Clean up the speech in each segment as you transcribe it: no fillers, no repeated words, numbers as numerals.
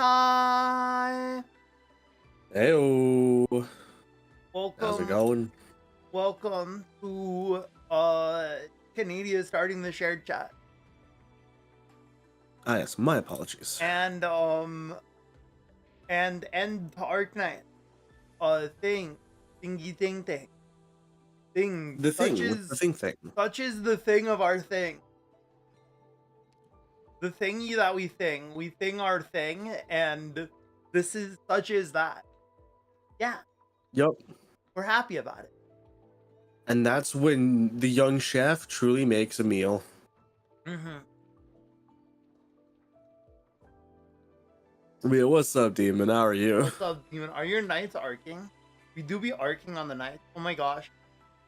hi. Heyo. Welcome. How's it going? Welcome to Canadia starting the shared chat. Ah, yes, my apologies. And to Arknights. Thing. Thing. The Such thing, what's the thing? Such is the thing of our thing. The thingy that we thing. We thing our thing, and this is such is that. Yeah. Yep. We're happy about it. And that's when the young chef truly makes a meal. Mm-hmm. Mia, what's up, Demon? How are you? What's up, Demon? Are your nights arcing? We do be arcing on the nights. Oh my gosh.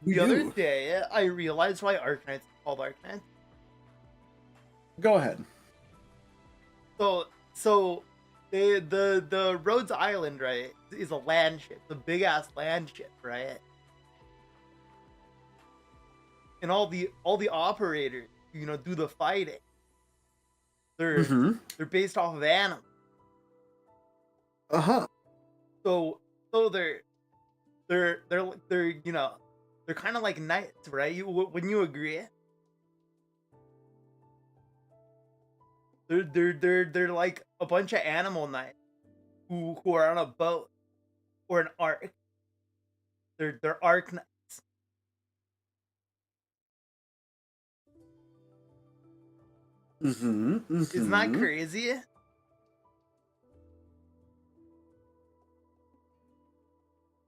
We The other do. day, I realized why Arknights is called Arknights. Go ahead. So the Rhodes Island, right, is a land ship, the big ass land ship, right? And all the operators, do the fighting. They're based off of animals. Uh-huh. So they're kind of like knights, right? Wouldn't you agree? They're like a bunch of animal knights who are on a boat or an ark. They're Arknights. Isn't that crazy?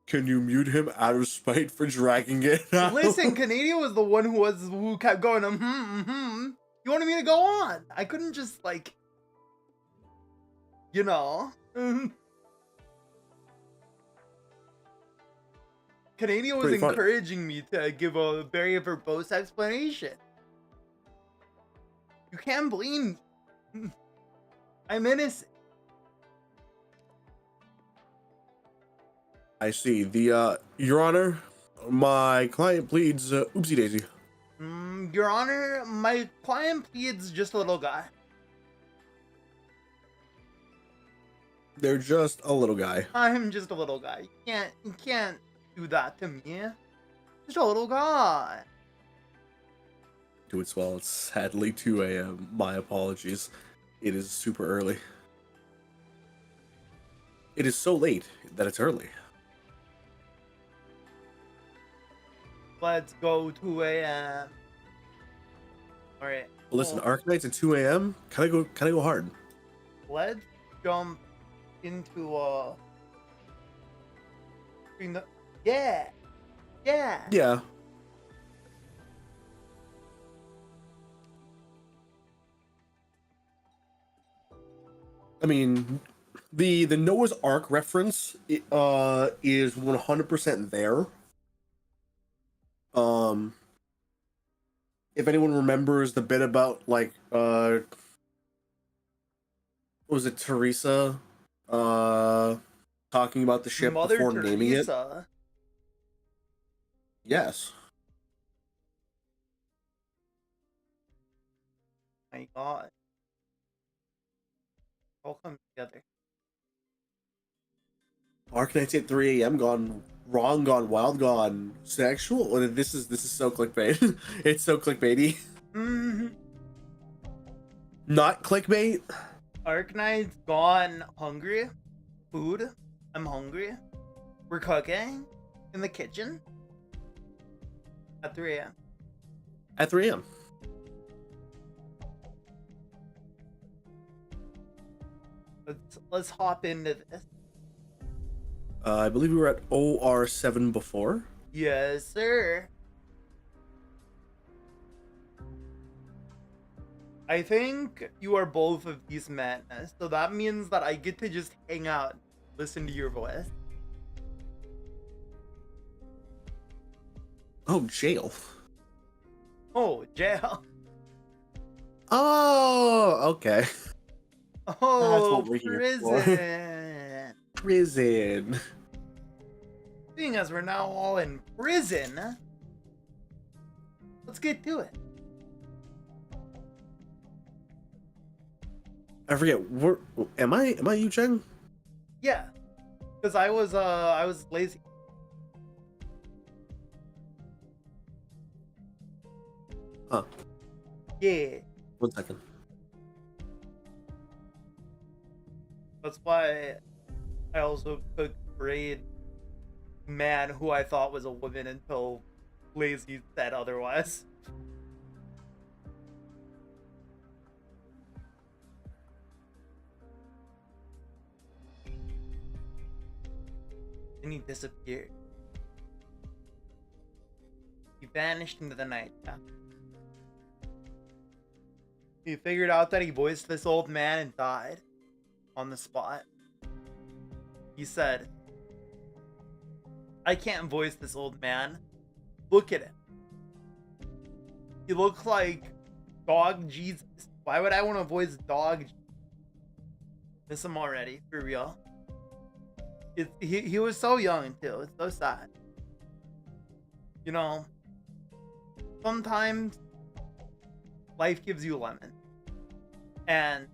Can you mute him out of spite for dragging it out? Listen, Canadia was the one who kept going, You wanted me to go on. I couldn't just, like, Canadia was encouraging me to give a very verbose explanation. You can't blame me. I'm innocent. I see. Your Honor, my client pleads oopsie daisy. Your Honor, my client pleads just a little guy. They're just a little guy. I'm just a little guy. You can't do that to me. Just a little guy. Do it well. It's sadly 2 a.m. My apologies. It is super early. It is so late that it's early. Let's go 2 a.m. All right. Listen, Arknights at 2 a.m. Can I go hard? Let's jump into yeah. I mean, the Noah's Ark reference is 100% there. If anyone remembers the bit about, like, what was it, Teresa talking about the ship Mother before Teresa. naming it? Yes. My God. All come together. Arknights at 3 a.m. gone wrong, gone wild, gone sexual. This is so clickbait. It's so clickbaity. Not clickbait. Arknights gone hungry. Food. I'm hungry. We're cooking in the kitchen at 3 a.m. At 3 a.m. Let's hop into this. I believe we were at OR7 before. Yes, sir. I think you are both of these men, so that means that I get to just hang out, listen to your voice. Oh, jail. Oh, jail. Oh, okay. Oh, that's what we're prison. Here for. Prison. Seeing as we're now all in prison, let's get to it. I forget. Where am I? Am I Yu Cheng? Yeah, because I was lazy. Huh. Yeah, 1 second. that's why I also could grade man who I thought was a woman until lazy said otherwise. And he disappeared. He vanished into the night. He figured out that he voiced this old man and died on the spot. He said, I can't voice this old man. Look at him. He looks like Dog Jesus. Why would I want to voice Dog? Miss him already, for real. He was so young too. It's so sad. You know, sometimes life gives you lemon, and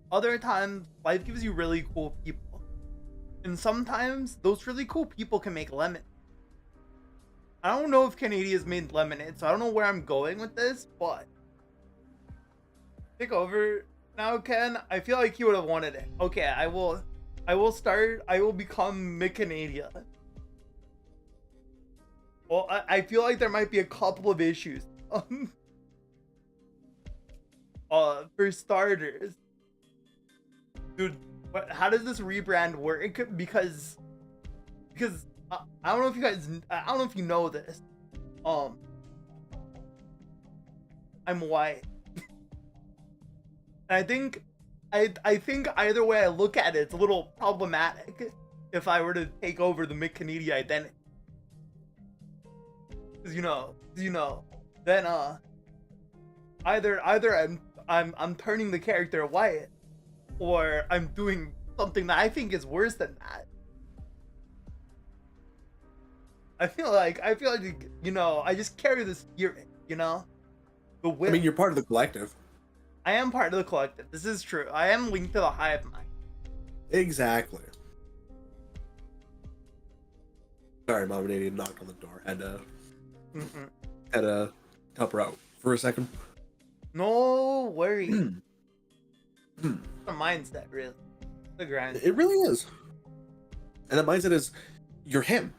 other times life gives you really cool people, and sometimes those really cool people can make lemon. I don't know if Canadia's made lemonade, so I don't know where I'm going with this, but take over now, Ken. I feel like you would have wanted it. Okay, I will become Canadia. Well, I feel like there might be a couple of issues. For starters, dude, how does this rebrand work? Because I don't know if you guys, I don't know if you know this. I'm white. And I think either way I look at it, it's a little problematic if I were to take over the Canadia identity. Cause you know, then either I'm turning the character white, or I'm doing something that I think is worse than that. I feel like you know, I just carry the spirit, you know, the will. I mean, you're part of the collective. I am part of the collective. This is true. I am linked to the hive mind. Exactly. Sorry, Mom and Daddy knocked on the door. Had to help her out for a second. No worries. The mindset, really. The grind. It really is. And the mindset is, you're him.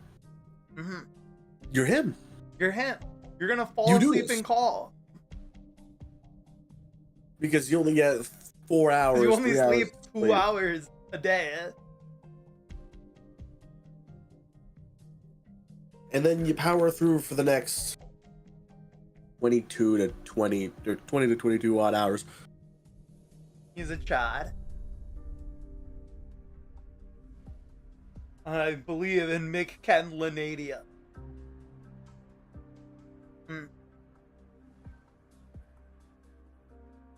You're him. You're him. You're gonna fall asleep and call. Because you only get 4 hours. You only sleep 2 hours a day. And then you power through for the next 22 to 20 or 20 to 22 odd hours. He's a chad. I believe in Canadia.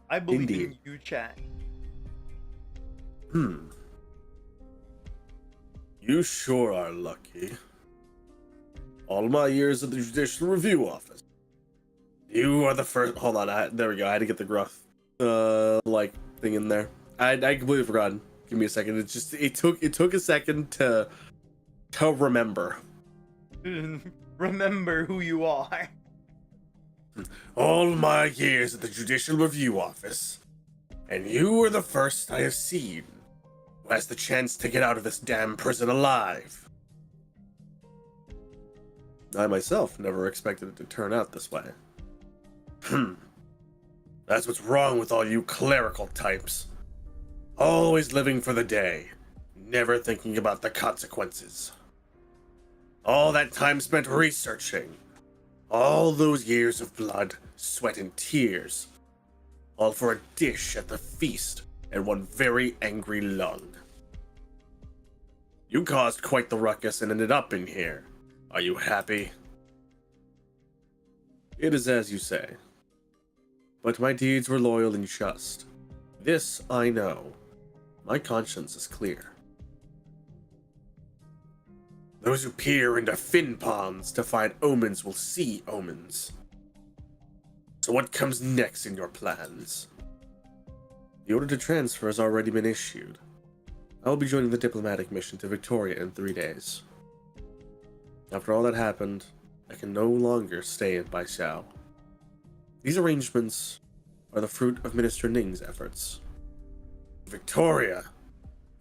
I believe in Yu Chang. You sure are lucky. All my years at the Judicial Review Office. You are the first. Hold on, there we go. I had to get the gruff, like thing in there. I completely forgotten. Give me a second. It took a second to remember. Remember who you are. All my years at the Judicial Review Office, and you are the first I have seen who has the chance to get out of this damn prison alive. I myself never expected it to turn out this way. That's what's wrong with all you clerical types. Always living for the day, never thinking about the consequences. All that time spent researching, all those years of blood, sweat, and tears, all for a dish at the feast and one very angry lung. You caused quite the ruckus and ended up in here. Are you happy? It is as you say. But my deeds were loyal and just. This I know. My conscience is clear. Those who peer into fin ponds to find omens will see omens. So what comes next in your plans? The order to transfer has already been issued. I will be joining the diplomatic mission to Victoria in 3 days. After all that happened, I can no longer stay in Baishao. These arrangements are the fruit of Minister Ning's efforts. Victoria?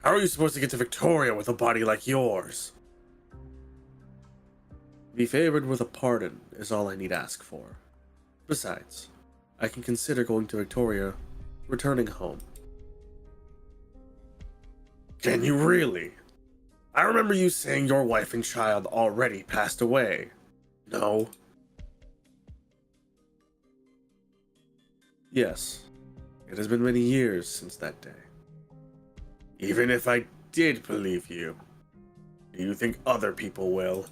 How are you supposed to get to Victoria with a body like yours? Be favored with a pardon is all I need ask for. Besides, I can consider going to Victoria, returning home. Can you really? I remember you saying your wife and child already passed away. No? Yes. It has been many years since that day. Even if I did believe you, do you think other people will?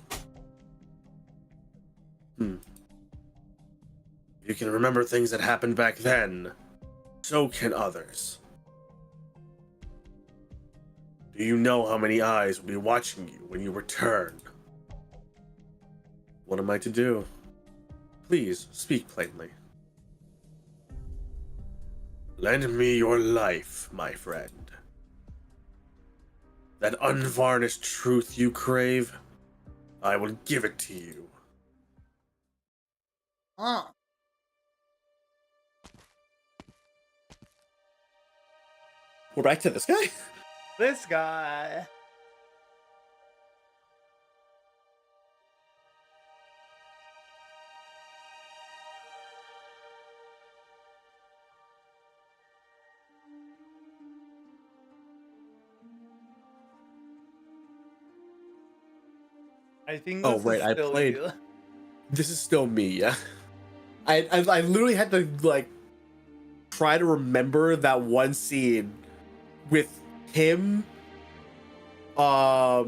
You can remember things that happened back then. So can others. Do you know how many eyes will be watching you when you return? What am I to do? Please, speak plainly. Lend me your life, my friend. That unvarnished truth you crave, I will give it to you. Huh. We're back to this guy? This guy. I think Oh, this right, is I still played- you. This is still me, yeah. I literally had to, like, try to remember that one scene with him, the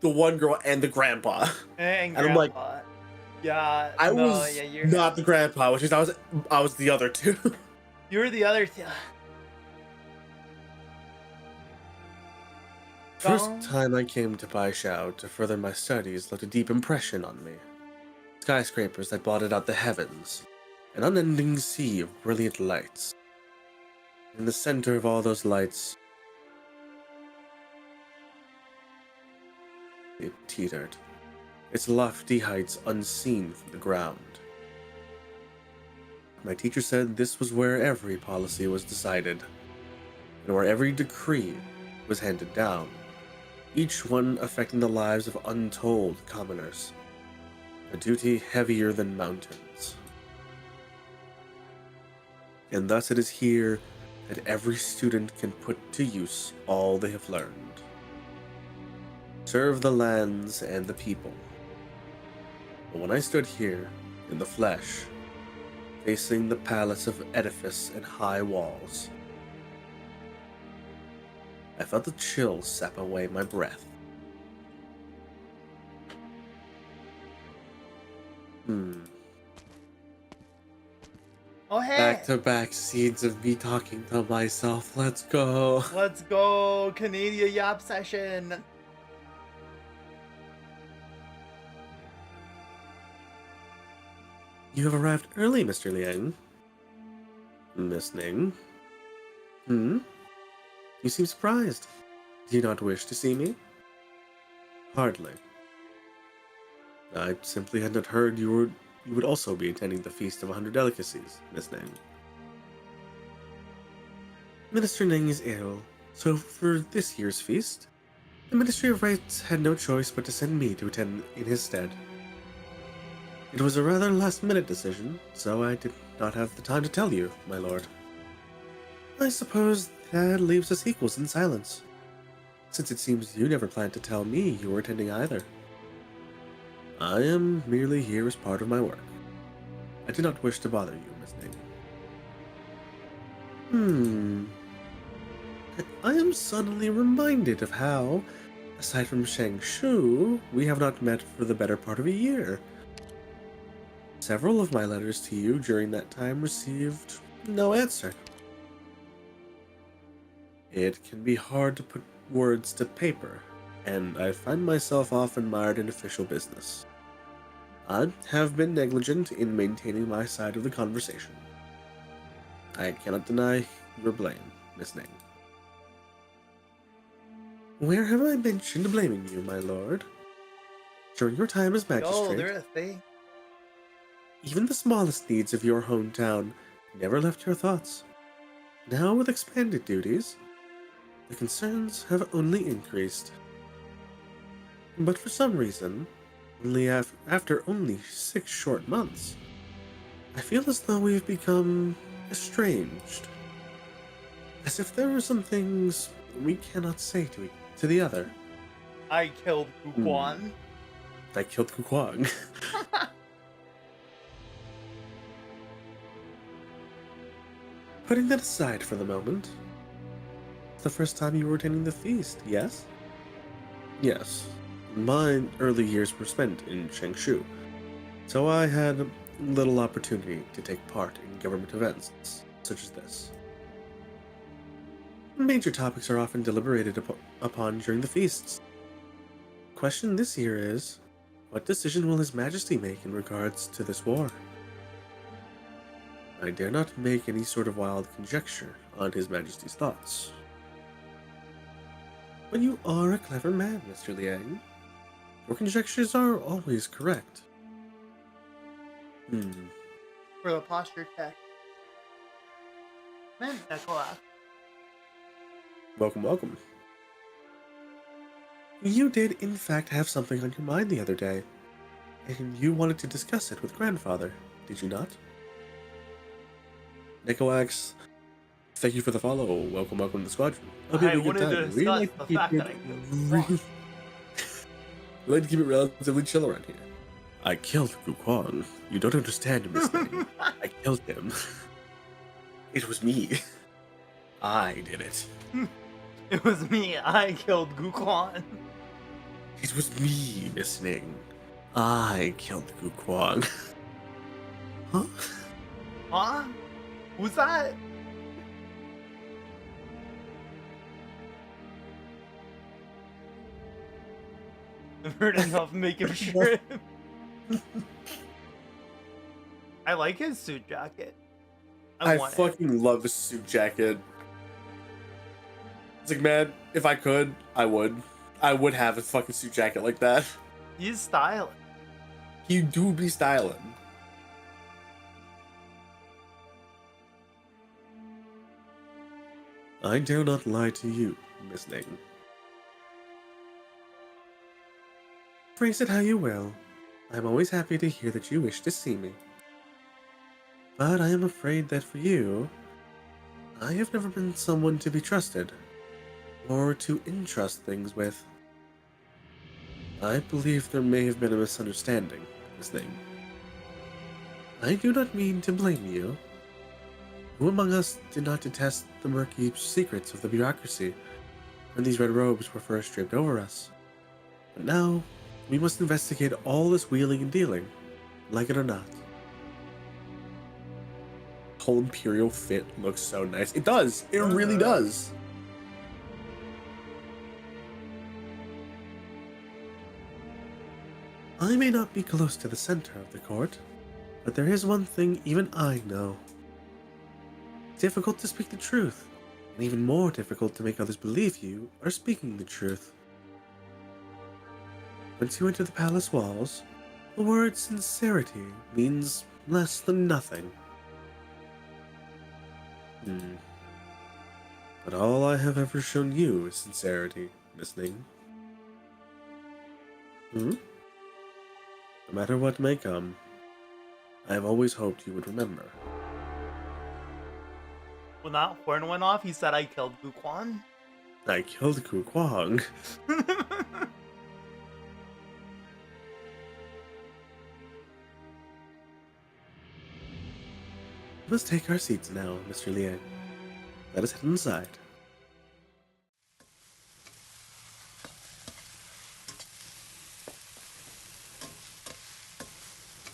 one girl, and the grandpa. And And I'm like, Grandpa. Yeah, I no, was yeah, you're not the grandpa, which is I was the other two. You were the other two. First time I came to Baishao to further my studies left a deep impression on me. Skyscrapers that blotted out the heavens, an unending sea of brilliant lights. In the center of all those lights, it teetered, its lofty heights unseen from the ground. My teacher said this was where every policy was decided, and where every decree was handed down, each one affecting the lives of untold commoners, a duty heavier than mountains. And thus it is here that every student can put to use all they have learned. Serve the lands and the people. But when I stood here, in the flesh, facing the palace of edifice and high walls, I felt the chill sap away my breath. Oh, hey. Back-to-back scenes of me talking to myself. Let's go. Let's go, Canadia Yap session. You have arrived early, Mr. Liang. Miss Ning? You seem surprised. Do you not wish to see me? Hardly. I simply had not heard you would also be attending the Feast of 100 Delicacies, Miss Ning. Minister Ning is ill, so for this year's feast, the Ministry of Rights had no choice but to send me to attend in his stead. It was a rather last-minute decision, so I did not have the time to tell you, my lord. I suppose that leaves us equals in silence, since it seems you never planned to tell me you were attending either. I am merely here as part of my work. I do not wish to bother you, Miss Ning. I am suddenly reminded of how, aside from Shang Shu, we have not met for the better part of a year. Several of my letters to you during that time received no answer. It can be hard to put words to paper, and I find myself often mired in official business. I have been negligent in maintaining my side of the conversation. I cannot deny your blame, Miss Ning. Where have I mentioned blaming you, my lord? During your time as Yo, magistrate, they're a thing. even the smallest needs of your hometown never left your thoughts. Now, with expanded duties, the concerns have only increased. But for some reason, after only 6 short months, I feel as though we've become estranged. As if there were some things we cannot say to the other. I killed Guquan. I killed Kukwang. Putting that aside for the moment, it's the first time you were attending the feast, yes? Yes. My early years were spent in Changshu, so I had little opportunity to take part in government events such as this. Major topics are often deliberated upon during the feasts. The question this year is, what decision will His Majesty make in regards to this war? I dare not make any sort of wild conjecture on His Majesty's thoughts. But you are a clever man, Mr. Liang. Your conjectures are always correct. For the posture check. Man, Nicola. Welcome, welcome. You did, in fact, have something on your mind the other day, and you wanted to discuss it with Grandfather, did you not? Nicoax, thank you for the follow. Welcome, welcome to the squadron. I wanted to discuss the fact that I killed We like to keep it relatively chill around here. I killed Guquan. You don't understand, Miss Ning. I killed him. It was me. I did it. It was me. I killed Guquan. It was me, Miss Ning. I killed Guquan. Huh? Huh? Who's that? I've heard enough. Make him shrimp. I like his suit jacket. I want it. fucking love his suit jacket. It's like, man, if I could, I would. I would have a fucking suit jacket like that. He's styling. He do be styling. I dare not lie to you, Miss Ning. Phrase it how you will. I am always happy to hear that you wish to see me. But I am afraid that for you, I have never been someone to be trusted, or to entrust things with. I believe there may have been a misunderstanding, Miss Ning. I do not mean to blame you. Who among us did not detest the murky secrets of the bureaucracy when these red robes were first draped over us? But now, we must investigate all this wheeling and dealing, like it or not. Whole Imperial fit looks so nice. It does! It really does! I may not be close to the center of the court, but there is one thing even I know. It's difficult to speak the truth, and even more difficult to make others believe you are speaking the truth. Once you enter the palace walls, the word sincerity means less than nothing. But all I have ever shown you is sincerity, Miss Ning. No matter what may come, I have always hoped you would remember. When that horn went off, he said I killed Guquan. I killed Guquang. Let's take our seats now, Mr. Liang. Let us head inside.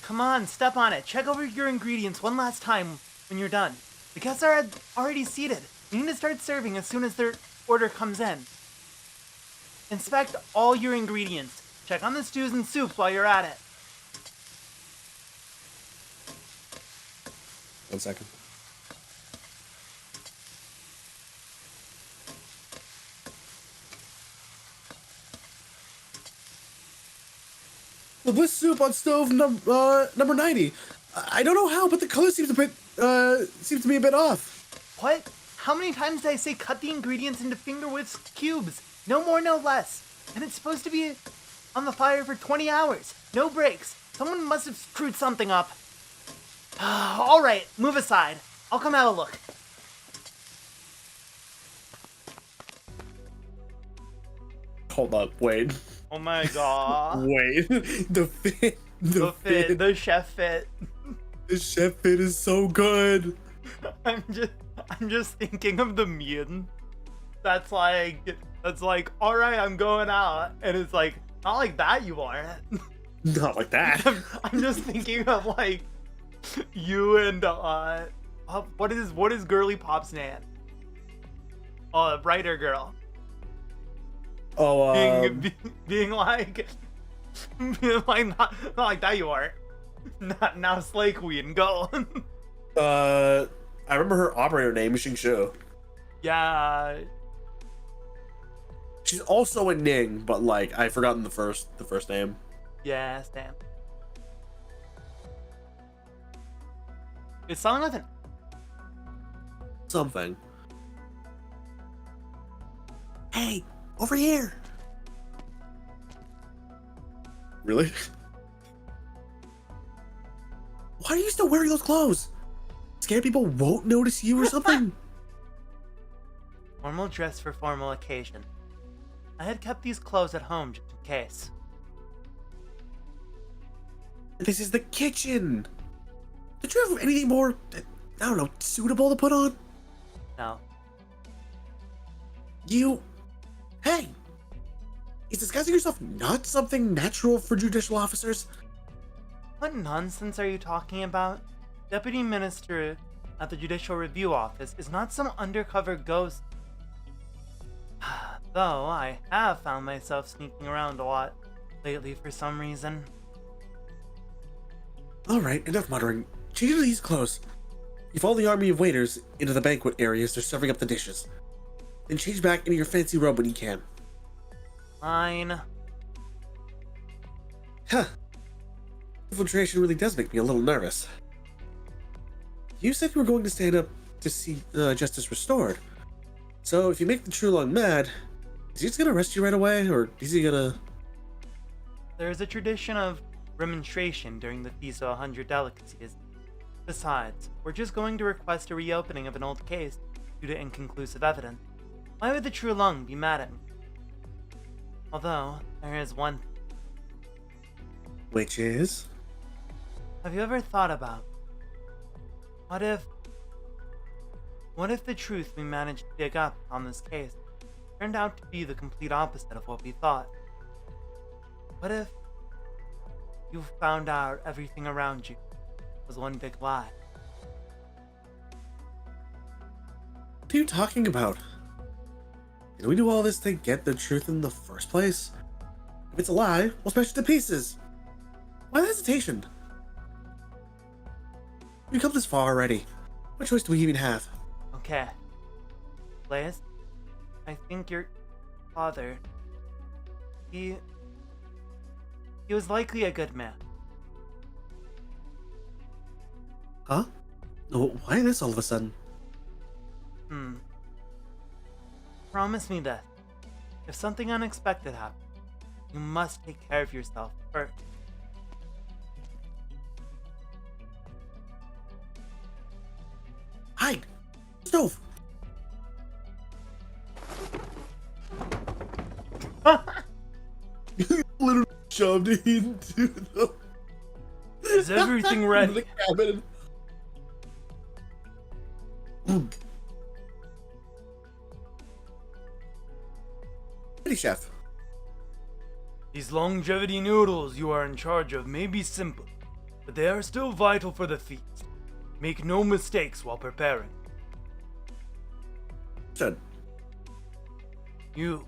Come on, step on it. Check over your ingredients one last time when you're done. The guests are already seated. You need to start serving as soon as their order comes in. Inspect all your ingredients. Check on the stews and soups while you're at it. 1 second. the bliss soup on stove number 90. I don't know how, but the color seems to be a bit off. What? How many times did I say cut the ingredients into finger-width cubes? No more, no less. And it's supposed to be on the fire for 20 hours. No breaks. Someone must have screwed something up. Alright, move aside. I'll come have a look. Hold up, wait. Oh my god. Wait. The fit. The chef fit. The chef fit is so good. I'm just thinking of the meme. That's like, alright, I'm going out. And it's like, not like that you aren't. Not like that. I'm just thinking of like you and what is Girly Pop's name? Oh, Brighter Girl. Oh, being like not like that you aren't. Not now, Slay Queen, go. I remember her operator name, Xing Shu. Yeah. She's also a Ning, but like I've forgotten the first name. Yeah, damn. It's something like Something. Hey, over here. Really? Why are you still wearing those clothes? Scared people won't notice you or something? formal dress for formal occasion. I had kept these clothes at home just in case. This is the kitchen. Did you have anything more, I don't know, suitable to put on? No. Hey! Is disguising yourself not something natural for judicial officers? What nonsense are you talking about? Deputy Minister at the Judicial Review Office is not some undercover ghost. Though I have found myself sneaking around a lot lately for some reason. Alright, enough muttering. Change into these clothes. You follow the army of waiters into the banquet areas they're serving up the dishes. Then change back into your fancy robe when you can. Fine. Huh. Infiltration really does make me a little nervous. You said you were going to stand up to see justice restored. So if you make the True Long mad, is he just gonna arrest you right away, or is he gonna... There is a tradition of remonstration during the Feast of 100 Delicacies. Besides, we're just going to request a reopening of an old case due to inconclusive evidence. Why would the True Lung be mad at me? Although, there is one. Which is? Have you ever thought about what if the truth we managed to dig up on this case turned out to be the complete opposite of what we thought? What if you found out everything around you was one big lie? What are you talking about? Did we do all this to get the truth in the first place? If it's a lie, we'll smash it to pieces. Why the hesitation? We've come this far already. What choice do we even have? Okay. Blaze, I think your father, he was likely a good man. Huh? Why this all of a sudden? Promise me this. If something unexpected happens, you must take care of yourself first. Hide! Stove! You literally shoved it into the... Is everything ready? the cabin. Ready, chef. These longevity noodles you are in charge of may be simple, but they are still vital for the feast. Make no mistakes while preparing. Done. You.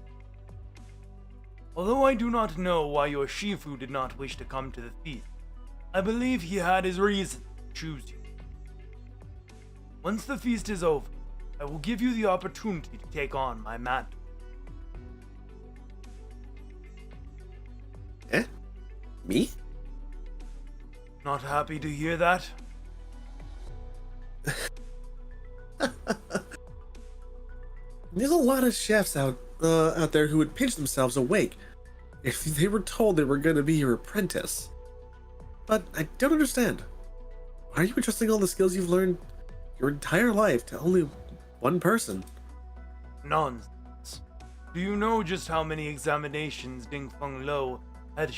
Although I do not know why your Shifu did not wish to come to the feast, I believe he had his reason to choose you. Once the feast is over, I will give you the opportunity to take on my mantle. Eh? Me? Not happy to hear that? There's a lot of chefs out there who would pinch themselves awake if they were told they were going to be your apprentice. But I don't understand. Why are you entrusting all the skills you've learned your entire life to only one person? Nonsense. Do you know just how many examinations Ding Feng Lo, head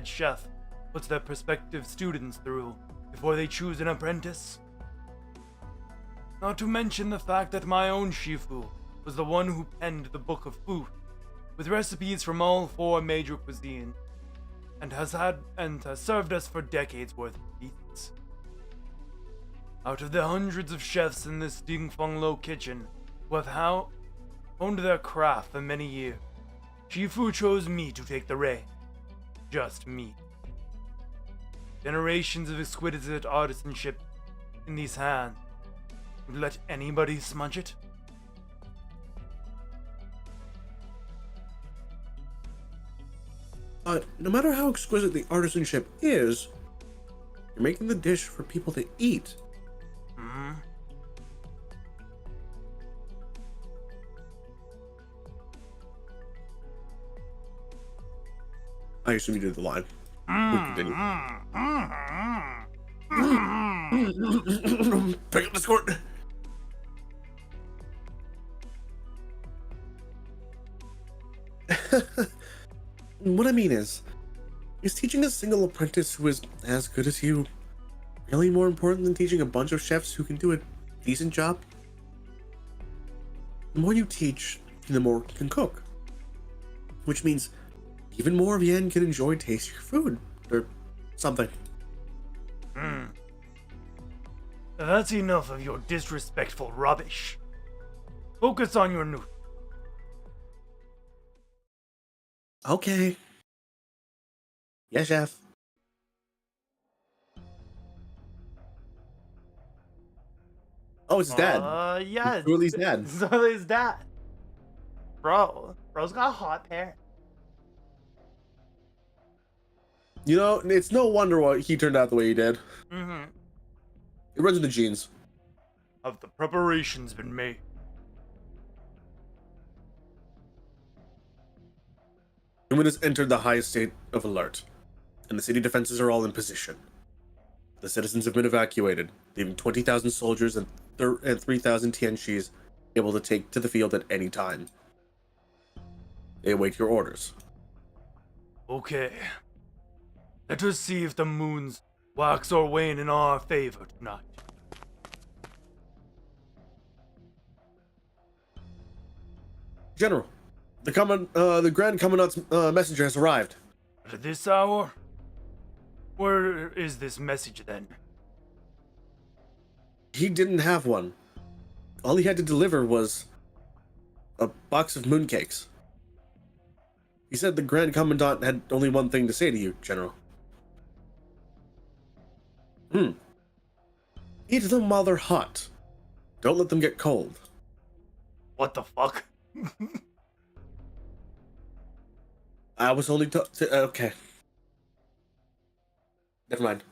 chef, puts their prospective students through before they choose an apprentice? Not to mention the fact that my own Shifu was the one who penned the Book of Food, with recipes from all 4 major cuisines, and has served us for decades worth of feasts. Out of the hundreds of chefs in this Ding Feng Lo kitchen who have honed their craft for many years, Shifu chose me to take the reign. Just me. Generations of exquisite artisanship in these hands. Would let anybody smudge it? No matter how exquisite the artisanship is, you're making the dish for people to eat. Hmm? I assume you did the line. We continue. Pick up the squirt. What I mean is teaching a single apprentice who is as good as you really more important than teaching a bunch of chefs who can do a decent job? The more you teach, the more you can cook. Which means even more of Yan can enjoy tasting your food, or something. That's enough of your disrespectful rubbish. Focus on your noodle. Okay. Yeah, chef. Oh, it's his dad. Yeah. It's Julie's dad. So his dad. Bro's got hot hair. You know, it's no wonder why he turned out the way he did. Mm-hmm. It runs in the genes. Have the preparations been made? Human has entered the highest state of alert, and the city defenses are all in position. The citizens have been evacuated, leaving 20,000 soldiers and 3,000 Tianxis able to take to the field at any time. They await your orders. Okay. Let us see if the moons wax or wane in our favor tonight. General, the Grand Commandant's messenger has arrived. At this hour? Where is this message then? He didn't have one. All he had to deliver was a box of mooncakes. He said the Grand Commandant had only one thing to say to you, General. Eat them while they're hot. Don't let them get cold. What the fuck? I was only okay. Never mind.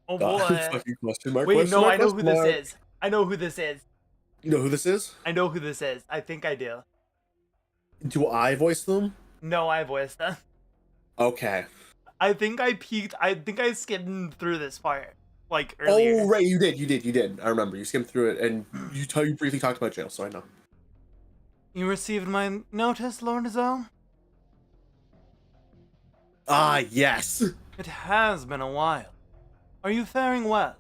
Oh boy. Fucking question mark. Wait, question no, mark, I know who question mark. this is. I know who this is. You know who this is? I know who this is. I think I do. Do I voice them? No, I voiced them. Okay. I think I peeked. I think I skimmed through this part like earlier. Oh right, you did. I remember you skimmed through it, and you briefly talked about jail, so I know. You received my notice, Lord Zoe? Ah, yes. It has been a while. Are you faring well?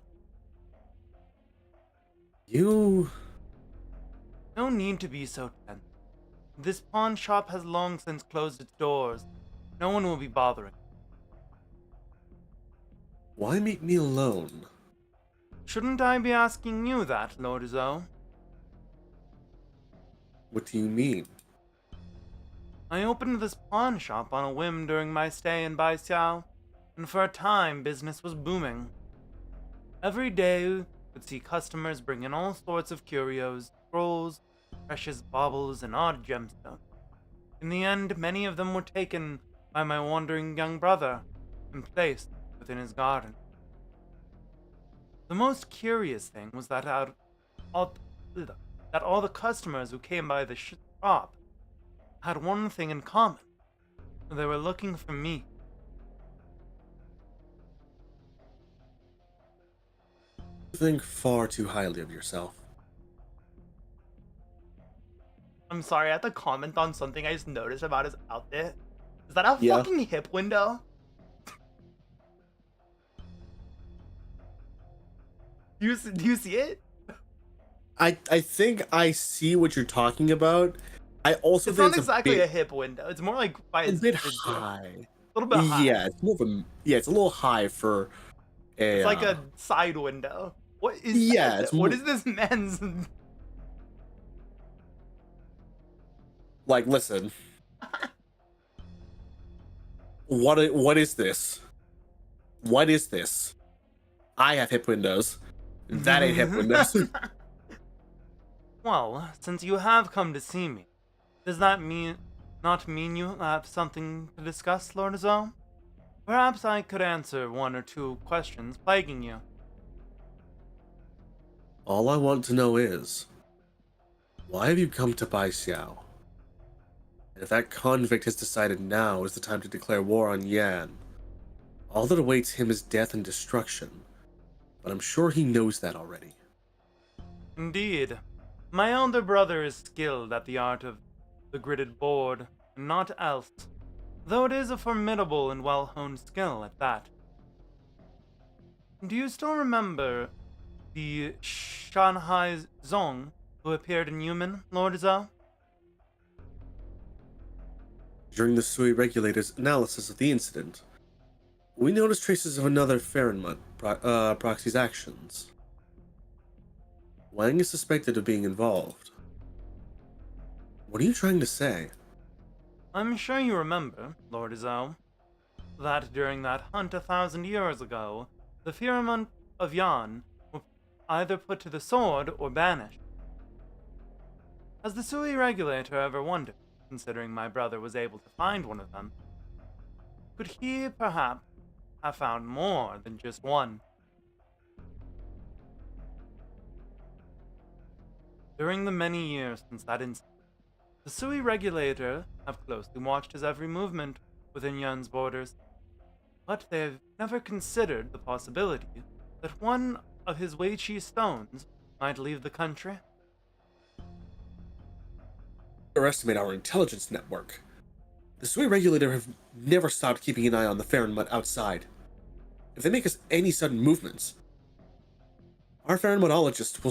You. No need to be so tense. This pawn shop has long since closed its doors. No one will be bothering. Why meet me alone? Shouldn't I be asking you that, Lord Zoe? What do you mean? I opened this pawn shop on a whim during my stay in Baixiao, and for a time business was booming. Every day, would see customers bring in all sorts of curios, scrolls, precious baubles, and odd gemstones. In the end, many of them were taken by my wandering young brother and placed within his garden. The most curious thing was that all the customers who came by the shop had one thing in common. They were looking for me. You think far too highly of yourself. I'm sorry, I have to comment on something I just noticed about his outfit. Is that a Yeah. fucking hip window? Do you see it? I think I see what you're talking about. I also It's think not it's exactly a bit, hip window. It's more like by a his bit his- high. A little bit high. Yeah, it's more of a, it's a little high for a. It's like a side window. What is Yeah, that? it's What more- is this men's? Like, listen. What is this? What is this? I have hip windows. That ain't hip windows. Well, since you have come to see me, does that not mean you have something to discuss, Lord Azal? Perhaps I could answer one or two questions plaguing you. All I want to know is, why have you come to Bai Xiao? And if that convict has decided now is the time to declare war on Yan, all that awaits him is death and destruction. But I'm sure he knows that already. Indeed. My elder brother is skilled at the art of the gridded board, and not else, though it is a formidable and well-honed skill at that. Do you still remember the Shanghai Zong who appeared in Yumen, Lord Zhao? During the Sui regulator's analysis of the incident, we noticed traces of another Farenmut proxy's actions. Wang is suspected of being involved. What are you trying to say? I'm sure you remember, Lord Zhao, that during that hunt 1,000 years ago, the Firmament of Yan were either put to the sword or banished. Has the Sui regulator ever wondered, considering my brother was able to find one of them, could he perhaps have found more than just one? During the many years since that incident, the Sui regulator have closely watched his every movement within Yan's borders, but they have never considered the possibility that one of his Weiqi stones might leave the country. Underestimate our intelligence network. The Sui regulator have never stopped keeping an eye on the Farenmut outside. If they make us any sudden movements, our Farenmutologists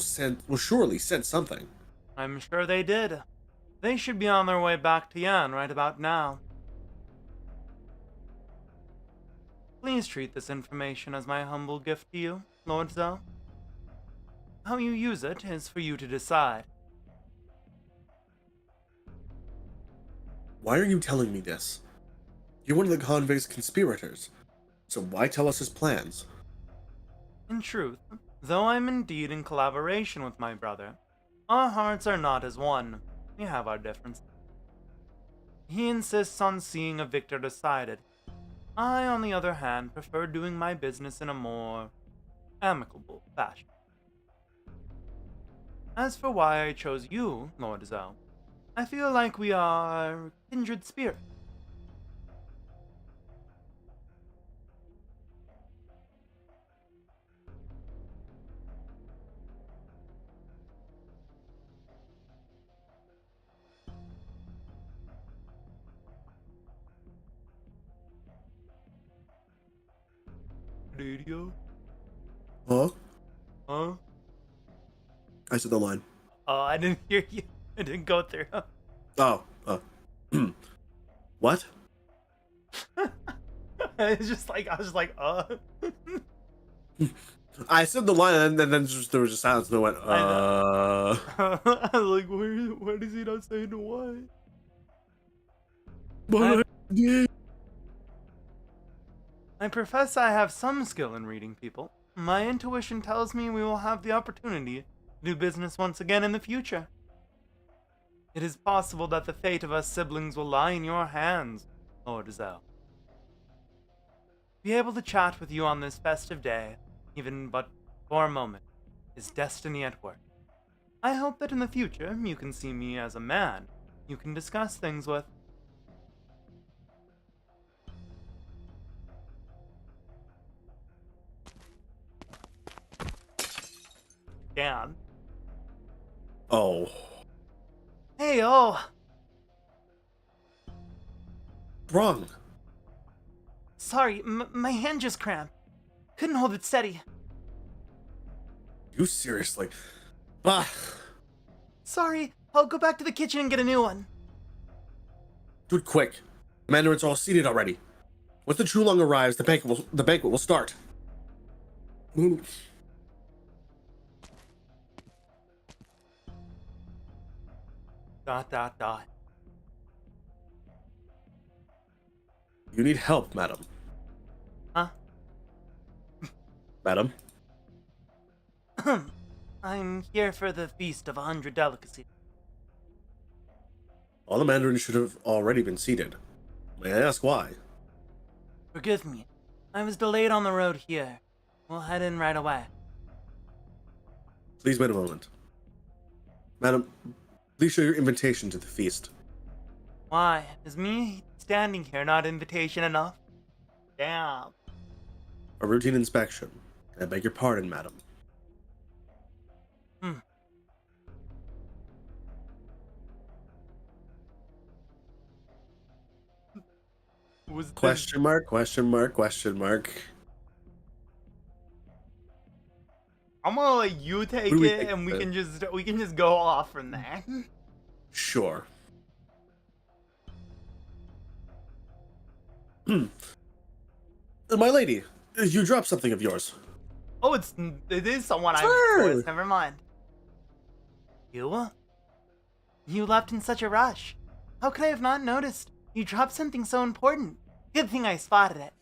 will surely sense something. I'm sure they did. They should be on their way back to Yan right about now. Please treat this information as my humble gift to you, Lord Zhao. How you use it is for you to decide. Why are you telling me this? You're one of the convict's conspirators, so why tell us his plans? In truth, though I'm indeed in collaboration with my brother, our hearts are not as one. We have our differences. He insists on seeing a victor decided. I, on the other hand, prefer doing my business in a more amicable fashion. As for why I chose you, Lord Zhao, I feel like we are kindred spirits. Radio? Huh? Huh? I said the line. Oh, I didn't hear you. It didn't go through. Oh, what? It's just like I was just like, I said the line and then there was just silence and I went, I I was like, where is he not saying why? But I did. I profess I have some skill in reading people, my intuition tells me we will have the opportunity to do business once again in the future. It is possible that the fate of us siblings will lie in your hands, Lord Zell. Be able to chat with you on this festive day, even but for a moment, is destiny at work. I hope that in the future you can see me as a man you can discuss things with. Dan. Oh. Hey, oh! Wrong. Sorry, my hand just cramped. Couldn't hold it steady. You seriously? Ah. Sorry, I'll go back to the kitchen and get a new one. Do it quick. The mandarins are all seated already. Once the Chulong arrives, the banquet will start. Dot dot dot. You need help, madam. Huh? Madam? I'm here for the Feast of 100 Delicacies. All the mandarins should have already been seated. May I ask why? Forgive me. I was delayed on the road here. We'll head in right away. Please wait a moment. Madam, please show your invitation to the feast. Why? Is me standing here not invitation enough? Damn. A routine inspection. I beg your pardon, madam. Was Question mark, question mark, question mark. I'm gonna let you take Who do we it, think and we the- can just go off from there. Sure. My lady, you dropped something of yours. Oh, it is someone I've Sure. voiced. Never mind. You? You left in such a rush. How could I have not noticed? You dropped something so important. Good thing I spotted it.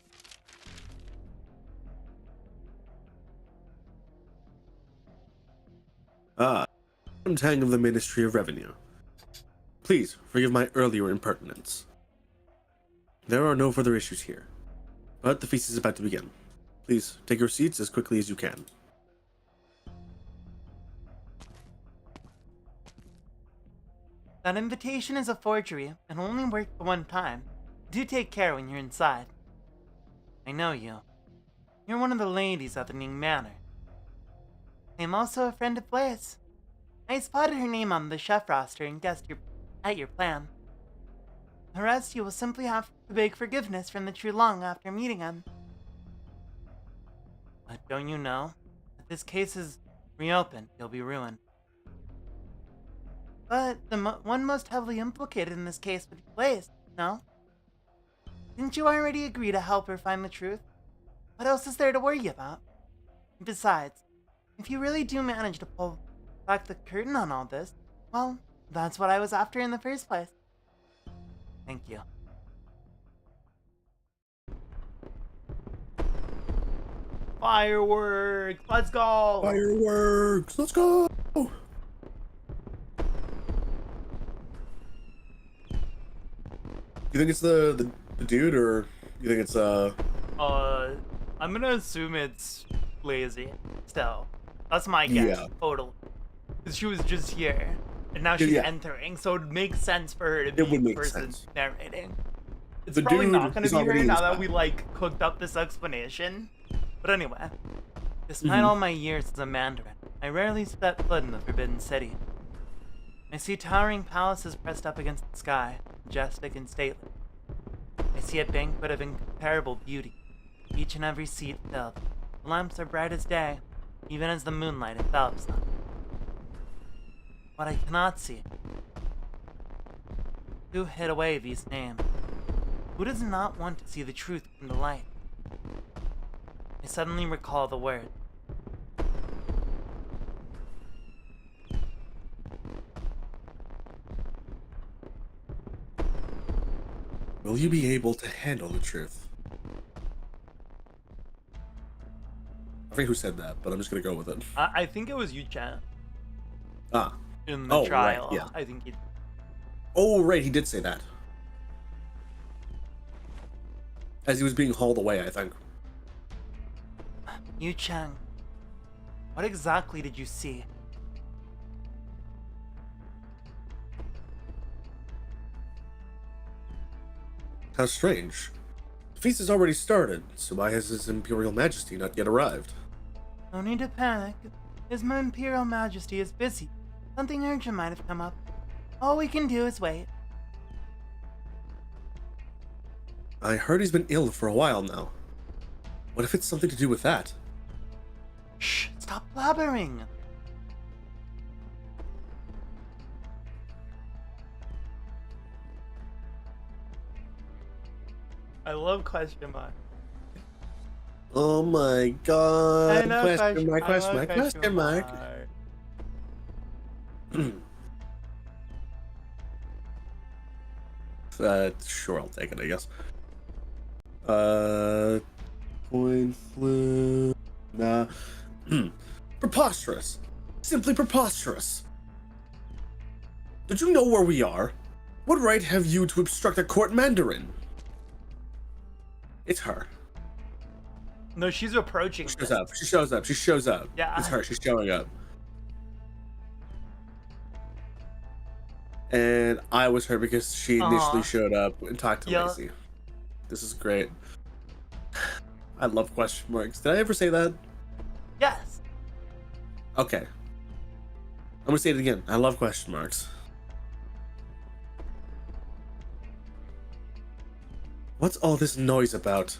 I'm Tang of the Ministry of Revenue. Please forgive my earlier impertinence. There are no further issues here, but the feast is about to begin. Please take your seats as quickly as you can. That invitation is a forgery and only worked the one time. Do take care when you're inside. I know you. You're one of the ladies of the Ning Manor. I'm also a friend of Blaze. I spotted her name on the chef roster and guessed at your plan. The rest you will simply have to beg forgiveness from the Chulong after meeting him. But don't you know? If this case is reopened, you'll be ruined. But the one most heavily implicated in this case would be Blaze, no? Didn't you already agree to help her find the truth? What else is there to worry about? Besides, if you really do manage to pull back the curtain on all this, well, that's what I was after in the first place. Thank you. Fireworks! Let's go! Fireworks! Let's go! You think it's the dude, or you think it's I'm gonna assume it's lazy. Still, that's my guess. Yeah. Total. Because she was just here, and now she's Yeah. entering, so it makes sense for her to It be would the make person sense. narrating. It's The probably dude not gonna is be her already now that inside. we like cooked up this explanation. But anyway, Despite all my years as a Mandarin, I rarely step foot in the Forbidden City. I see towering palaces pressed up against the sky, majestic and stately. I see a banquet of incomparable beauty, each and every seat filled. The lamps are bright as day, even as the moonlight envelops them. What I cannot see. Who hid away these names? Who does not want to see the truth come to light? I suddenly recall the word. will you be able to handle the truth? I forget who said that, but I'm just gonna go with it. I think it was Yu Chen Ah. in the Oh, right, trial. yeah. I think he. Oh, right, he did say that. As he was being hauled away, I think. Yu Chen, what exactly did you see? How strange. The feast has already started, so why has His Imperial Majesty not yet arrived? No need to panic. His Imperial Majesty is busy. Something urgent might have come up. All we can do is wait. I heard he's been ill for a while now. What if it's something to do with that? Shh! Stop blabbering! I love question mark. Oh my god. I know Question mark, I question love mark, question mark. Sure, I'll take it, I guess. Coin flip. Nah. Preposterous. Simply preposterous. Did you know where we are? What right have you to obstruct a court mandarin? It's her. No, she's approaching. She shows up. She shows up. She shows up. Yeah. It's her. She's showing up. And I was her because she initially showed up and talked to Lacey. This is great. I love question marks. Did I ever say that? Yes. Okay. I'm gonna say it again. I love question marks. What's all this noise about?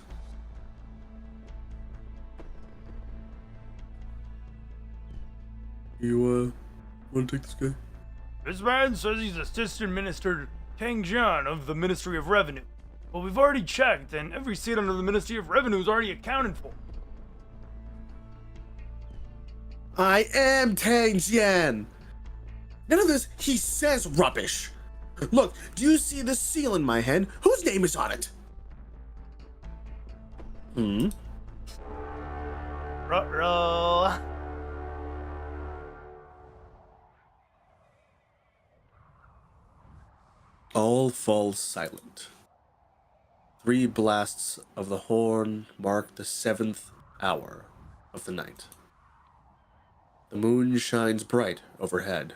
You, wanna take this guy? This man says he's Assistant Minister Tang Jian of the Ministry of Revenue. But we've already checked, and every seat under the Ministry of Revenue is already accounted for. I am Tang Jian. None of this he says rubbish. Look, do you see the seal in my hand? Whose name is on it? Ruh-roh. All falls silent. 3 blasts of the horn mark the 7th hour of the night. The moon shines bright overhead.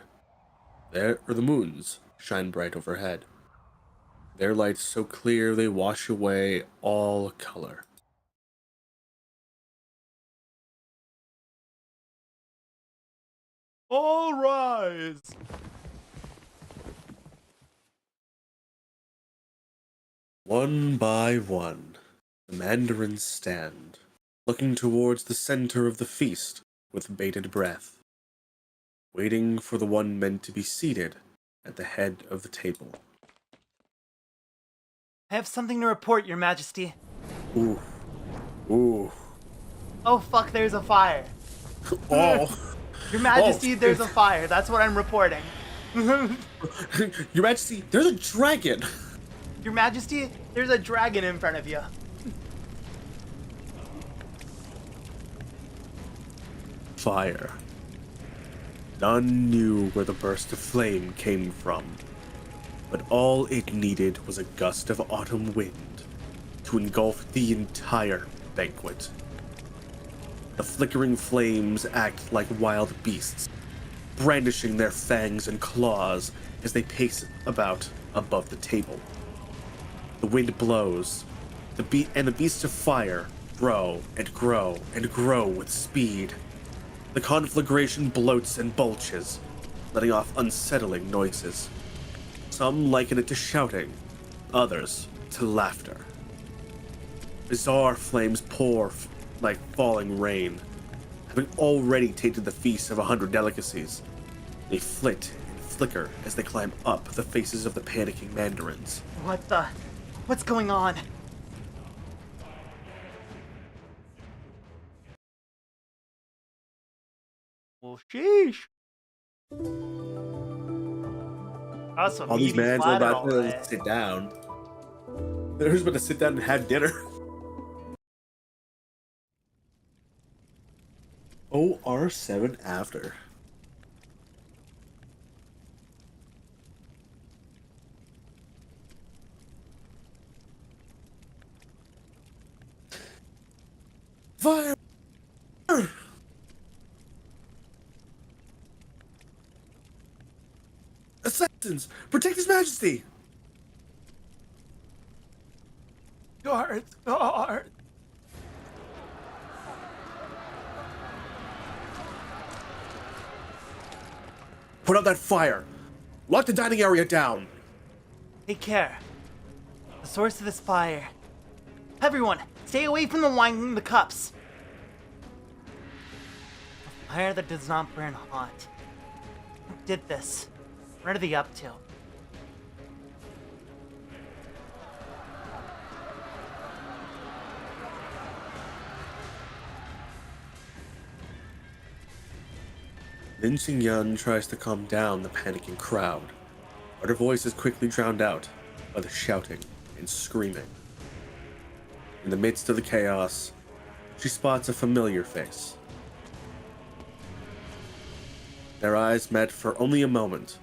The moons shine bright overhead. Their lights so clear they wash away all color. All rise. One by one, the mandarins stand, looking towards the center of the feast with bated breath, waiting for the one meant to be seated at the head of the table. I have something to report, Your Majesty. Ooh. Ooh. Oh fuck, there's a fire. Oh. Your Majesty, Oh. there's a fire. That's what I'm reporting. Your Majesty, there's a dragon! Your Majesty, there's a dragon in front of you. Fire. None knew where the burst of flame came from, but all it needed was a gust of autumn wind to engulf the entire banquet. The flickering flames act like wild beasts, brandishing their fangs and claws as they pace about above the table. The wind blows, the beasts of fire grow and grow and grow with speed. The conflagration bloats and bulges, letting off unsettling noises. Some liken it to shouting, others to laughter. Bizarre flames pour like falling rain, having already tainted the feast of 100 delicacies. They flit and flicker as they climb up the faces of the panicking mandarins. What the? What's going on? Well, sheesh. Awesome. All these mans are about to right. sit down. They're just about to sit down and have dinner. OR7 after. Fire! Assassins! Protect His Majesty! Guards, guards! Put out that fire! Lock the dining area down! Take care. The source of this fire. Everyone, stay away from the wine and the cups. A fire that does not burn hot. Who did this? What are they up to? Lin Xingyan tries to calm down the panicking crowd, but her voice is quickly drowned out by the shouting and screaming. In the midst of the chaos, she spots a familiar face. Their eyes met for only a moment,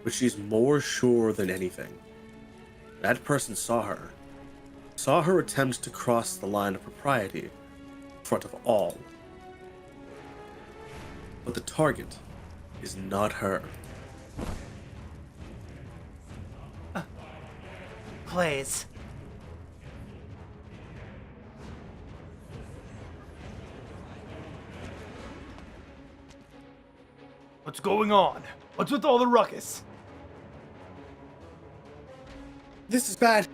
but she's more sure than anything. That person saw her attempt to cross the line of propriety in front of all. But the target is not her. Plays. What's going on? What's with all the ruckus? This is bad.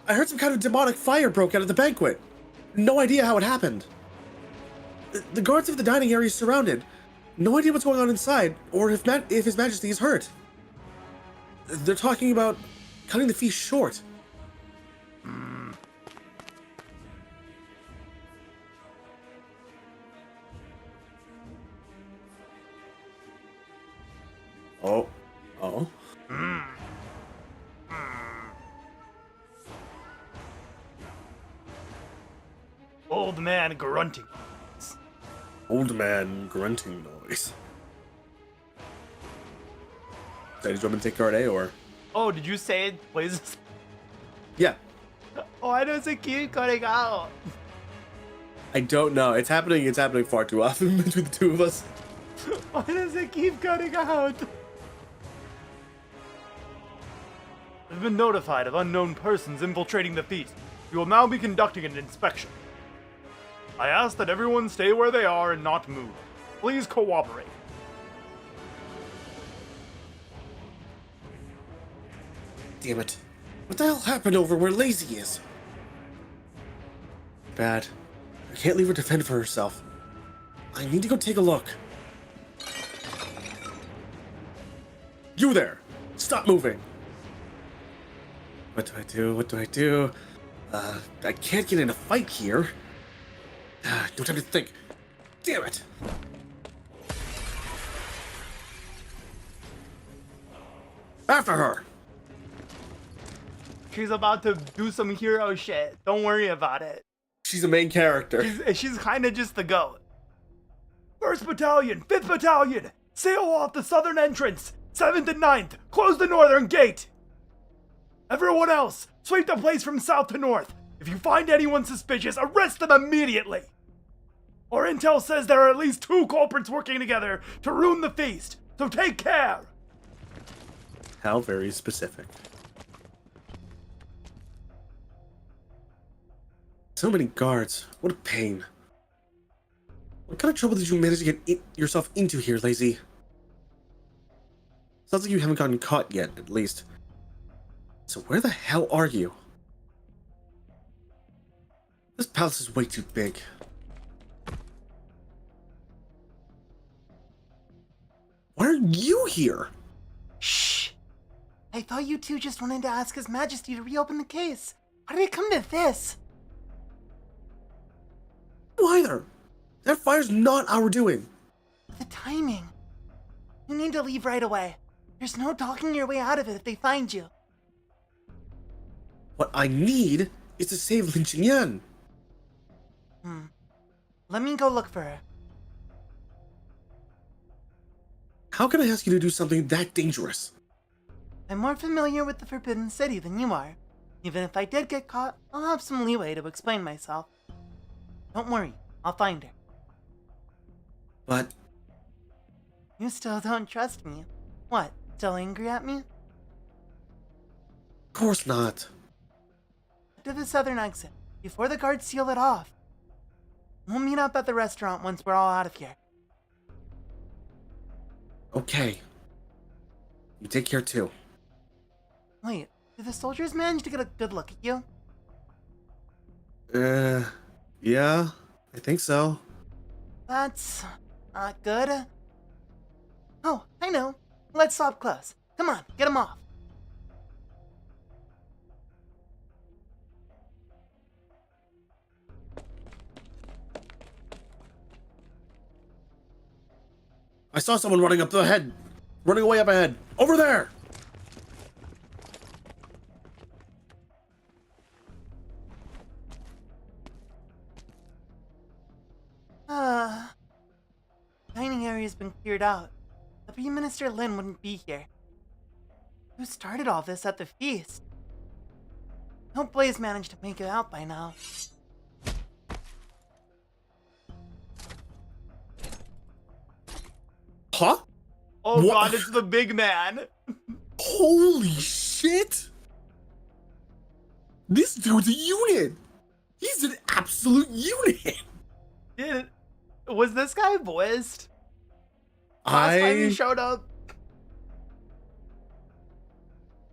I heard some kind of demonic fire broke out at the banquet. No idea how it happened. The guards of the dining area is surrounded. No idea what's going on inside, or if His Majesty is hurt. They're talking about cutting the feast short. Oh. Old man grunting. Old man grunting noise. Did you want me to take card A, or? Oh, did you say it plays? Yeah. Why does it keep cutting out? I don't know. It's happening far too often between the two of us. Why does it keep cutting out? I've been notified of unknown persons infiltrating the feast. We will now be conducting an inspection. I ask that everyone stay where they are and not move. Please cooperate. Damn it. What the hell happened over where Lazy is? Bad. I can't leave her to fend for herself. I need to go take a look. You there! Stop moving! What do I do? What do I do? I can't get in a fight here. No time to think. Damn it! After her! She's about to do some hero shit. Don't worry about it. She's a main character. She's kind of just the goat. 1st Battalion, 5th Battalion, sail off the southern entrance. 7th and 9th, close the northern gate. Everyone else, sweep the place from south to north. If you find anyone suspicious, arrest them immediately. Our intel says there are at least 2 culprits working together to ruin the feast, so take care. How very specific. So many guards. What a pain. What kind of trouble did you manage to get yourself into here, Lazy? Sounds like you haven't gotten caught yet, at least. So where the hell are you? This palace is way too big. Why are you here? Shh. I thought you two just wanted to ask His Majesty to reopen the case. How did it come to this? Either. That fire's not our doing. The timing. You need to leave right away. There's no talking your way out of it if they find you. What I need is to save Lin Xingyan. Let me go look for her. How can I ask you to do something that dangerous? I'm more familiar with the Forbidden City than you are. Even if I did get caught, I'll have some leeway to explain myself. Don't worry, I'll find her. But You still don't trust me. What, still angry at me? of course not. To the southern exit, before the guards seal it off. We'll meet up at the restaurant once we're all out of here. Okay. You take care too. Wait, did the soldiers manage to get a good look at you? Yeah, I think so. That's not good. Oh, I know. Let's swap clothes. Come on, get them off. I saw someone running away up ahead. Over there! Dining area's been cleared out. The Prime Minister Lin wouldn't be here. Who started all this at the feast? Hope Blaze managed to make it out by now. Huh? Oh What? god, it's the big man. Holy shit! This dude's a unit! He's an absolute unit! Was this guy voiced? Last time he I... showed up?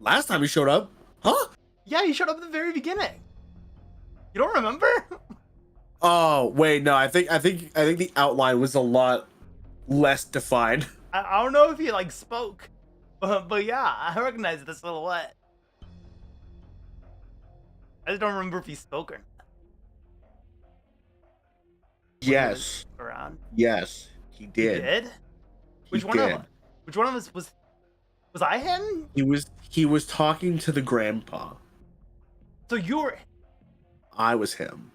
Last time he showed up? Huh? Yeah, he showed up at the very beginning. You don't remember? Oh, wait, no, I think the outline was a lot less defined. I don't know if he like spoke, but yeah, I recognize the silhouette. I just don't remember if he spoke or not. Yes. Around. Yes, he He did. did? Which He one did. of which one of us was I him? He was talking to the grandpa. So you were, I was him.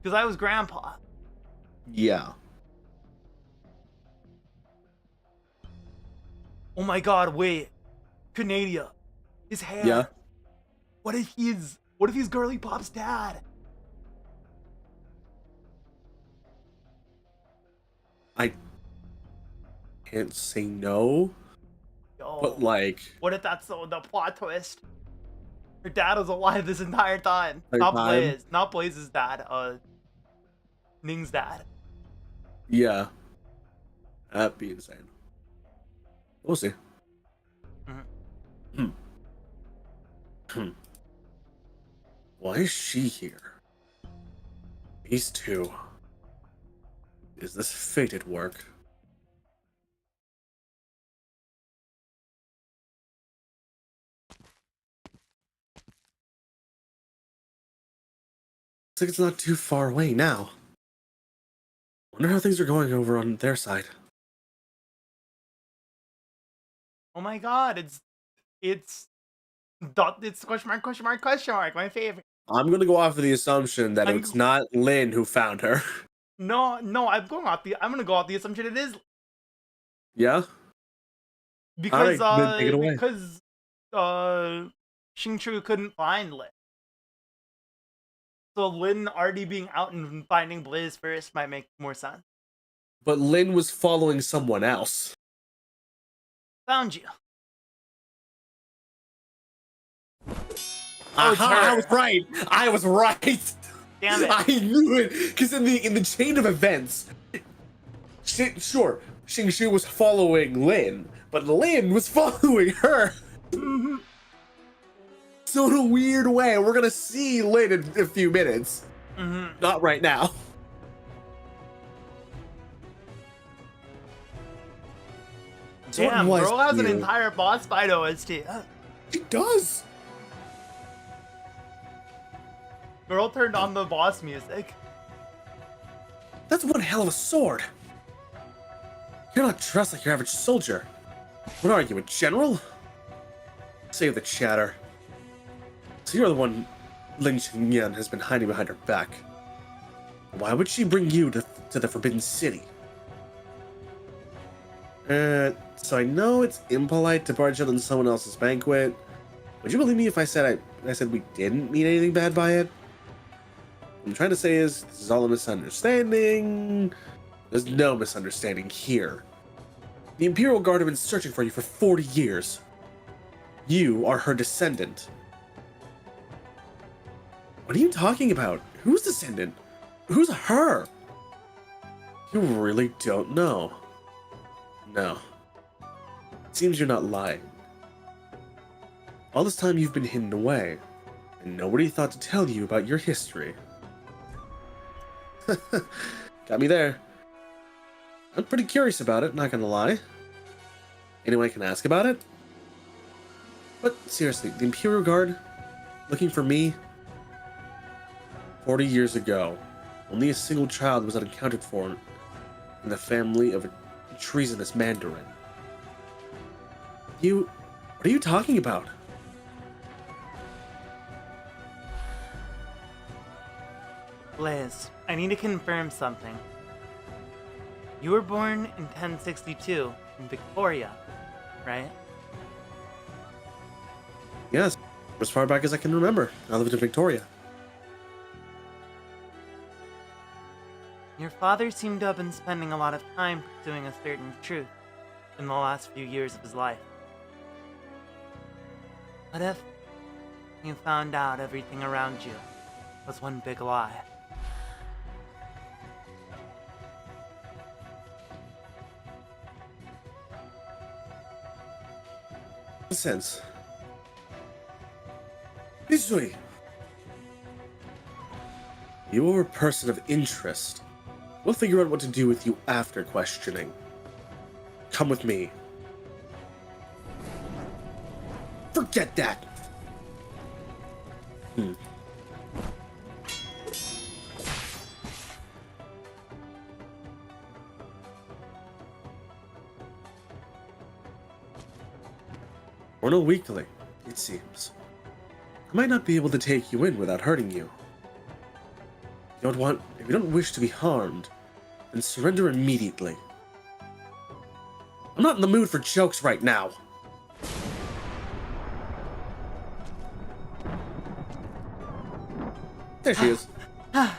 because I was grandpa. Yeah. Oh my god, wait. Canadia. His hair. Yeah. What if he's Girly Pop's dad? I can't say no, Yo, but like what if that's the plot twist? Her dad was alive this entire time. Entire Not time? Blaze. Not Blaze's dad. Ning's dad. yeah. That'd be insane. We'll see. Why is she here? These two. Is this fated work? Looks like it's not too far away now. Wonder how things are going over on their side. Oh my god, it's question mark, my favorite. I'm gonna go off of the assumption that it's not Lynn who found her. No, I'm gonna go off the assumption it is, Yeah? because Alright, then take it away. because Xingchu couldn't find Lin. So Lin already being out and finding Blaze first might make more sense. But Lynn was following someone else. Found you. Aha, it's I her. was right. I was right. Damn it. I knew it because in the chain of events, sure, Xingqiu was following Lin, but Lin was following her. So in a weird way, we're gonna see Lin in a few minutes. Not right now. So what Damn, was girl has an you? entire boss fight OST. She does. Girl turned on the boss music. That's one hell of a sword. You're not dressed like your average soldier. What are you, a general? Save the chatter. So you're the one Lin Xingyan has been hiding behind her back. Why would she bring you to the Forbidden City? So I know it's impolite to barge in on someone else's banquet. Would you believe me if I said I said we didn't mean anything bad by it? What I'm trying to say is this is all a misunderstanding. There's no misunderstanding here. The Imperial Guard have been searching for you for 40 years. You are her descendant. What are you talking about? Who's descendant? Who's her? You really don't know. No. It seems you're not lying. All this time you've been hidden away, and nobody thought to tell you about your history. Got me there. I'm pretty curious about it, not gonna lie. Anyone I can ask about it? But seriously, the Imperial Guard looking for me? 40 years ago, only a single child was unaccounted for in the family of a treasonous Mandarin. What are you talking about? Liz, I need to confirm something. You were born in 1062 in Victoria, right? Yes, as far back as I can remember. I lived in Victoria. Your father seemed to have been spending a lot of time pursuing a certain truth in the last few years of his life. What if you found out everything around you was one big lie? Sense. Izui! You are a person of interest. We'll figure out what to do with you after questioning. Come with me. Forget that! We're no weakling, it seems. I might not be able to take you in without hurting you. If you don't wish to be harmed, then surrender immediately. I'm not in the mood for jokes right now. There she is. Can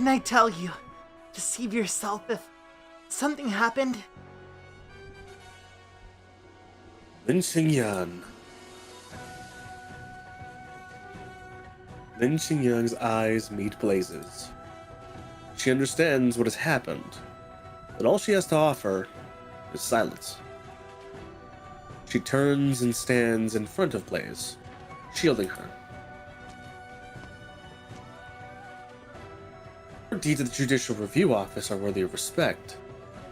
I tell you, deceive yourself if something happened? Lin Xingyan. Lin Xingyang's eyes meet Blaze's. She understands what has happened, but all she has to offer is silence. She turns and stands in front of Blaze, shielding her. Her deeds at the Judicial Review Office are worthy of respect,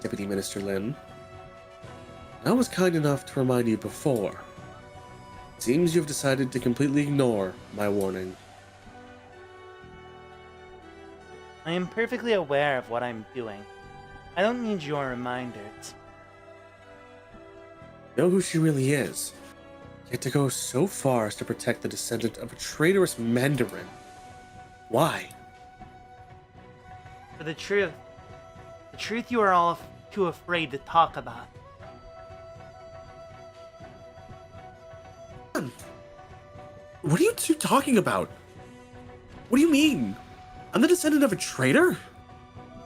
Deputy Minister Lin. I was kind enough to remind you before. It seems you've decided to completely ignore my warning. I am perfectly aware of what I'm doing. I don't need your reminders. Know who she really is, yet to go so far as to protect the descendant of a traitorous Mandarin. Why? For the truth you are all too afraid to talk about. What are you two talking about? What do you mean? I'm the descendant of a traitor?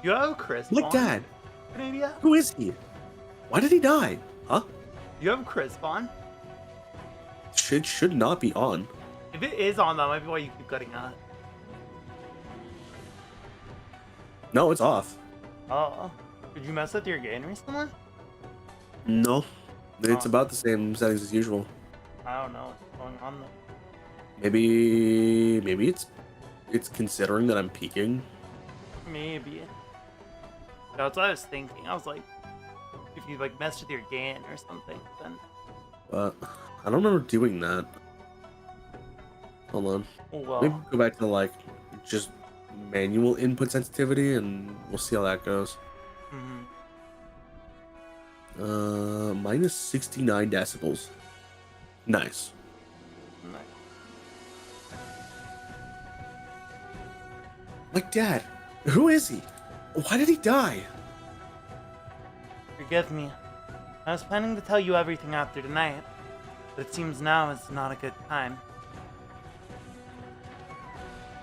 Yo, Chris. Like Dad. Canadia? Who is he? Why did he die? Huh? You have Chris on? Shit should not be on. If it is on, that might be why you keep cutting out. No, it's off. Oh. Did you mess with your game recently? No. It's Oh. about the same settings as usual. I don't know what's going on though. Maybe it's considering that I'm peeking. Maybe. That's what I was thinking. I was like, if you like messed with your GAN or something, then. But I don't remember doing that. Hold on. Well. Maybe go back to like just manual input sensitivity and we'll see how that goes. Minus 69 decibels. Nice. Like, Dad, who is he? Why did he die? Forgive me. I was planning to tell you everything after tonight, but it seems now is not a good time.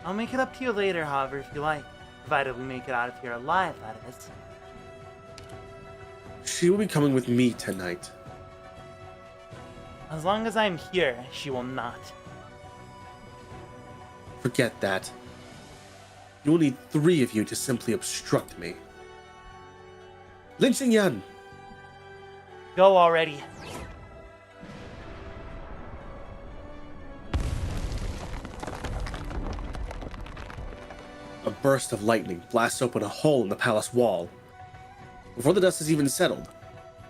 I'll make it up to you later, however, if you like. Provided we make it out of here alive, that is. She will be coming with me tonight. As long as I'm here, she will not. Forget that. You will need 3 of you to simply obstruct me. Lin Xingyan! Go already. A burst of lightning blasts open a hole in the palace wall. Before the dust has even settled,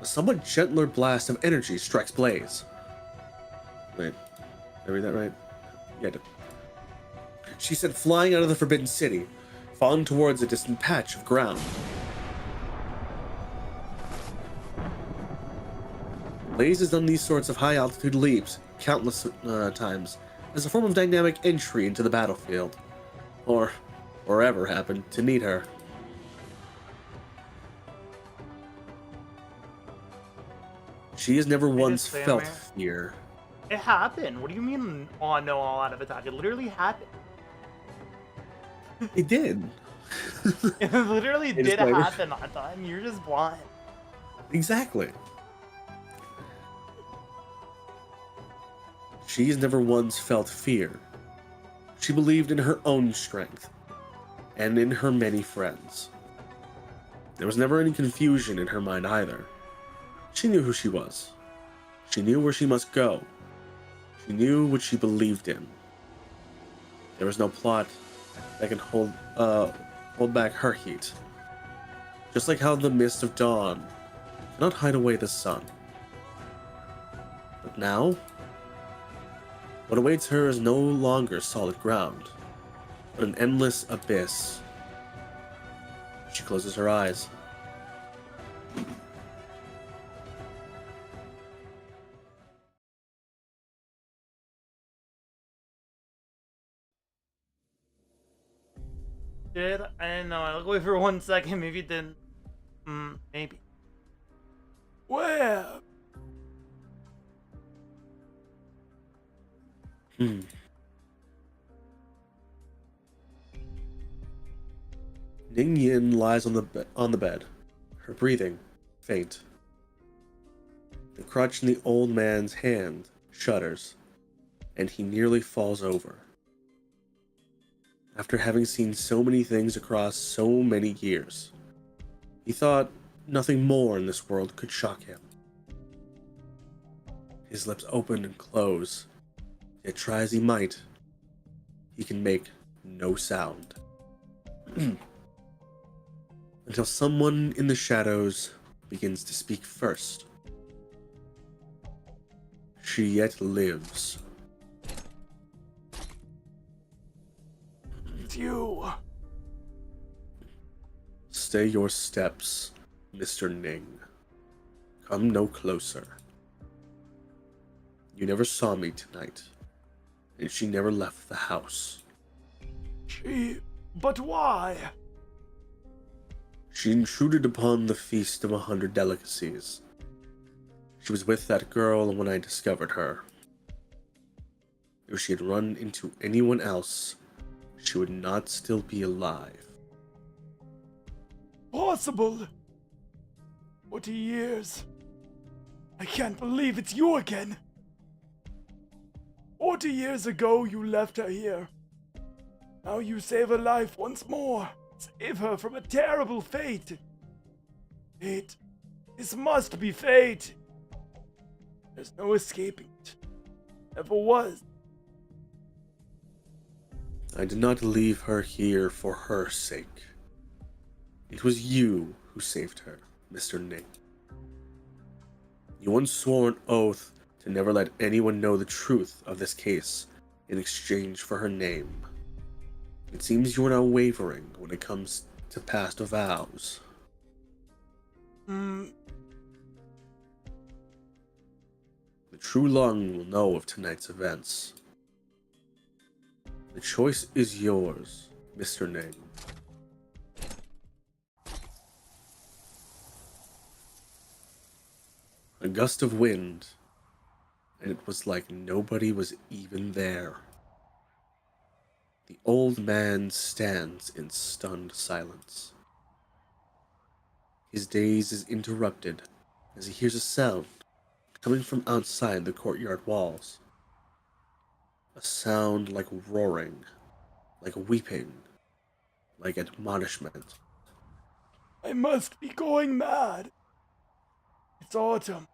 a somewhat gentler blast of energy strikes Blaze. Wait, did I read that right? Yeah, I did. She sent flying out of the Forbidden City, falling towards a distant patch of ground. Blaze has done these sorts of high-altitude leaps countless times as a form of dynamic entry into the battlefield, or wherever happened to need her. She has never once felt fear. It happened. What do you mean, oh no, all out of attack? It literally happened. It did. It literally did happen that time. You're just blind. Exactly. She has never once felt fear. She believed in her own strength, and in her many friends. There was never any confusion in her mind either. She knew who she was. She knew where she must go. She knew what she believed in. There was no plot that can hold back her heat. Just like how the mist of dawn cannot hide away the sun. But now, what awaits her is no longer solid ground, but an endless abyss. She closes her eyes. Did? I didn't know. I looked away for 1 second. Maybe it didn't. Maybe. Where? Ning Yin lies on the bed, her breathing faint. The crutch in the old man's hand shudders, and he nearly falls over. After having seen so many things across so many years, he thought nothing more in this world could shock him. His lips open and close, yet try as he might, he can make no sound. Until someone in the shadows begins to speak first. She yet lives. It's you. Stay your steps, Mr. Ning. Come no closer. You never saw me tonight, and she never left the house. But why? She intruded upon the feast of 100 delicacies. She was with that girl when I discovered her. If she had run into anyone else, she would not still be alive. Possible. 40 years. I can't believe it's you again. 40 years ago, you left her here. Now you save her life once more. Save her from a terrible fate. Fate. This must be fate. There's no escaping it. Never was. I did not leave her here for her sake. It was you who saved her, Mr. Ning. You once swore an oath to never let anyone know the truth of this case in exchange for her name. It seems you are now wavering when it comes to past vows. The true Lung will know of tonight's events. The choice is yours, Mr. Ning. A gust of wind, and it was like nobody was even there. The old man stands in stunned silence. His daze is interrupted as he hears a sound coming from outside the courtyard walls. A sound like roaring, like weeping, like admonishment. I must be going mad. It's autumn.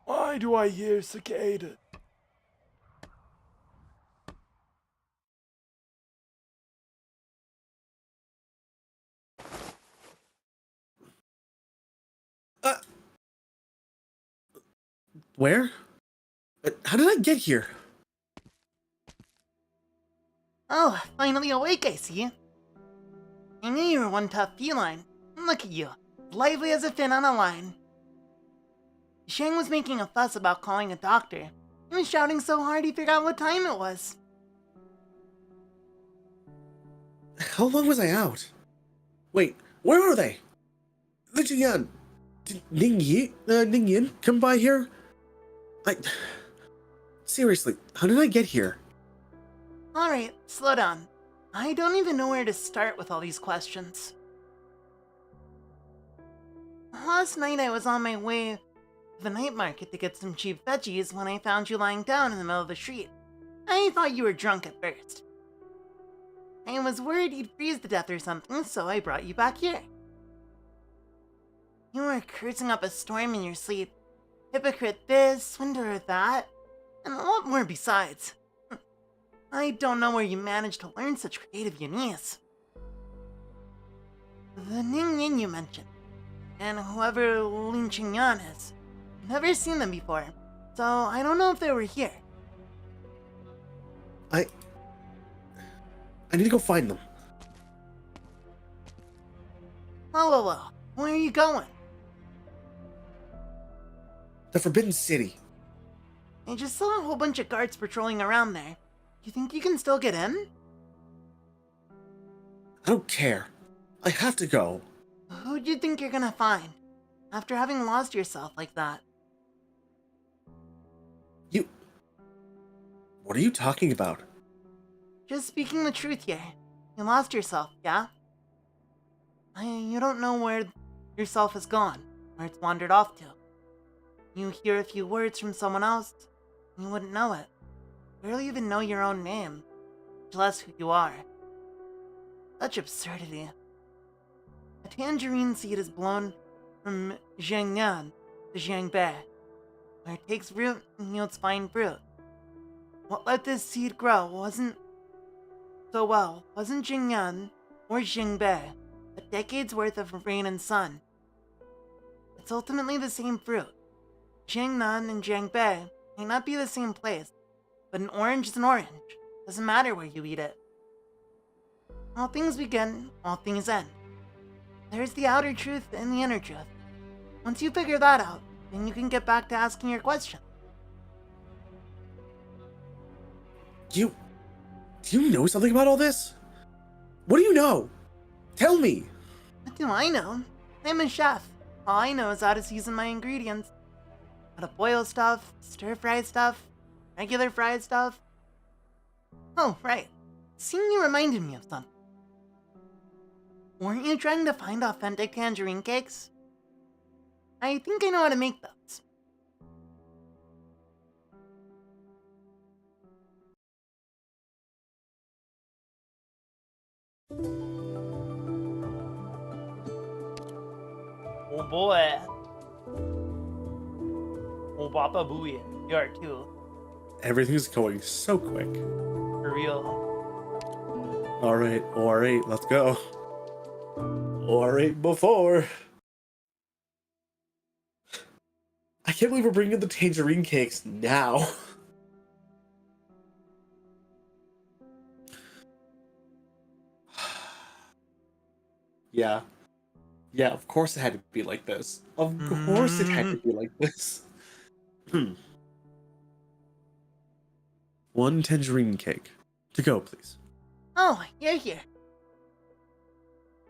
Why do I hear cicadas? Where? How did I get here? Oh, finally awake, I see. I knew you were one tough feline. Look at you, lively as a fin on a line. Shang was making a fuss about calling a doctor. He was shouting so hard he forgot what time it was. How long was I out? Wait, where are they? The Jian. Did Ning Yin come by here? Seriously, how did I get here? Alright, slow down. I don't even know where to start with all these questions. Last night I was on my way to the night market to get some cheap veggies when I found you lying down in the middle of the street. I thought you were drunk at first. I was worried you'd freeze to death or something, so I brought you back here. You were cursing up a storm in your sleep. Hypocrite this, swindler that, and a lot more besides. I don't know where you managed to learn such creative unis. The Ning Yin you mentioned, and whoever Lin Qingyan is, never seen them before, so I don't know if they were here. I need to go find them. Oh, where are you going? The Forbidden City. I just saw a whole bunch of guards patrolling around there. You think you can still get in? I don't care. I have to go. Who'd you think you're gonna find, after having lost yourself like that? What are you talking about? Just speaking the truth here. You lost yourself, yeah? You don't know where yourself has gone, where it's wandered off to. You hear a few words from someone else, and you wouldn't know it. Barely even know your own name, much less who you are. Such absurdity. A tangerine seed is blown from Zhengyan to Zhangbei, where it takes root and yields fine fruit. What let this seed grow wasn't Zhengyan or Zhangbei, but decades worth of rain and sun. It's ultimately the same fruit. Jiangnan and Zhangbei may not be the same place, but an orange is an orange. Doesn't matter where you eat it. All things begin, all things end. There's the outer truth and the inner truth. Once you figure that out, then you can get back to asking your question. Do you know something about all this? What do you know? Tell me! What do I know? I'm a chef. All I know is how to season my ingredients. How to boil stuff, stir-fry stuff, regular fried stuff. Oh, right. Seeing you reminded me of something. Weren't you trying to find authentic tangerine cakes? I think I know how to make those. Oh boy. Oh Papa Booey, you are too. Everything's going so quick. For real. Alright, let's go. Alright, before. I can't believe we're bringing the tangerine cakes now. Yeah, of course it had to be like this. Of course it had to be like this. One tangerine cake. To go, please. Oh, you're here.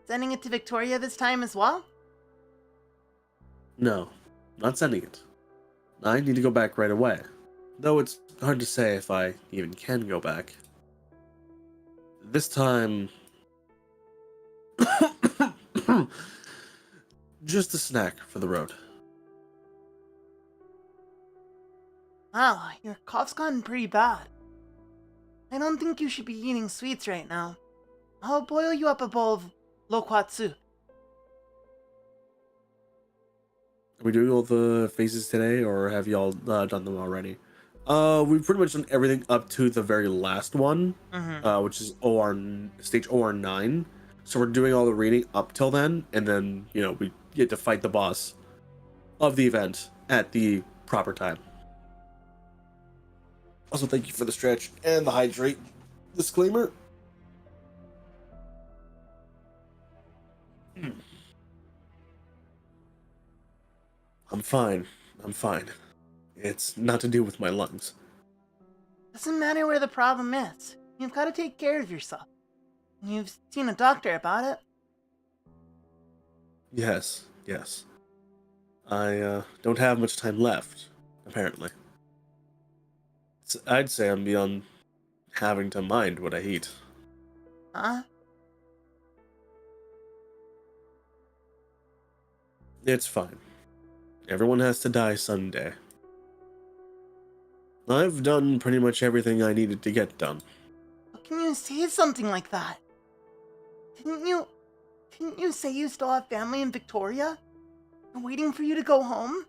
Sending it to Victoria this time as well? No, not sending it. I need to go back right away. Though it's hard to say if I even can go back. This time... just a snack for the road. Wow, your cough's gotten pretty bad. I don't think you should be eating sweets right now. I'll boil you up a bowl of loquat soup. Are we doing all the phases today, or have y'all done them already? We've pretty much done everything up to the very last one, which is stage OR9. So we're doing all the reading up till then, and then, you know, we get to fight the boss of the event at the proper time. Also, thank you for the stretch and the hydrate disclaimer. I'm fine. I'm fine. It's not to do with my lungs. Doesn't matter where the problem is. You've got to take care of yourself. You've seen a doctor about it. Yes. I don't have much time left, apparently. I'd say I'm beyond having to mind what I eat. Huh? It's fine. Everyone has to die someday. I've done pretty much everything I needed to get done. How can you say something like that? Didn't you say you still have family in Victoria? They're waiting for you to go home?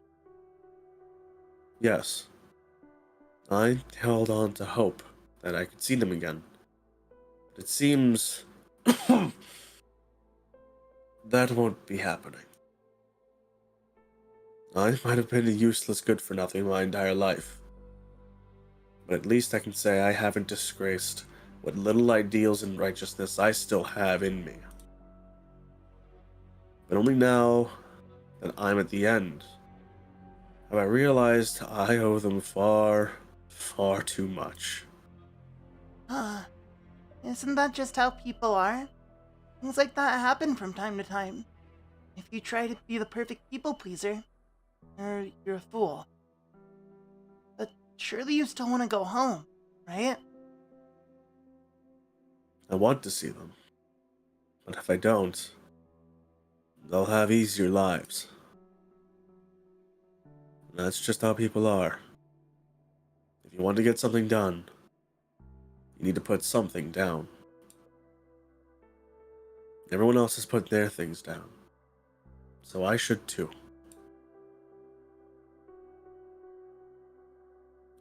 Yes. I held on to hope that I could see them again. But it seems that won't be happening. I might have been a useless good-for-nothing my entire life. But at least I can say I haven't disgraced what little ideals and righteousness I still have in me. But only now that I'm at the end have I realized I owe them far, far too much. Isn't that just how people are? Things like that happen from time to time. If you try to be the perfect people pleaser, you're a fool. But surely you still want to go home, right? I want to see them. But if I don't, they'll have easier lives. That's just how people are. If you want to get something done, you need to put something down. Everyone else has put their things down. So I should too.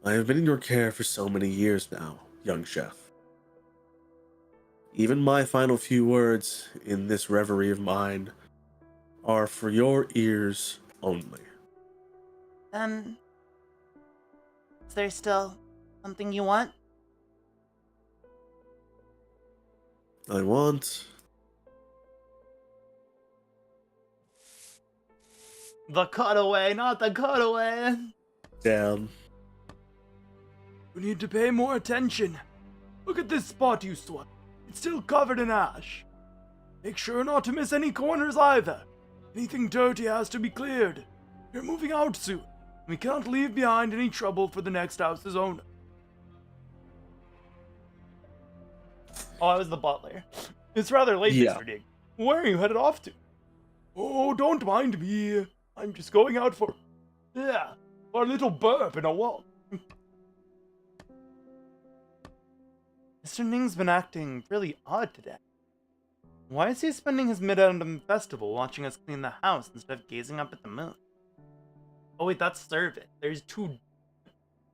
I have been in your care for so many years now, young chef. Even my final few words in this reverie of mine are for your ears only. Then, is there still something you want? I want... The cutaway, not the cutaway! Damn. You need to pay more attention. Look at this spot you swept. It's still covered in ash. Make sure not to miss any corners either. Anything dirty has to be cleared. You're moving out soon. We can't leave behind any trouble for the next house's owner. Oh, I was the butler. It's rather late, Yeah. Mr. Dig. Where are you headed off to? Oh, don't mind me. I'm just going out for a little burp and a walk. Mr. Ning's been acting really odd today. Why is he spending his mid-autumn festival watching us clean the house instead of gazing up at the moon? Oh wait, that's servant. There's two...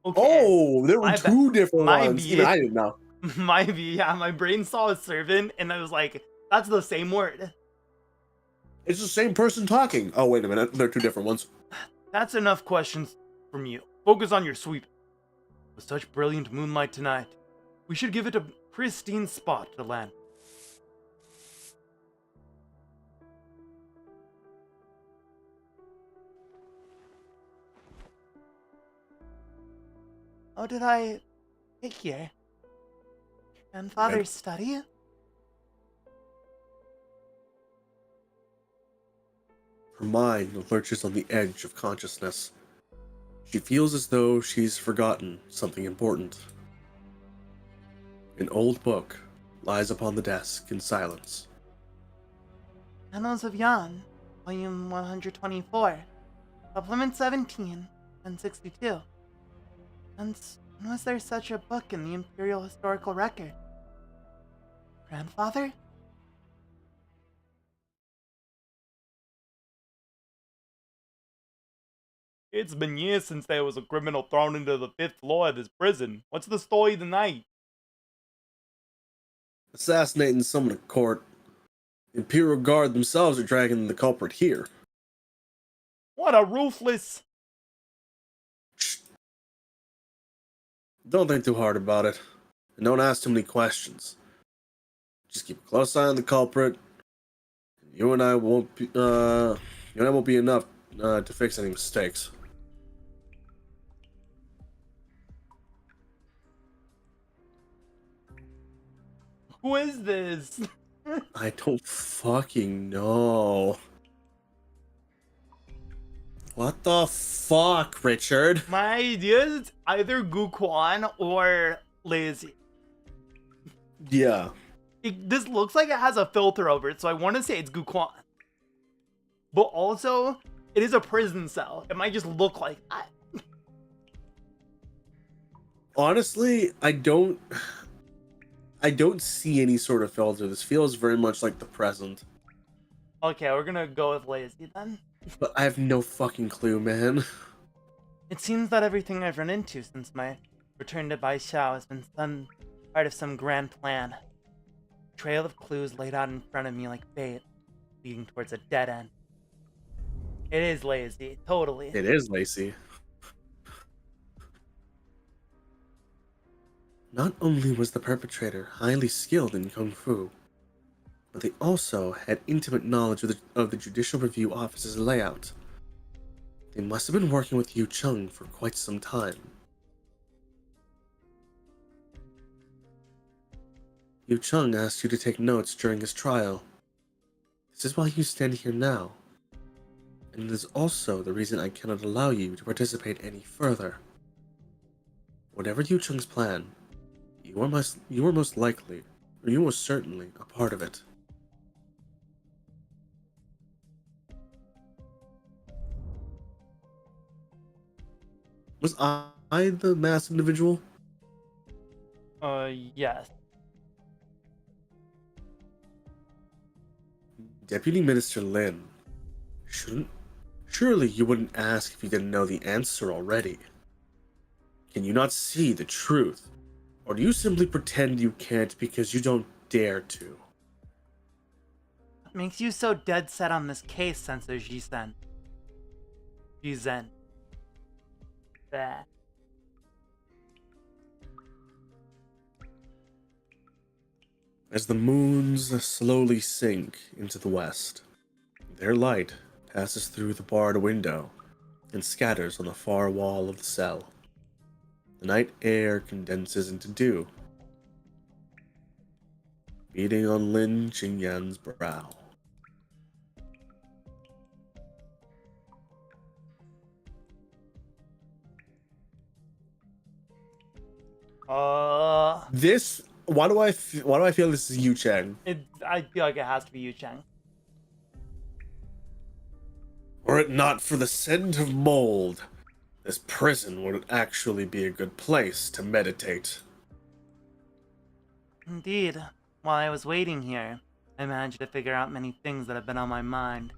Okay. Oh, there were My two different my ones. bad. Even I didn't know. My brain saw a servant and I was like, that's the same word. It's the same person talking. Oh, wait a minute. They're two different ones. That's enough questions from you. Focus on your sweep. With such brilliant moonlight tonight, we should give it a pristine spot to land. How did I get here? Grandfather's study? Her mind lurches on the edge of consciousness. She feels as though she's forgotten something important. An old book lies upon the desk in silence. Annals of Yan, volume 124, supplement 17 and 62. And when was there such a book in the Imperial Historical Record? Grandfather? It's been years since there was a criminal thrown into the fifth floor of this prison. What's the story tonight? Assassinating someone at court. Imperial Guard themselves are dragging the culprit here. What a ruthless... Shh. Don't think too hard about it. And don't ask too many questions. Just keep a close eye on the culprit. You and I won't be enough to fix any mistakes. Who is this? I don't fucking know. What the fuck, Richard? My idea is it's either Guquan or Lazy. Yeah. This looks like it has a filter over it, so I want to say it's Guquan. But also, it is a prison cell. It might just look like that. Honestly, I don't see any sort of filter. This feels very much like the present. Okay, we're gonna go with Lazy then. But I have no fucking clue, man. It seems that everything I've run into since my return to Bai Xiao has been part of some grand plan. A trail of clues laid out in front of me like bait, leading towards a dead end. It is Lazy, totally. It is Lacey. Not only was the perpetrator highly skilled in Kung Fu, but they also had intimate knowledge of the Judicial Review Office's layout. They must have been working with Yu Chung for quite some time. Yu Chung asked you to take notes during his trial. This is why you stand here now. And it is also the reason I cannot allow you to participate any further. Whatever Yu Chung's plan, you are most likely, or you are certainly, a part of it. Was I the masked individual? Yes. Deputy Minister Lin. Surely you wouldn't ask if you didn't know the answer already. Can you not see the truth? Or do you simply pretend you can't because you don't dare to? What makes you so dead set on this case, Sensei Jizen? Jizen. Bah. As the moons slowly sink into the west, their light passes through the barred window and scatters on the far wall of the cell. The night air condenses into dew, beating on Lin Qingyan's brow. Why do I feel this is Yu Chang? I feel like it has to be Yu Chang. Were it not for the scent of mold, this prison would actually be a good place to meditate. Indeed. While I was waiting here, I managed to figure out many things that have been on my mind.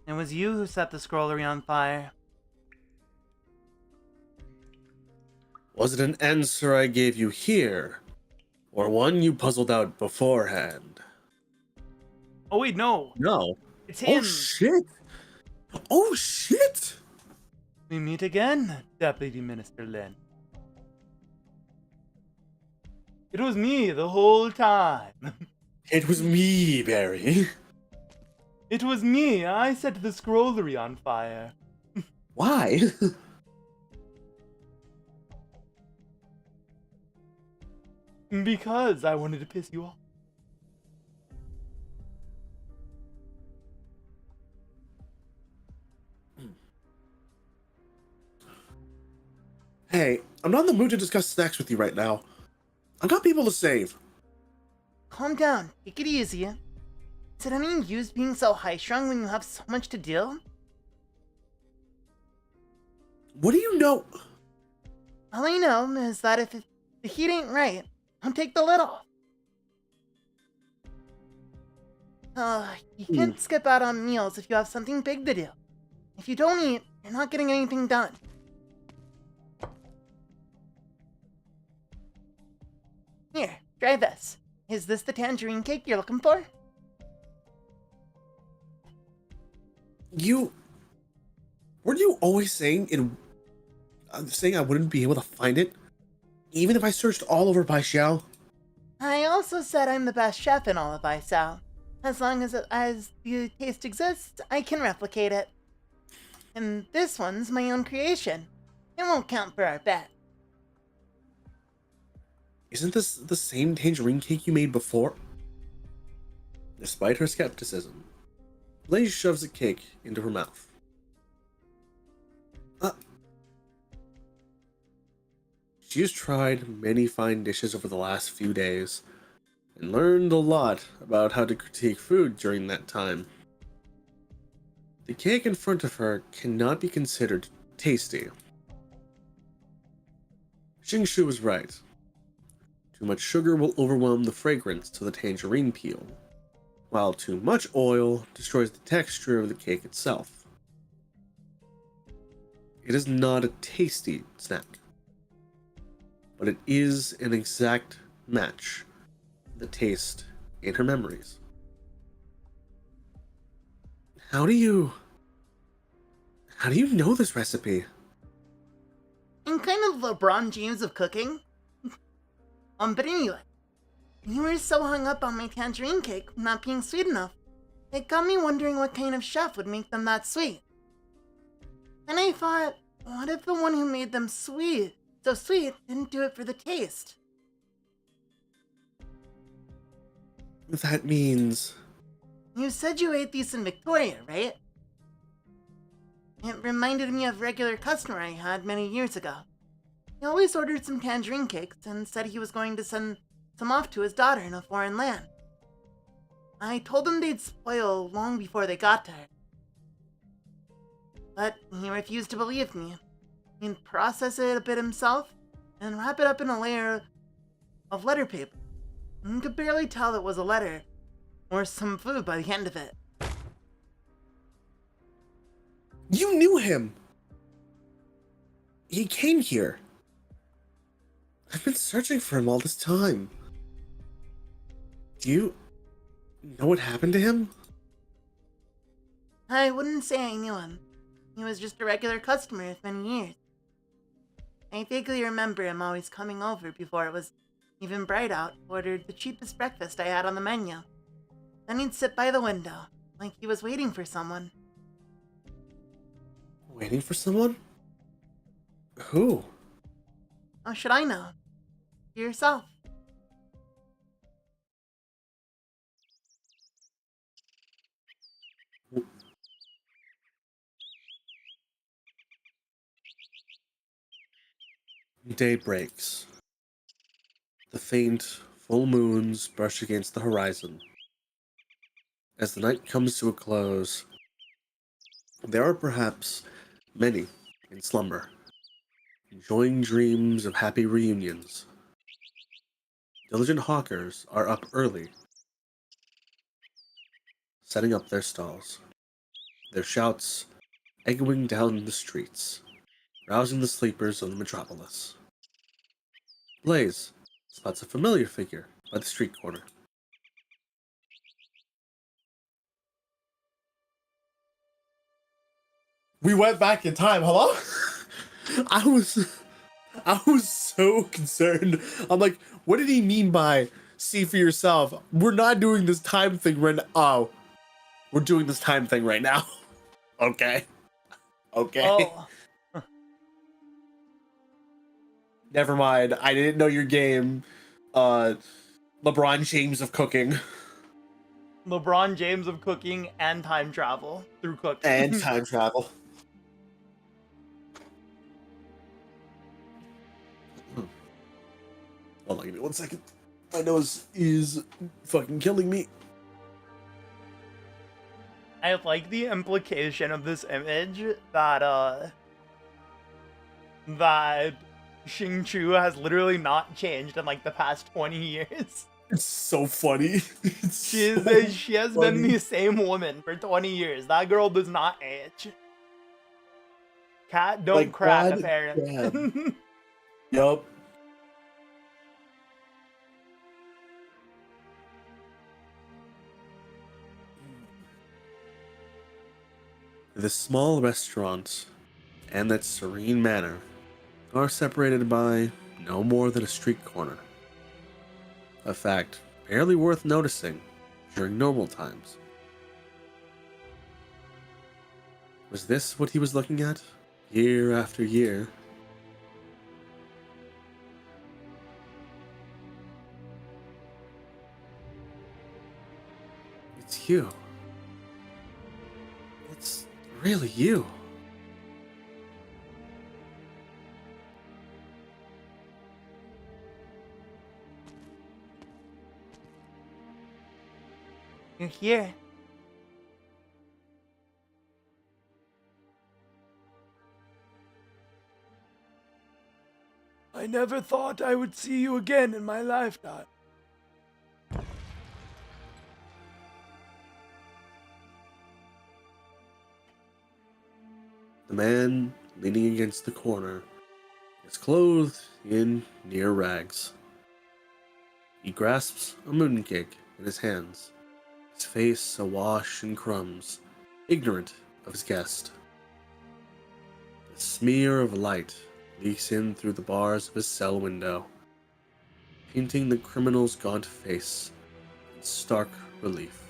It was you who set the scrollery on fire. Was it an answer I gave you here, or one you puzzled out beforehand? Oh wait, no. No. It's him. Oh shit! Oh shit! We meet again, Deputy Minister Lin. It was me the whole time. It was me, Barry. It was me. I set the scrollery on fire. Why? Because I wanted to piss you off. Hey, I'm not in the mood to discuss snacks with you right now. I got people to save. Calm down. Take it easy. Is it any use being so high-strung when you have so much to do? What do you know? All I know is that if the heat ain't right, I'll take the lid off. You can't skip out on meals if you have something big to do. If you don't eat, you're not getting anything done. Here, try this. Is this the tangerine cake you're looking for? Weren't you always saying I wouldn't be able to find it? Even if I searched all over Baishao? I also said I'm the best chef in all of Isao. As long as the taste exists, I can replicate it. And this one's my own creation. It won't count for our bet. Isn't this the same tangerine cake you made before? Despite her skepticism, Blaze shoves the cake into her mouth. She has tried many fine dishes over the last few days, and learned a lot about how to critique food during that time. The cake in front of her cannot be considered tasty. Xingshu was right. Too much sugar will overwhelm the fragrance to the tangerine peel, while too much oil destroys the texture of the cake itself. It is not a tasty snack, but it is an exact match for the taste in her memories. How do you know this recipe? I'm kind of LeBron James of cooking. But anyway, you were so hung up on my tangerine cake not being sweet enough. It got me wondering what kind of chef would make them that sweet. And I thought, what if the one who made them so sweet, didn't do it for the taste? That means... You said you ate these in Victoria, right? It reminded me of a regular customer I had many years ago. He always ordered some tangerine cakes and said he was going to send some off to his daughter in a foreign land. I told him they'd spoil long before they got to her. But he refused to believe me. He'd process it a bit himself and wrap it up in a layer of letter paper. You could barely tell it was a letter or some food by the end of it. You knew him! He came here. I've been searching for him all this time. Do you know what happened to him? I wouldn't say I knew him. He was just a regular customer of many years. I vaguely remember him always coming over before it was even bright out, ordered the cheapest breakfast I had on the menu. Then he'd sit by the window, like he was waiting for someone. Waiting for someone? Who? How should I know? Yourself. Day breaks. The faint, full moons brush against the horizon. As the night comes to a close, there are perhaps many in slumber, enjoying dreams of happy reunions. Diligent hawkers are up early, setting up their stalls, their shouts echoing down the streets, rousing the sleepers of the metropolis. Blaze spots a familiar figure by the street corner. We went back in time, hello? I was so concerned. I'm like, what did he mean by see for yourself? We're not doing this time thing right now. Oh, we're doing this time thing right now. Okay. Oh, Never mind. I didn't know your game. LeBron James of cooking. LeBron James of cooking and time travel through cooking. And time travel. Hold on, give me 1 second. My nose is fucking killing me. I like the implication of this image that that Xingqiu has literally not changed in like the past 20 years. It's so funny. She has been the same woman for 20 years. That girl does not age. Cat don't Like, crack, God apparently. Yup. The small restaurant and that serene manor are separated by no more than a street corner. A fact barely worth noticing during normal times. Was this what he was looking at, year after year? It's you. It's really you. You're here. I never thought I would see you again in my lifetime. The man leaning against the corner is clothed in near rags. He grasps a mooncake in his hands, his face awash in crumbs, ignorant of his guest. A smear of light leaks in through the bars of his cell window, painting the criminal's gaunt face in stark relief.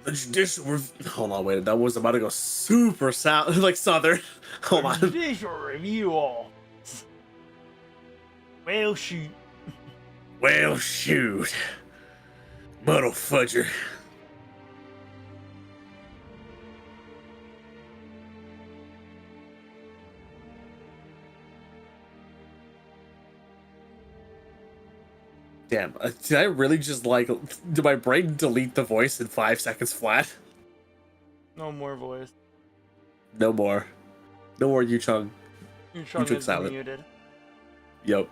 The judicial Hold on, wait. That was about to go super like southern. Hold on. Judicial review all. Well, shoot. Well, shoot. Muddle fudger. Damn, did I really just did my brain delete the voice in 5 seconds flat? No more voice. No more. No more Yu-Chung. Yu-Chung took is silent. muted. Yep.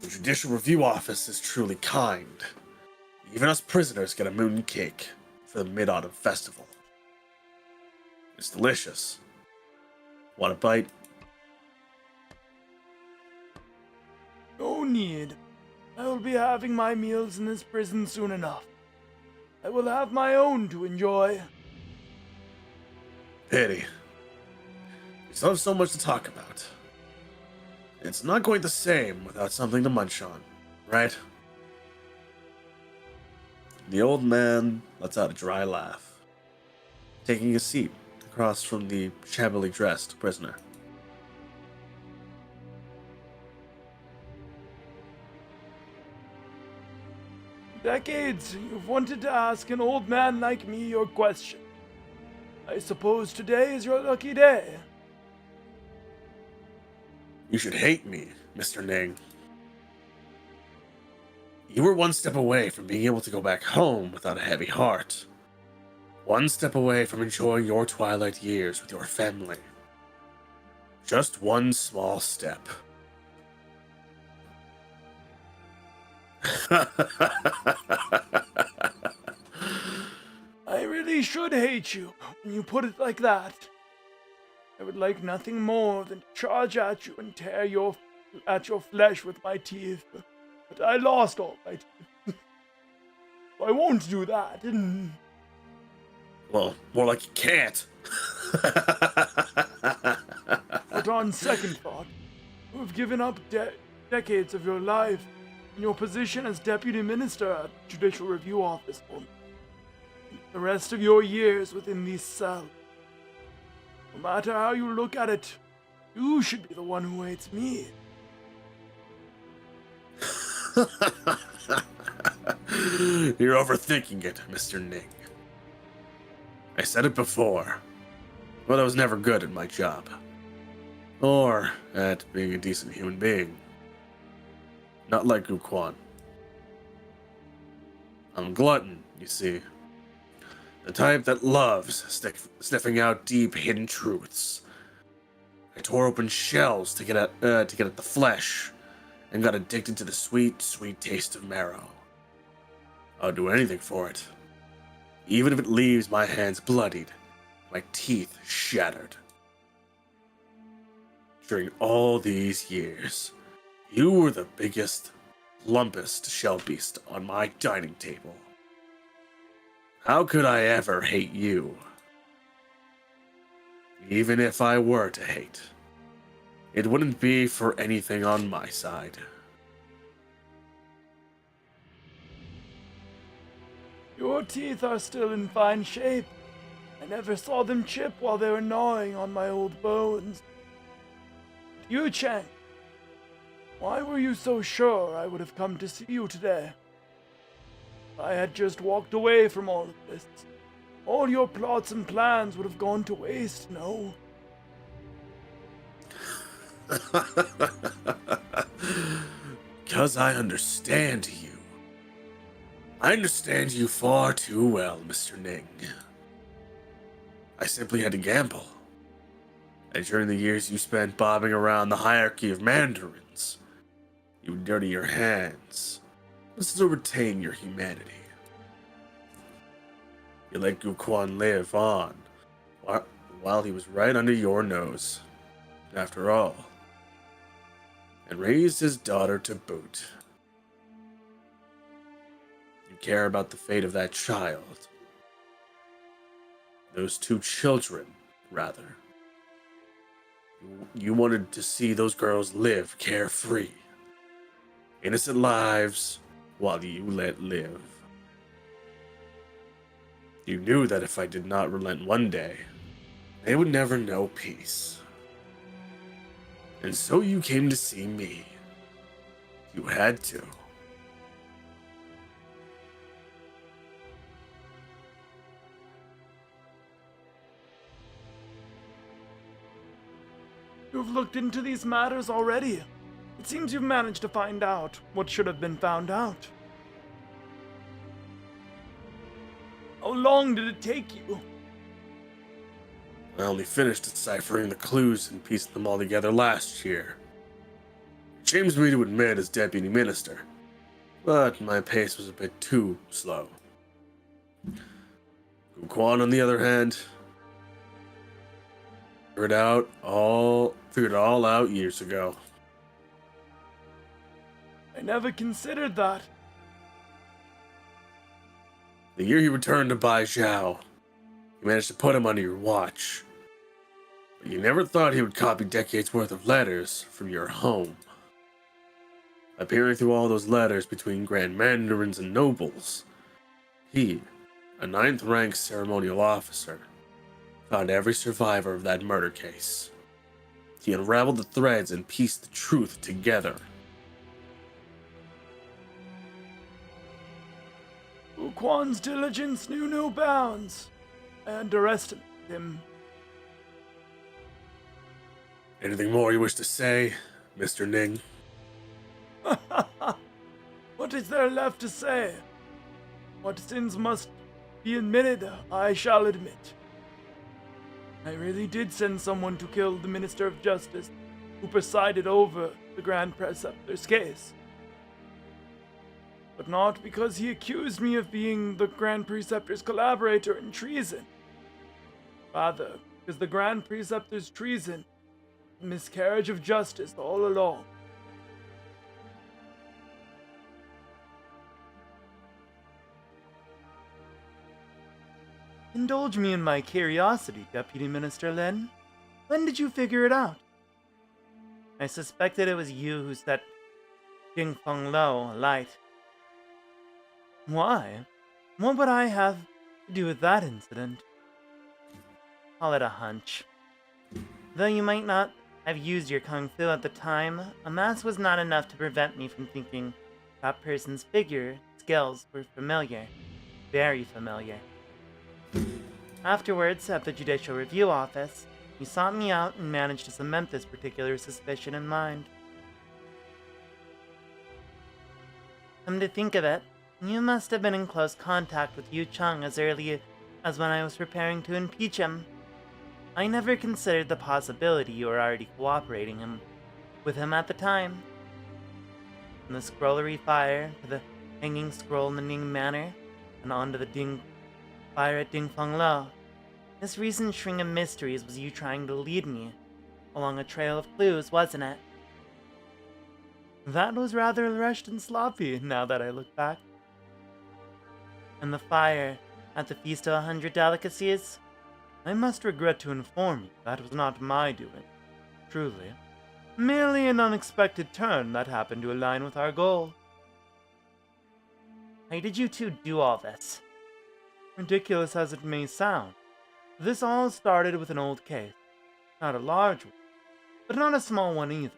The Judicial Review Office is truly kind. Even us prisoners get a moon cake for the Mid-Autumn Festival. It's delicious. Want a bite? No need. I will be having my meals in this prison soon enough. I will have my own to enjoy. Pity. We still have so much to talk about. It's not quite the same without something to munch on, right? The old man lets out a dry laugh, taking a seat across from the shabbily dressed prisoner. Decades, you've wanted to ask an old man like me your question. I suppose today is your lucky day. You should hate me, Mr. Ning. You were one step away from being able to go back home without a heavy heart. One step away from enjoying your twilight years with your family. Just one small step. I really should hate you when you put it like that. I would like nothing more than to charge at you and tear at your flesh with my teeth. But I lost all my teeth. So I won't do that. Well, more like you can't. But on second thought, you have given up decades of your life and your position as deputy minister at the Judicial Review Office will the rest of your years within these cells. No matter how you look at it, you should be the one who hates me. You're overthinking it, Mr. Ning. I said it before, but I was never good at my job. Or at being a decent human being. Not like Guquan. I'm a glutton, you see. The type that loves sniffing out deep hidden truths. I tore open shells to get at the flesh, and got addicted to the sweet, sweet taste of marrow. I'll do anything for it, even if it leaves my hands bloodied, my teeth shattered. During all these years, you were the biggest, plumpest shell beast on my dining table. How could I ever hate you? Even if I were to hate, it wouldn't be for anything on my side. Your teeth are still in fine shape. I never saw them chip while they were gnawing on my old bones. Yu Chang, why were you so sure I would have come to see you today? I had just walked away from all of this. All your plots and plans would have gone to waste, no? 'Cause I understand you. I understand you far too well, Mr. Ning. I simply had to gamble. And during the years you spent bobbing around the hierarchy of mandarins, you would dirty your hands, but still retain your humanity. You let Guquan live on, while he was right under your nose, after all, and raised his daughter to boot. You care about the fate of that child. Those two children, rather. You wanted to see those girls live carefree. Innocent lives while you let live. You knew that if I did not relent one day, they would never know peace. And so you came to see me. You had to. You've looked into these matters already. It seems you've managed to find out what should have been found out. How long did it take you? I only finished deciphering the clues and piecing them all together last year. It shames me to admit as deputy minister, but my pace was a bit too slow. Guquan, on the other hand, figured it all out years ago. I never considered that. The year he returned to Bai Zhao, you managed to put him under your watch. But you never thought he would copy decades worth of letters from your home. Appearing through all those letters between Grand Mandarins and nobles, he, a 9th rank ceremonial officer, found every survivor of that murder case. He unraveled the threads and pieced the truth together. Guquan's diligence knew no bounds. I underestimated him. Anything more you wish to say, Mr. Ning? What is there left to say? What sins must be admitted, I shall admit. I really did send someone to kill the Minister of Justice, who presided over the Grand Preceptor's case. But not because he accused me of being the Grand Preceptor's collaborator in treason. Rather, because the Grand Preceptor's treason, a miscarriage of justice all along. Indulge me in my curiosity, Deputy Minister Lin. When did you figure it out? I suspected it was you who set Jing Feng Lo alight. Why? What would I have to do with that incident? Call it a hunch. Though you might not have used your kung fu at the time, a mask was not enough to prevent me from thinking that person's figure skills were familiar. Very familiar. Afterwards, at the Judicial Review Office, he sought me out and managed to cement this particular suspicion in mind. Come to think of it, you must have been in close contact with Yu Chung as early as when I was preparing to impeach him. I never considered the possibility you were already cooperating with him at the time. From the scrollery fire to the hanging scroll in the Ning Manor, and on to the fire at Dingfeng Lo. This recent string of mysteries was you trying to lead me along a trail of clues, wasn't it? That was rather rushed and sloppy, now that I look back. And the fire at the Feast of 100 Delicacies? I must regret to inform you that was not my doing, truly. Merely an unexpected turn that happened to align with our goal. Why did you two do all this? Ridiculous as it may sound, this all started with an old case. Not a large one, but not a small one either.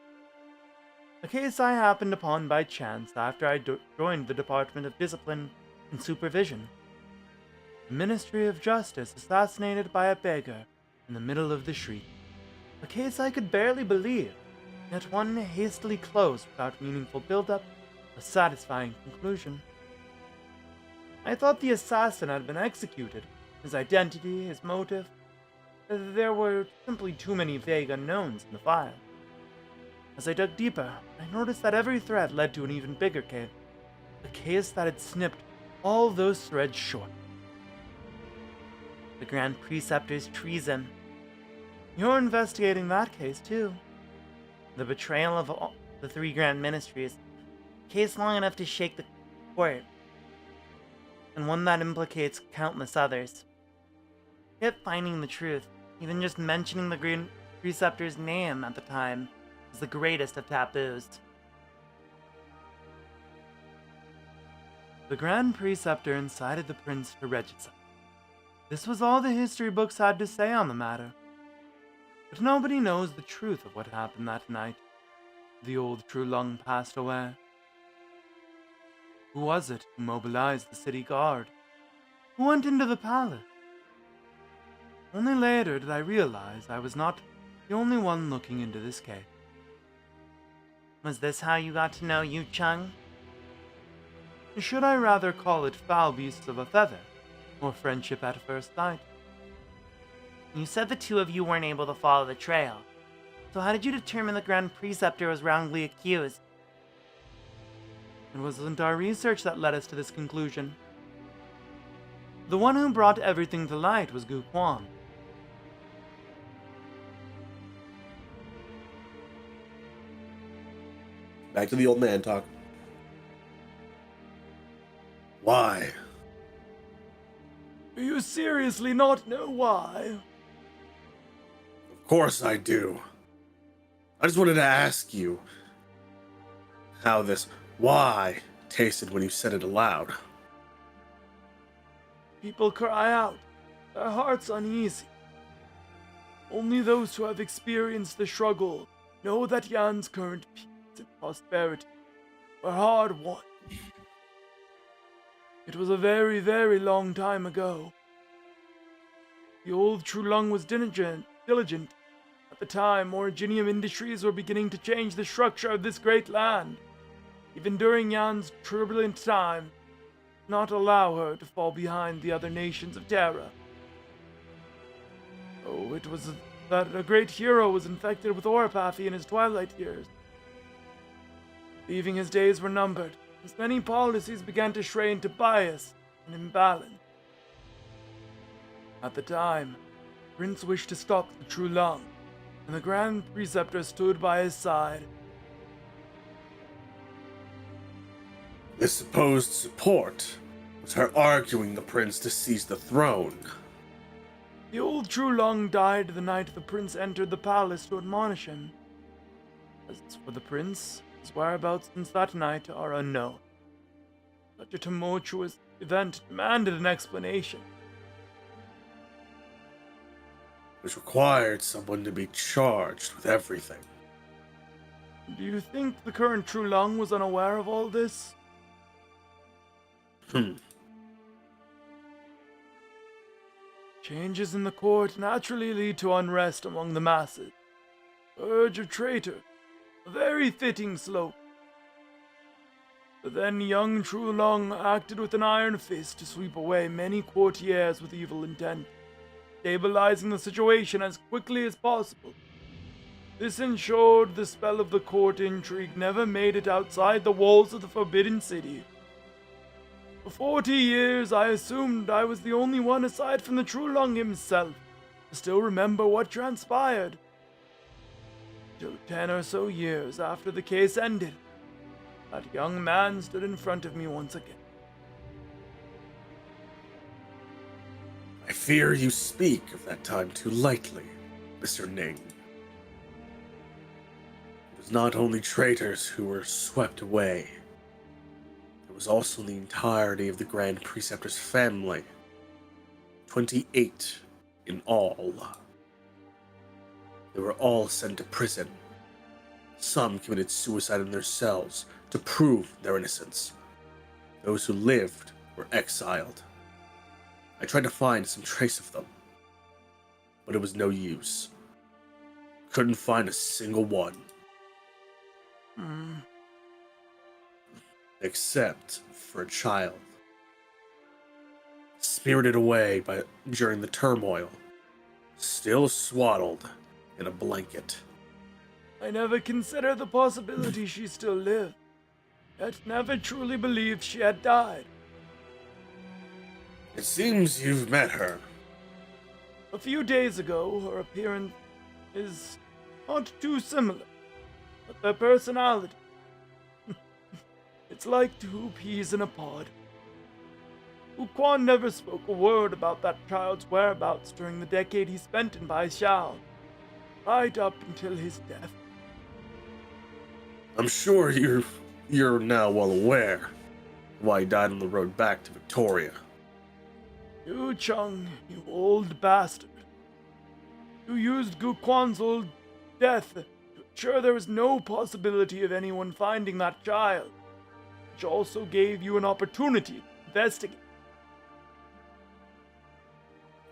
A case I happened upon by chance after I joined the Department of Discipline and Supervision. The Ministry of Justice assassinated by a beggar in the middle of the street. A case I could barely believe, yet one hastily closed without meaningful build-up, a satisfying conclusion. I thought the assassin had been executed, his identity, his motive. There were simply too many vague unknowns in the file. As I dug deeper, I noticed that every thread led to an even bigger case, a case that had snipped all those threads short. The Grand Preceptor's treason. You're investigating that case, too. The betrayal of all the 3 Grand Ministries, a case long enough to shake the court, and one that implicates countless others. Yet finding the truth, even just mentioning the Grand Preceptor's name at the time, was the greatest of taboos. The Grand Preceptor incited the prince to regicide. This was all the history books had to say on the matter. But nobody knows the truth of what happened that night. The old Trulung passed away. Who was it who mobilized the city guard? Who went into the palace? Only later did I realize I was not the only one looking into this case. Was this how you got to know Yu Chung? Should I rather call it foul beasts of a feather, or friendship at first sight? You said the two of you weren't able to follow the trail, so how did you determine the Grand Preceptor was wrongly accused? It wasn't our research that led us to this conclusion. The one who brought everything to light was Gu Quan. Back to the old man talk. Why? Do you seriously not know why? Of course I do. I just wanted to ask you how this why tasted when you said it aloud. People cry out, their hearts uneasy. Only those who have experienced the struggle know that Yan's current peace and prosperity were hard won. It was a very, very long time ago. The old Trulung was diligent. At the time, Originium industries were beginning to change the structure of this great land. Even during Yan's turbulent time, not allow her to fall behind the other nations of Terra. Oh, it was that a great hero was infected with oropathy in his twilight years. Believing his days were numbered, his many policies began to stray into bias and imbalance. At the time, Prince wished to stop the Trulung, and the Grand Preceptor stood by his side. This supposed support was her arguing the prince to seize the throne. The old Trulung died the night the prince entered the palace to admonish him. As for the prince, his whereabouts since that night are unknown. Such a tumultuous event demanded an explanation. Which required someone to be charged with everything. Do you think the current Trulung was unaware of all this? Changes in the court naturally lead to unrest among the masses. Urge of traitor, a very fitting slope. The then young Trulong acted with an iron fist to sweep away many courtiers with evil intent, stabilizing the situation as quickly as possible. This ensured the spell of the court intrigue never made it outside the walls of the Forbidden City. For 40 years, I assumed I was the only one aside from the Trulong himself to still remember what transpired. Till 10 or so years after the case ended, that young man stood in front of me once again. I fear you speak of that time too lightly, Mr. Ning. It was not only traitors who were swept away. It was also the entirety of the Grand Preceptor's family. 28 in all. They were all sent to prison. Some committed suicide in their cells to prove their innocence. Those who lived were exiled. I tried to find some trace of them, but it was no use. Couldn't find a single one. Except for a child. Spirited away during the turmoil, still swaddled in a blanket. I never considered the possibility she still lived, yet never truly believed she had died. It seems you've met her. A few days ago, her appearance is not too similar, but their personality. It's like two peas in a pod. Ukwan never spoke a word about that child's whereabouts during the decade he spent in Baishao, right up until his death. I'm sure you're now well aware why he died on the road back to Victoria. You Chung, you old bastard. You used Gukwan's old death to ensure there was no possibility of anyone finding that child, which also gave you an opportunity to investigate.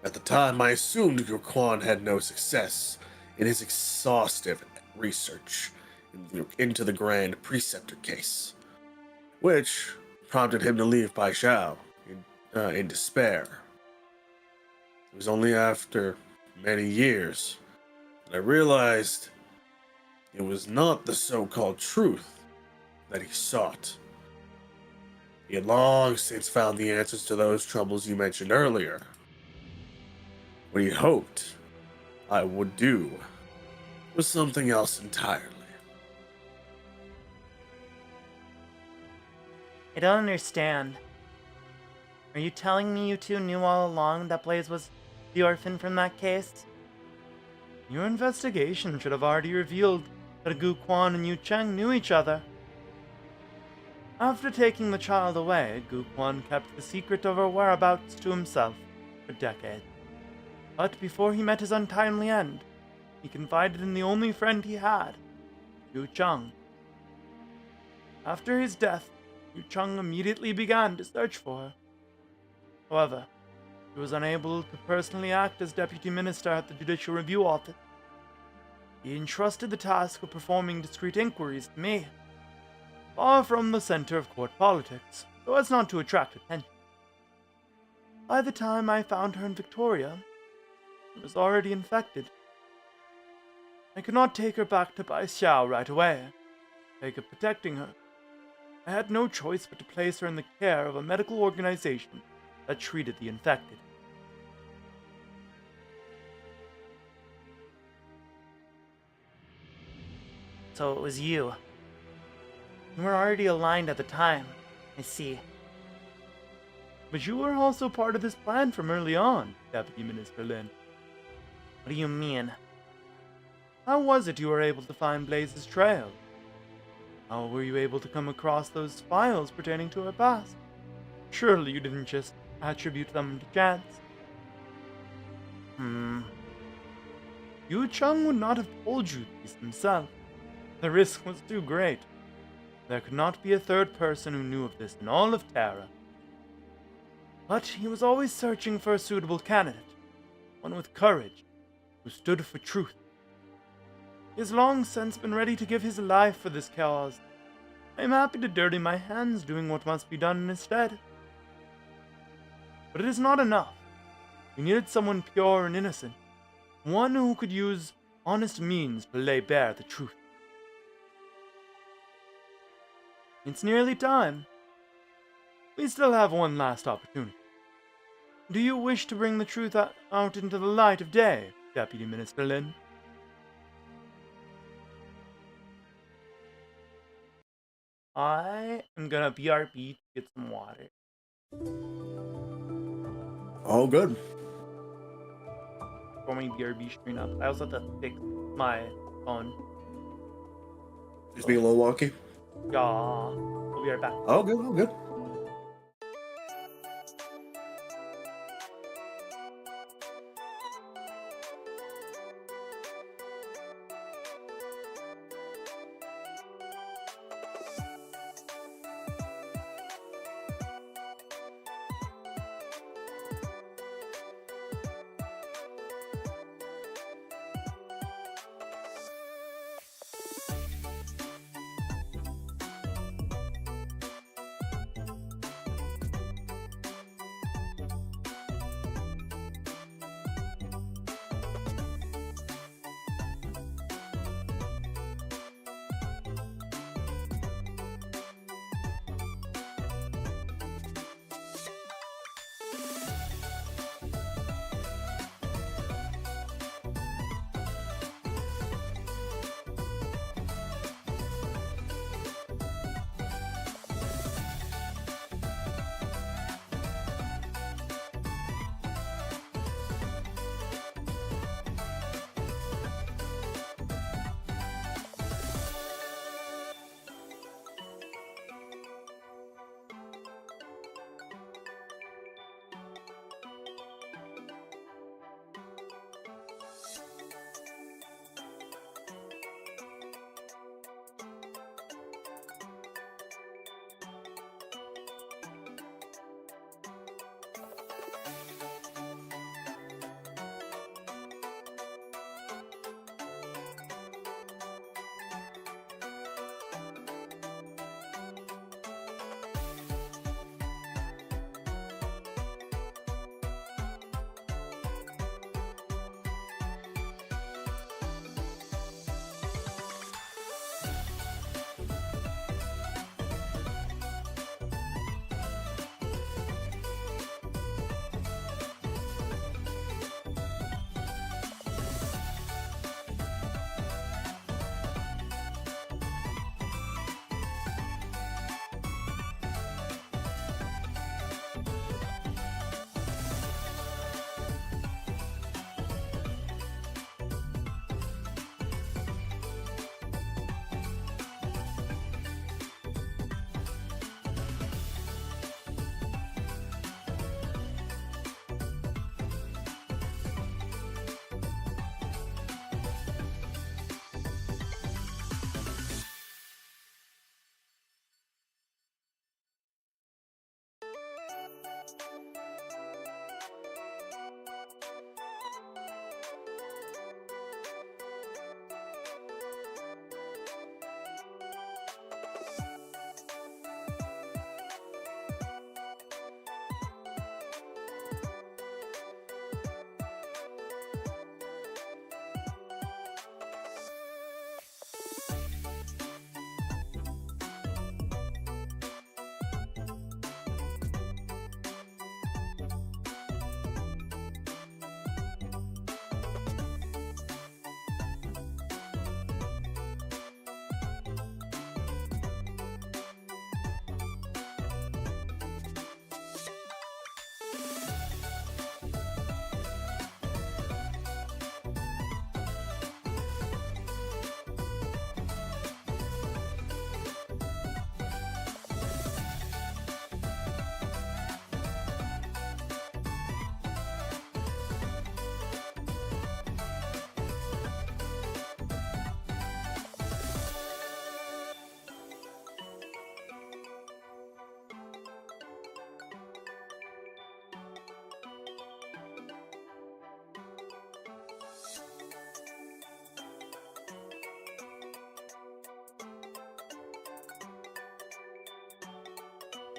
At the time, I assumed Gukwan had no success in his exhaustive research into the Grand Preceptor case, which prompted him to leave Baishao in despair. It was only after many years that I realized it was not the so-called truth that he sought. He had long since found the answers to those troubles you mentioned earlier. What he hoped I would do was something else entirely. I don't understand. Are you telling me you two knew all along that Blaze was the orphan from that case? Your investigation should have already revealed that Gu Quan and Yu Cheng knew each other. After taking the child away, Gu Quan kept the secret of her whereabouts to himself for decades. But before he met his untimely end, he confided in the only friend he had, Yu Cheng. After his death, Yu Cheng immediately began to search for her. However, he was unable to personally act as deputy minister at the Judicial Review Office. He entrusted the task of performing discreet inquiries to me, far from the center of court politics, so as not to attract attention. By the time I found her in Victoria, she was already infected. I could not take her back to Baishao right away, for the sake of protecting her. I had no choice but to place her in the care of a medical organization that treated the infected. So it was you. You were already aligned at the time. I see. But you were also part of this plan from early on, Deputy Minister Lin. What do you mean? How was it you were able to find Blaze's trail? How were you able to come across those files pertaining to her past? Surely you didn't just attribute them to chance. Yu Chung would not have told you these himself. The risk was too great. There could not be a third person who knew of this in all of Terra. But he was always searching for a suitable candidate, one with courage, who stood for truth. He has long since been ready to give his life for this cause. I am happy to dirty my hands doing what must be done instead. But it is not enough. We needed someone pure and innocent, one who could use honest means to lay bare the truth. It's nearly time. We still have one last opportunity. Do you wish to bring the truth out into the light of day, Deputy Minister Lin? I am gonna BRB to get some water. All good. For my BRB screen up. I also have to fix my phone. Just being a little wonky. Yeah. We'll be right back. All good, all good.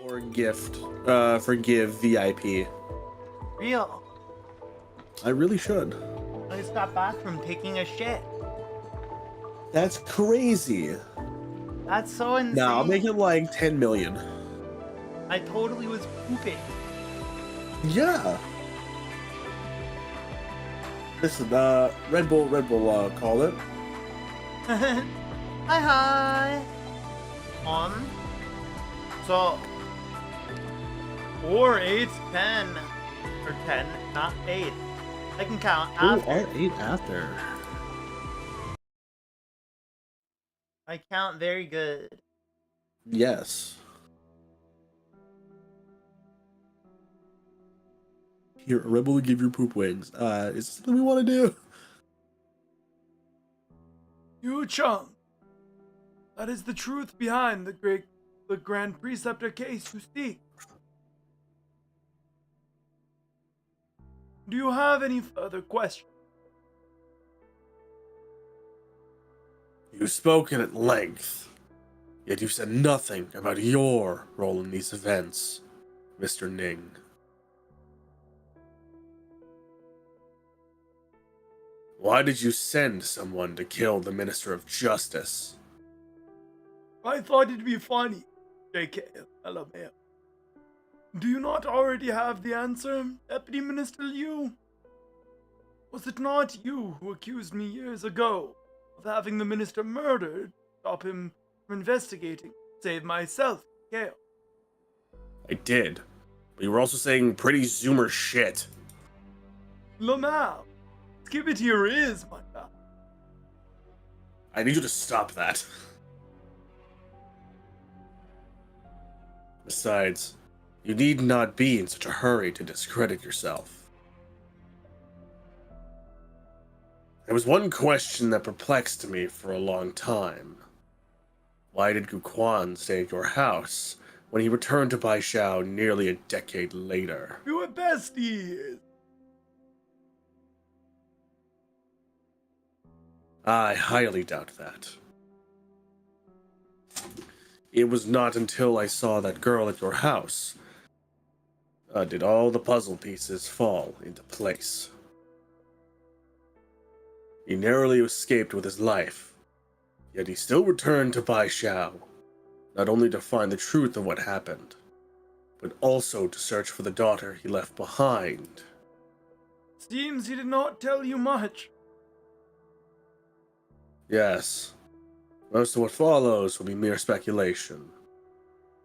or gift, forgive VIP. Real. I really should. I just got back from taking a shit. That's crazy. That's so insane. Nah, I'll make it like 10 million. I totally was pooping. Yeah. Listen, Red Bull, called it. Hi. So 4, 8, 10. Or 10, not 8. I can count after. R8 after. I count very good. Yes. Here, Red Bull will give you poop wings. Is this something we want to do? Yu Chung, that is the truth behind the Grand Preceptor case you seek. Do you have any further questions? You've spoken at length, yet you said nothing about your role in these events, Mr. Ning. Why did you send someone to kill the Minister of Justice? I thought it'd be funny. JK, LMAO. Do you not already have the answer, Deputy Minister Liu? Was it not you who accused me years ago of having the minister murdered to stop him from investigating, save myself, Kale? I did, but you were also saying pretty Zoomer shit. Lamau, skip it to your ears, my guy. I need you to stop that. Besides, you need not be in such a hurry to discredit yourself. There was one question that perplexed me for a long time. Why did Gu Quan stay at your house when he returned to Baishao nearly a decade later? We were besties. I highly doubt that. It was not until I saw that girl at your house did all the puzzle pieces fall into place. He narrowly escaped with his life, yet he still returned to Baishao, not only to find the truth of what happened, but also to search for the daughter he left behind. Seems he did not tell you much. Yes, most of what follows will be mere speculation.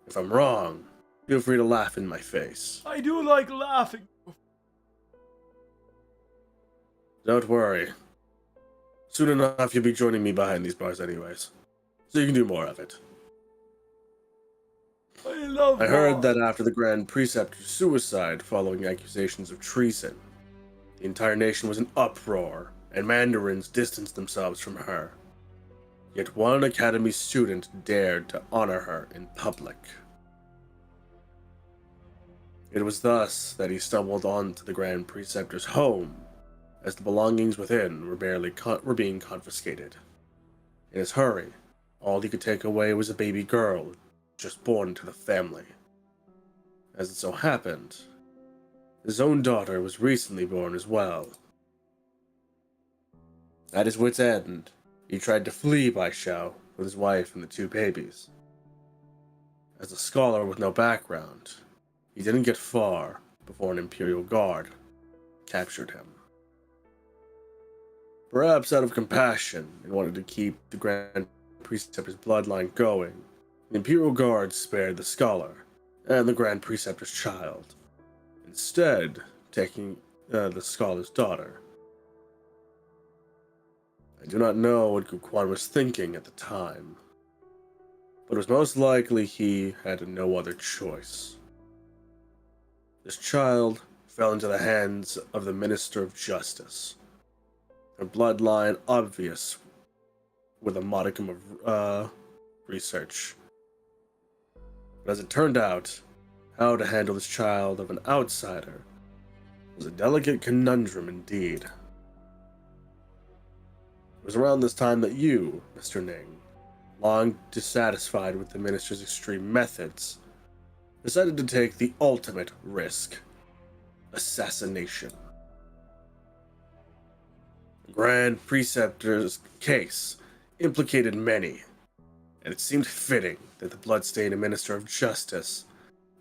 If I'm wrong, feel free to laugh in my face. I do like laughing. Don't worry. Soon enough, you'll be joining me behind these bars anyways, so you can do more of it. I heard that after the Grand Preceptor's suicide following accusations of treason, the entire nation was in uproar, and Mandarins distanced themselves from her. Yet one Academy student dared to honor her in public. It was thus that he stumbled onto the Grand Preceptor's home, as the belongings within were being confiscated. In his hurry, all he could take away was a baby girl just born to the family. As it so happened, his own daughter was recently born as well. At his wit's end, he tried to flee Baishao with his wife and the 2 babies. As a scholar with no background, he didn't get far before an Imperial Guard captured him. Perhaps out of compassion and wanting to keep the Grand Preceptor's bloodline going, the Imperial Guard spared the scholar and the Grand Preceptor's child, instead taking the scholar's daughter. I do not know what Gu Quan was thinking at the time, but it was most likely he had no other choice. This child fell into the hands of the Minister of Justice, her bloodline obvious with a modicum of research. But as it turned out, how to handle this child of an outsider was a delicate conundrum indeed. It was around this time that you, Mr. Ning, long dissatisfied with the minister's extreme methods, decided to take the ultimate risk: assassination. The Grand Preceptor's case implicated many, and it seemed fitting that the bloodstained Minister of Justice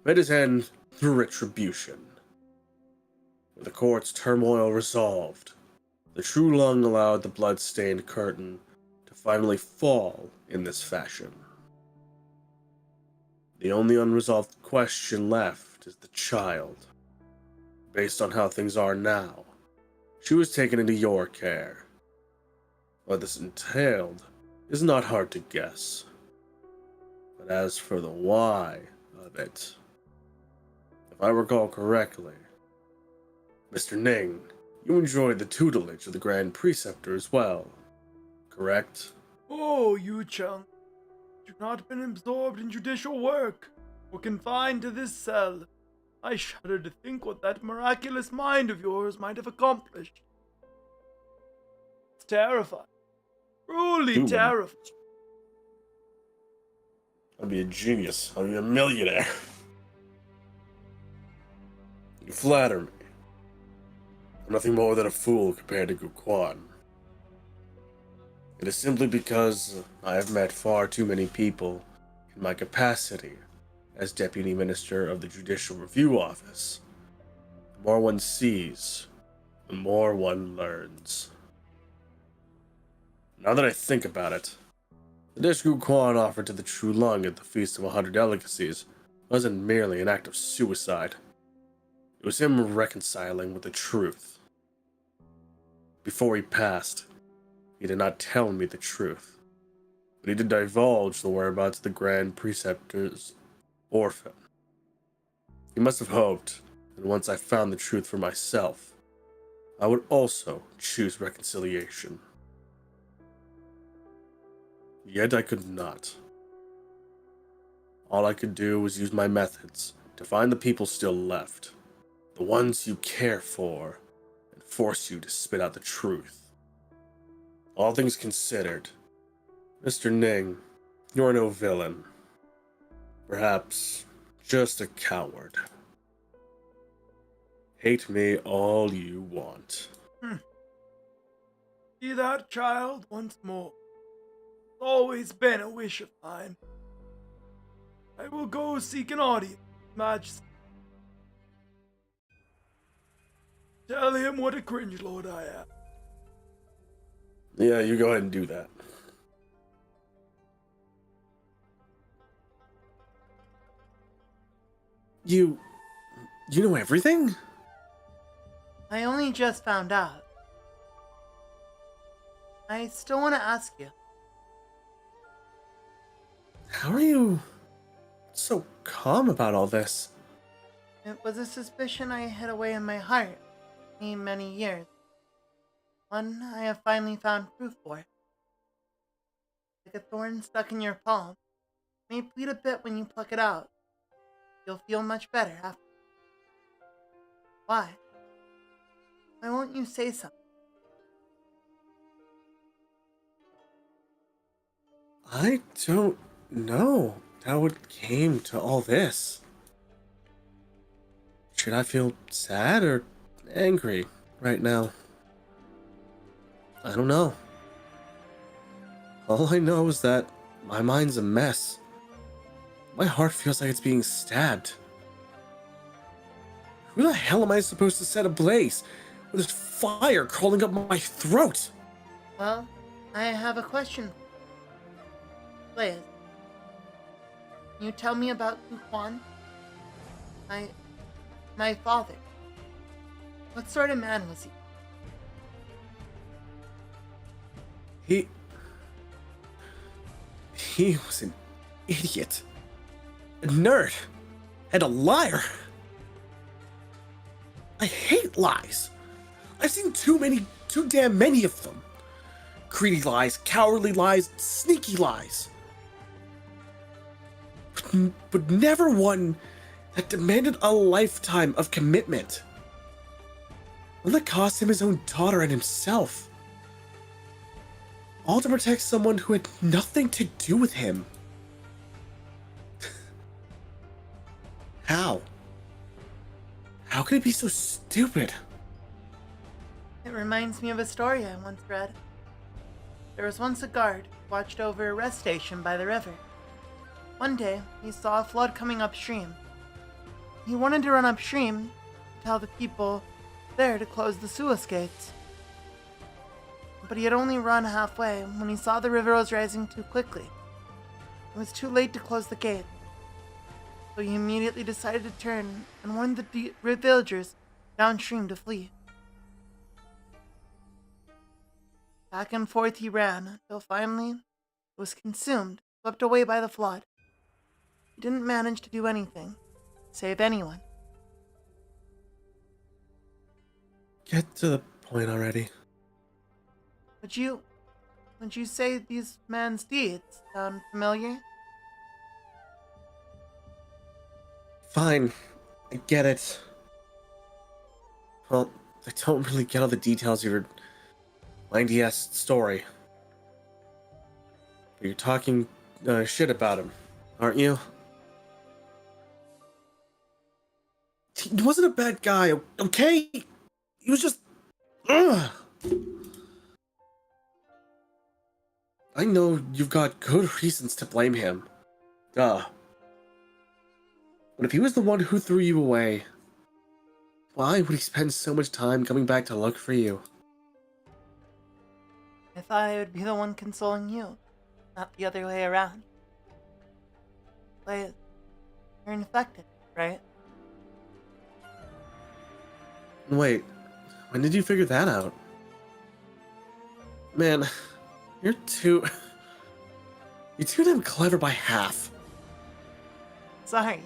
met his end through retribution. With the court's turmoil resolved, the True Lung allowed the blood-stained curtain to finally fall in this fashion. The only unresolved question left is the child. Based on how things are now, she was taken into your care. What this entailed is not hard to guess. But as for the why of it, if I recall correctly, Mr. Ning, you enjoyed the tutelage of the Grand Preceptor as well, correct? Oh, Yu Cheng, you've not been absorbed in judicial work or confined to this cell. I shudder to think what that miraculous mind of yours might have accomplished. It's terrifying. Truly terrifying. I'd be a genius. I'd be a millionaire. You flatter me. I'm nothing more than a fool compared to Guquan. It is simply because I have met far too many people in my capacity as Deputy Minister of the Judicial Review Office. The more one sees, the more one learns. Now that I think about it, the dish Guquan offered to the True Lung at the Feast of 100 Delicacies wasn't merely an act of suicide. It was him reconciling with the truth. Before he passed, he did not tell me the truth, but he did divulge the whereabouts of the Grand Preceptor's orphan. He must have hoped that once I found the truth for myself, I would also choose reconciliation. Yet I could not. All I could do was use my methods to find the people still left, the ones you care for, and force you to spit out the truth. All things considered, Mr. Ning, you're no villain. Perhaps just a coward. Hate me all you want. See that child once more. It's always been a wish of mine. I will go seek an audience, Majesty. Tell him what a cringe lord I am. Yeah, you go ahead and do that. You know everything? I only just found out. I still want to ask you. How are you so calm about all this? It was a suspicion I hid away in my heart many years. One I have finally found proof for. Like a thorn stuck in your palm. It may bleed a bit when you pluck it out. You'll feel much better after. Why? Why won't you say something? I don't know how it came to all this. Should I feel sad or angry right now? I don't know. All I know is that my mind's a mess. My heart feels like it's being stabbed. Who the hell am I supposed to set ablaze with this fire crawling up my throat? Well, I have a question. Liz, can you tell me about Guquan? My father. What sort of man was he? He was an idiot, a nerd, and a liar. I hate lies. I've seen too damn many of them. Greedy lies, cowardly lies, sneaky lies. But never one that demanded a lifetime of commitment. One that cost him his own daughter and himself. All to protect someone who had nothing to do with him. How? How could it be so stupid? It reminds me of a story I once read. There was once a guard who watched over a rest station by the river. One day, he saw a flood coming upstream. He wanted to run upstream to tell the people there to close the sluice gates. But he had only run halfway when he saw the river was rising too quickly. It was too late to close the gate, so he immediately decided to turn and warned the villagers downstream to flee. Back and forth he ran until finally it was consumed, swept away by the flood. He didn't manage to do anything, save anyone. Get to the point already. Would you say these man's deeds sound familiar? Fine, I get it. Well, I don't really get all the details of your 90s story. But you're talking shit about him, aren't you? He wasn't a bad guy, okay? He was just... Ugh. I know you've got good reasons to blame him. Duh. But if he was the one who threw you away, why would he spend so much time coming back to look for you? I thought I would be the one consoling you, not the other way around. But you're infected, right? Wait, when did you figure that out? Man, you're too damn clever by half. Sorry,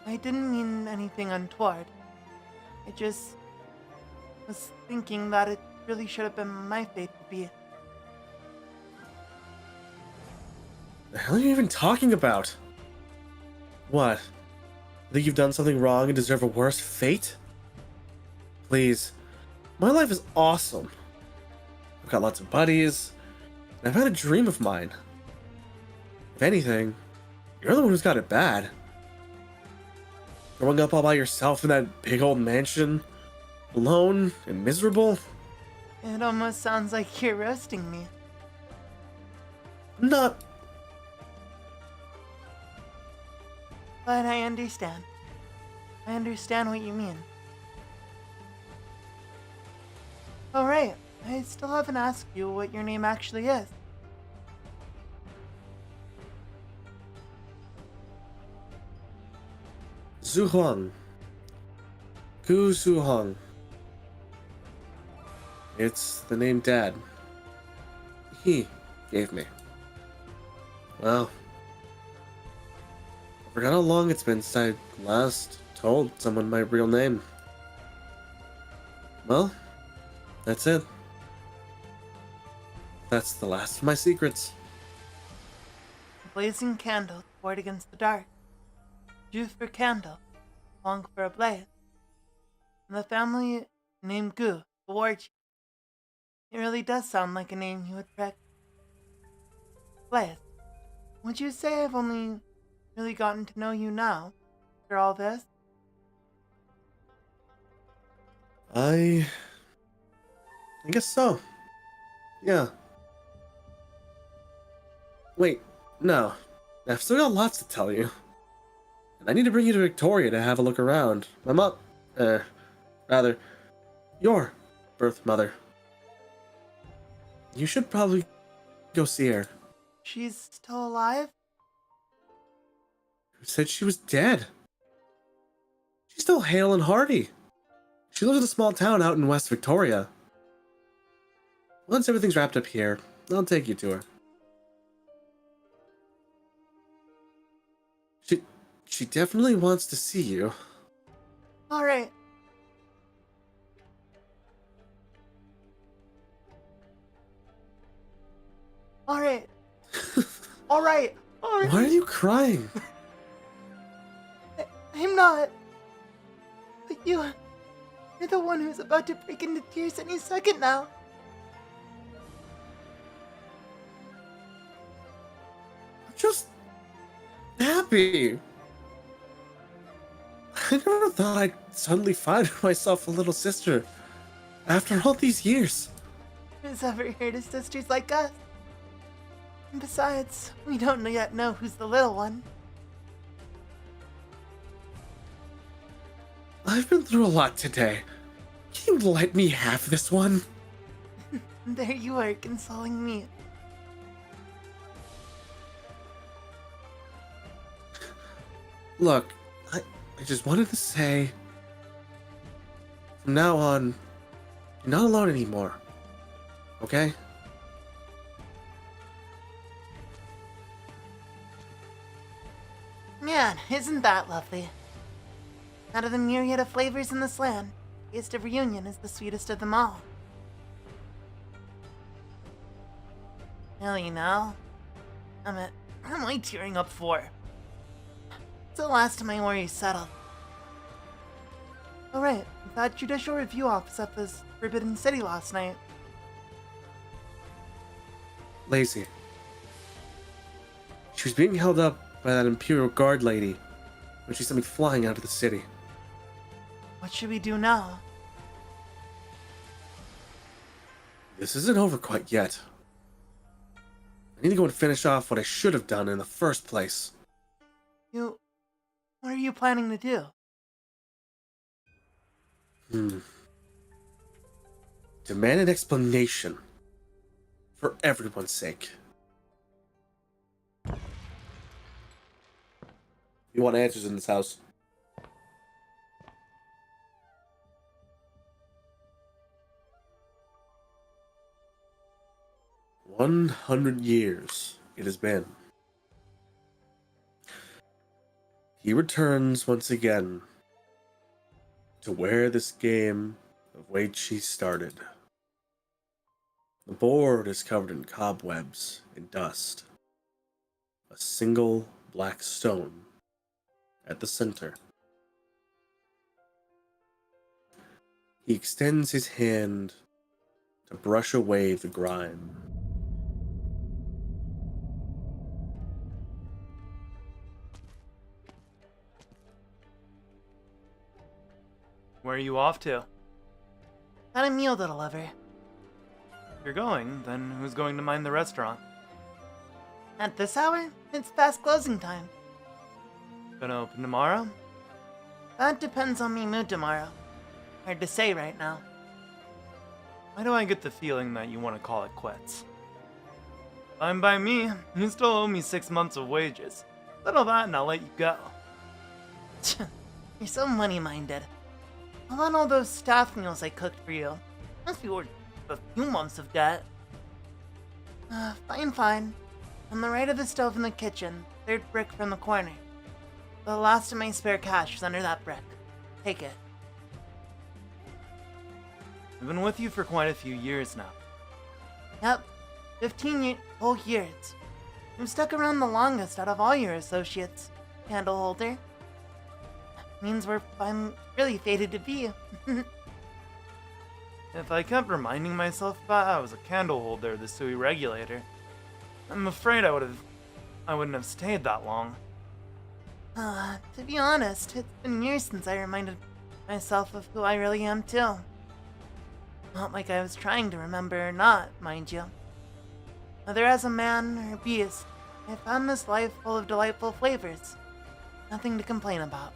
I didn't mean anything untoward. I just was thinking that it really should have been my fate to be. The hell are you even talking about? What? You think you've done something wrong and deserve a worse fate? Please. My life is awesome. I've got lots of buddies, and I've had a dream of mine. If anything, you're the one who's got it bad. Growing up all by yourself in that big old mansion, alone and miserable. It almost sounds like you're roasting me. I'm not. But I understand. I understand what you mean. Alright, I still haven't asked you what your name actually is. Zhu Huang. Gu Zhu Huang. It's the name Dad. He gave me. Well, I forgot how long it's been since I last told someone my real name. Well, that's it. That's the last of my secrets. A blazing candle poured against the dark. Youth for candle, long for a blaze. And the family named Gu, the war chief. It really does sound like a name you would pick. Blaze, would you say I've only really gotten to know you now, after all this? I guess so. Yeah. Wait, no. I've still got lots to tell you. And I need to bring you to Victoria to have a look around. Rather, your birth mother. You should probably go see her. She's still alive? Who said she was dead? She's still hale and hearty. She lives in a small town out in West Victoria. Once everything's wrapped up here, I'll take you to her. She definitely wants to see you. Alright. Alright. Alright. Alright. Why are you crying? I'm not. But you're the one who's about to break into tears any second now. I'm just happy. I never thought I'd suddenly find myself a little sister after all these years. Who's ever heard of sisters like us? And besides, we don't yet know who's the little one. I've been through a lot today. Can you let me have this one? And there you are, consoling me. Look, I just wanted to say, from now on, you're not alone anymore. Okay? Man, isn't that lovely? Out of the myriad of flavors in this land, taste of reunion is the sweetest of them all. Hell, you know, what am I tearing up for? It's the last of my worries settled. Oh right, that judicial review office at this Forbidden City last night. Lazy. She was being held up by that Imperial Guard lady when she sent me flying out of the city. What should we do now? This isn't over quite yet. I need to go and finish off what I should have done in the first place. What are you planning to do? Demand an explanation. For everyone's sake. You want answers in this house? "100 years it has been. He returns once again to where this game of Wade She started. The board is covered in cobwebs and dust. A single black stone at the center. He extends his hand to brush away the grime. Where are you off to? Got a meal to deliver. If you're going, then who's going to mind the restaurant? At this hour, it's past closing time. Gonna open tomorrow? That depends on me mood tomorrow. Hard to say right now. Why do I get the feeling that you want to call it quits? Fine by me. You still owe me 6 months of wages. Settle that and I'll let you go. You're so money-minded. How about all those staff meals I cooked for you? Must be worth a few months of debt. Fine. On the right of the stove in the kitchen, third brick from the corner. The last of my spare cash is under that brick. Take it. I've been with you for quite a few years now. Yep, 15 whole years. You've stuck around the longest out of all your associates, candle holder. Means I'm really fated to be. If I kept reminding myself that I was a candle holder, the Sui regulator, I'm afraid I wouldn't have stayed that long. To be honest, it's been years since I reminded myself of who I really am too. Not like I was trying to remember or not, mind you. Whether as a man or a beast, I found this life full of delightful flavors. Nothing to complain about.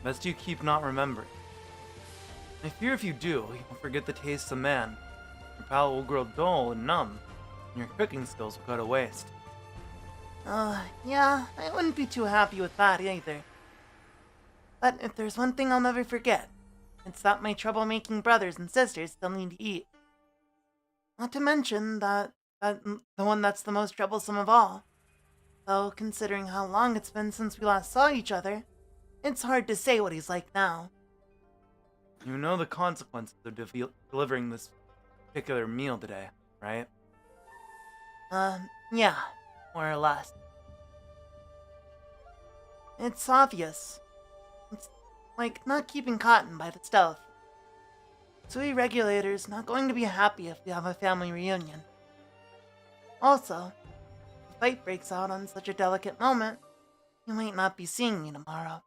Best you keep not remembering. I fear if you do, you'll forget the taste of man. Your palate will grow dull and numb, and your cooking skills will go to waste. Yeah, I wouldn't be too happy with that either. But if there's one thing I'll never forget, it's that my troublemaking brothers and sisters still need to eat. Not to mention that the one that's the most troublesome of all. Though, considering how long it's been since we last saw each other, it's hard to say what he's like now. You know the consequences of delivering this particular meal today, right? Yeah, more or less. It's obvious. It's like not keeping cotton by the stove. Sui regulator's not going to be happy if we have a family reunion. Also, if a fight breaks out on such a delicate moment, you might not be seeing me tomorrow.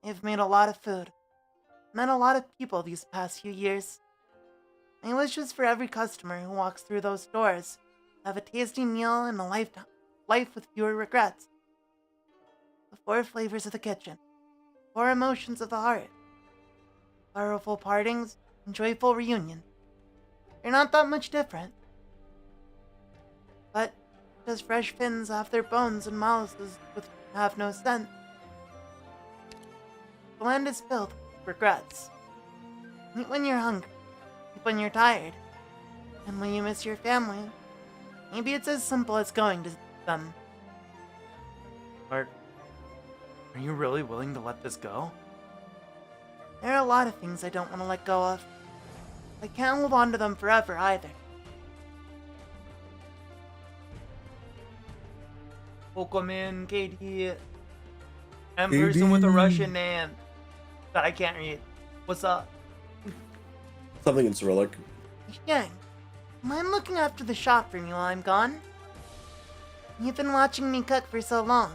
I've made a lot of food. Met a lot of people these past few years. My wish is for every customer who walks through those doors to have a tasty meal and a life with fewer regrets. The 4 flavors of the kitchen, 4 emotions of the heart, sorrowful partings and joyful reunions. They're not that much different. But just fresh fins off their bones and mouths have no scent. The land is filled with regrets. Eat when you're hungry, eat when you're tired, and when you miss your family. Maybe it's as simple as going to them. Are you really willing to let this go? There are a lot of things I don't want to let go of. I can't hold on to them forever either. Welcome in, Katie. And person with a Russian name that I can't read. What's up? Something in Cyrillic. Yang, mind looking after the shop for me while I'm gone? You've been watching me cook for so long.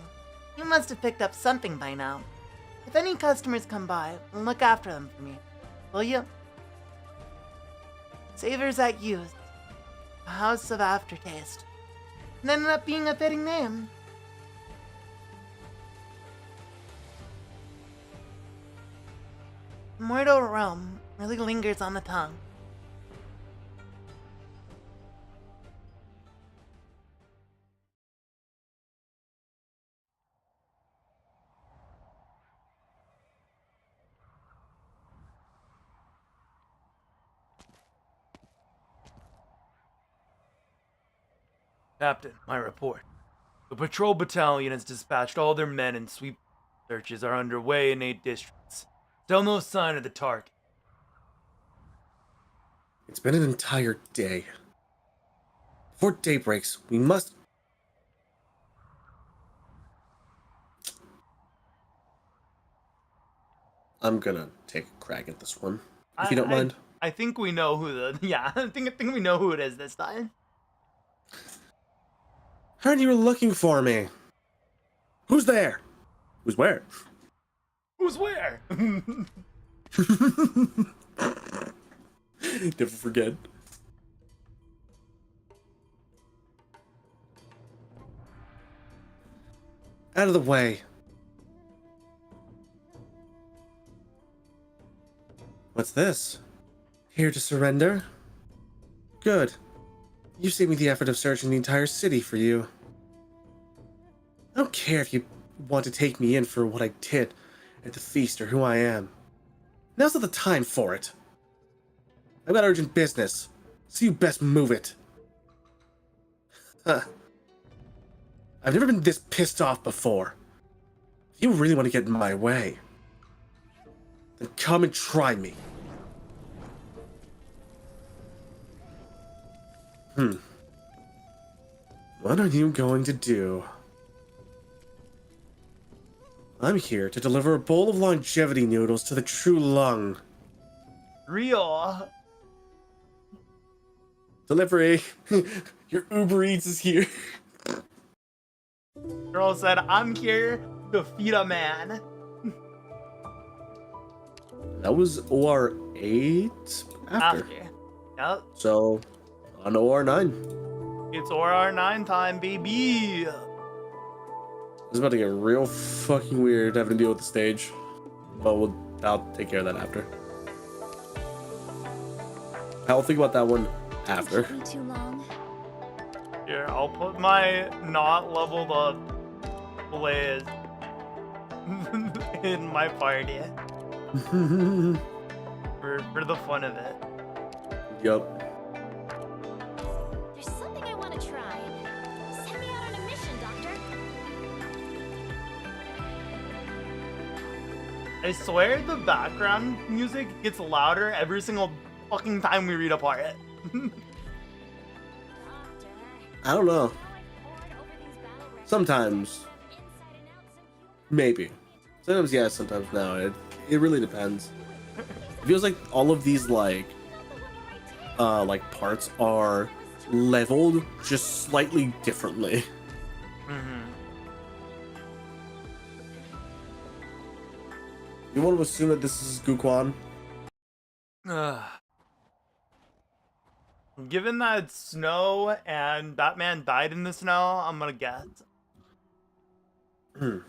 You must have picked up something by now. If any customers come by, look after them for me. Will you? Savors at Youth. A house of aftertaste. It ended up being a fitting name. Mortal Realm really lingers on the tongue. Captain, my report. The patrol battalion has dispatched all their men and sweep searches are underway in 8 districts. Still no sign of the target. It's been an entire day. Before day breaks, we must... I'm gonna take a crack at this one, if you don't mind. I think we know who the... Yeah, I think we know who it is this time. Heard you were looking for me. Who's there? Who's where? Who's where? Never forget. Out of the way. What's this? Here to surrender? Good. You saved me the effort of searching the entire city for you. I don't care if you want to take me in for what I did at the feast or who I am. Now's not the time for it. I've got urgent business, so you best move it. Huh. I've never been this pissed off before. If you really want to get in my way, then come and try me. What are you going to do? I'm here to deliver a bowl of longevity noodles to the true lung. Real. Delivery. Your Uber Eats is here. Girl said, I'm here to feed a man. That was OR 8 after. Yep. So, on OR 9. It's OR9 time, baby. It's about to get real fucking weird having to deal with the stage. But I'll take care of that after. I'll think about that one after. Took me too long. Here, I'll put my not leveled up Blaze in my party for the fun of it. Yup. There's something I want to try. Send me out on a mission, Doctor. I swear the background music gets louder every single fucking time we read a part. I don't know. Sometimes. Maybe. Sometimes yes, sometimes no. It really depends. It feels like all of these like parts are leveled, just slightly differently. You want to assume that this is Guquan? Given that it's snow and Batman died in the snow, I'm gonna guess. The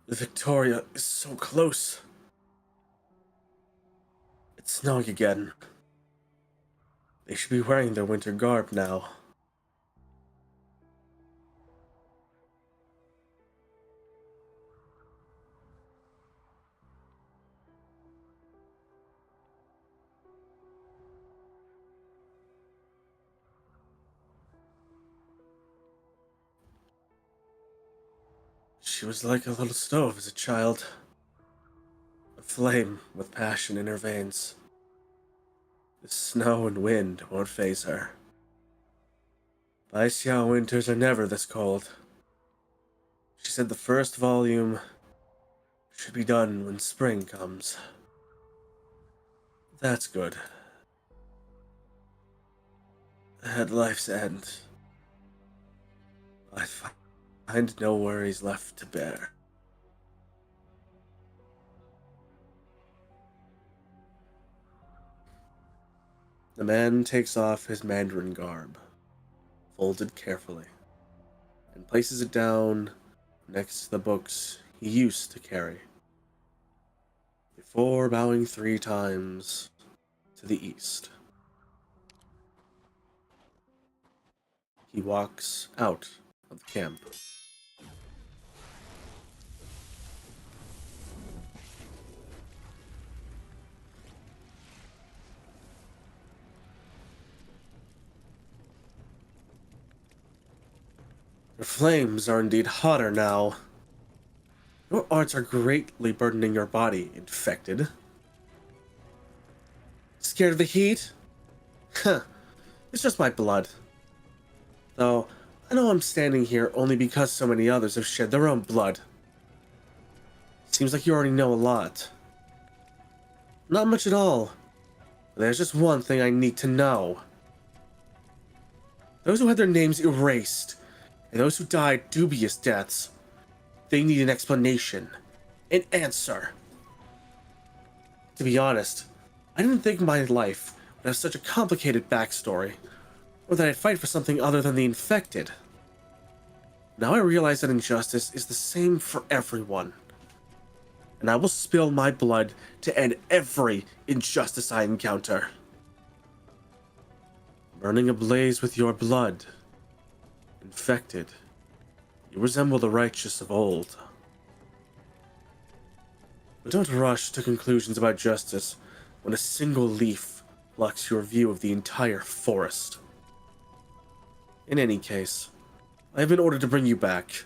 Victoria is so close. It's snowing again. They should be wearing their winter garb now. She was like a little stove as a child. A flame with passion in her veins. The snow and wind won't faze her. Baixiao winters are never this cold. She said the first volume should be done when spring comes. That's good. At life's end, I find no worries left to bear. The man takes off his Mandarin garb, folded carefully, and places it down next to the books he used to carry, before bowing 3 times to the east. He walks out of the camp. Your flames are indeed hotter now. Your arts are greatly burdening your body, infected. Scared of the heat? Huh. It's just my blood. Though, I know I'm standing here only because so many others have shed their own blood. Seems like you already know a lot. Not much at all. But there's just one thing I need to know. Those who had their names erased, and those who died dubious deaths, they need an explanation. An answer. To be honest, I didn't think my life would have such a complicated backstory, or that I'd fight for something other than the infected. Now I realize that injustice is the same for everyone. And I will spill my blood to end every injustice I encounter. Burning ablaze with your blood. Infected. You resemble the righteous of old. But don't rush to conclusions about justice when a single leaf blocks your view of the entire forest. In any case, I have been ordered to bring you back,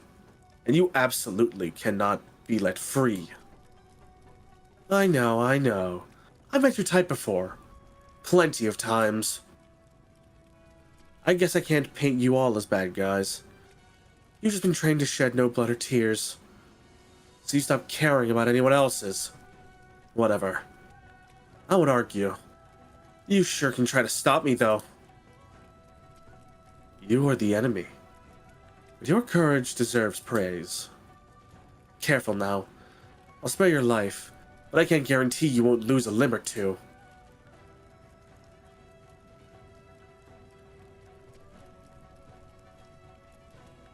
and you absolutely cannot be let free. I know. I've met your type before. Plenty of times. I guess I can't paint you all as bad guys. You've just been trained to shed no blood or tears. So you stop caring about anyone else's. Whatever. I would argue. You sure can try to stop me, though. You are the enemy. But your courage deserves praise. Careful now. I'll spare your life, but I can't guarantee you won't lose a limb or two.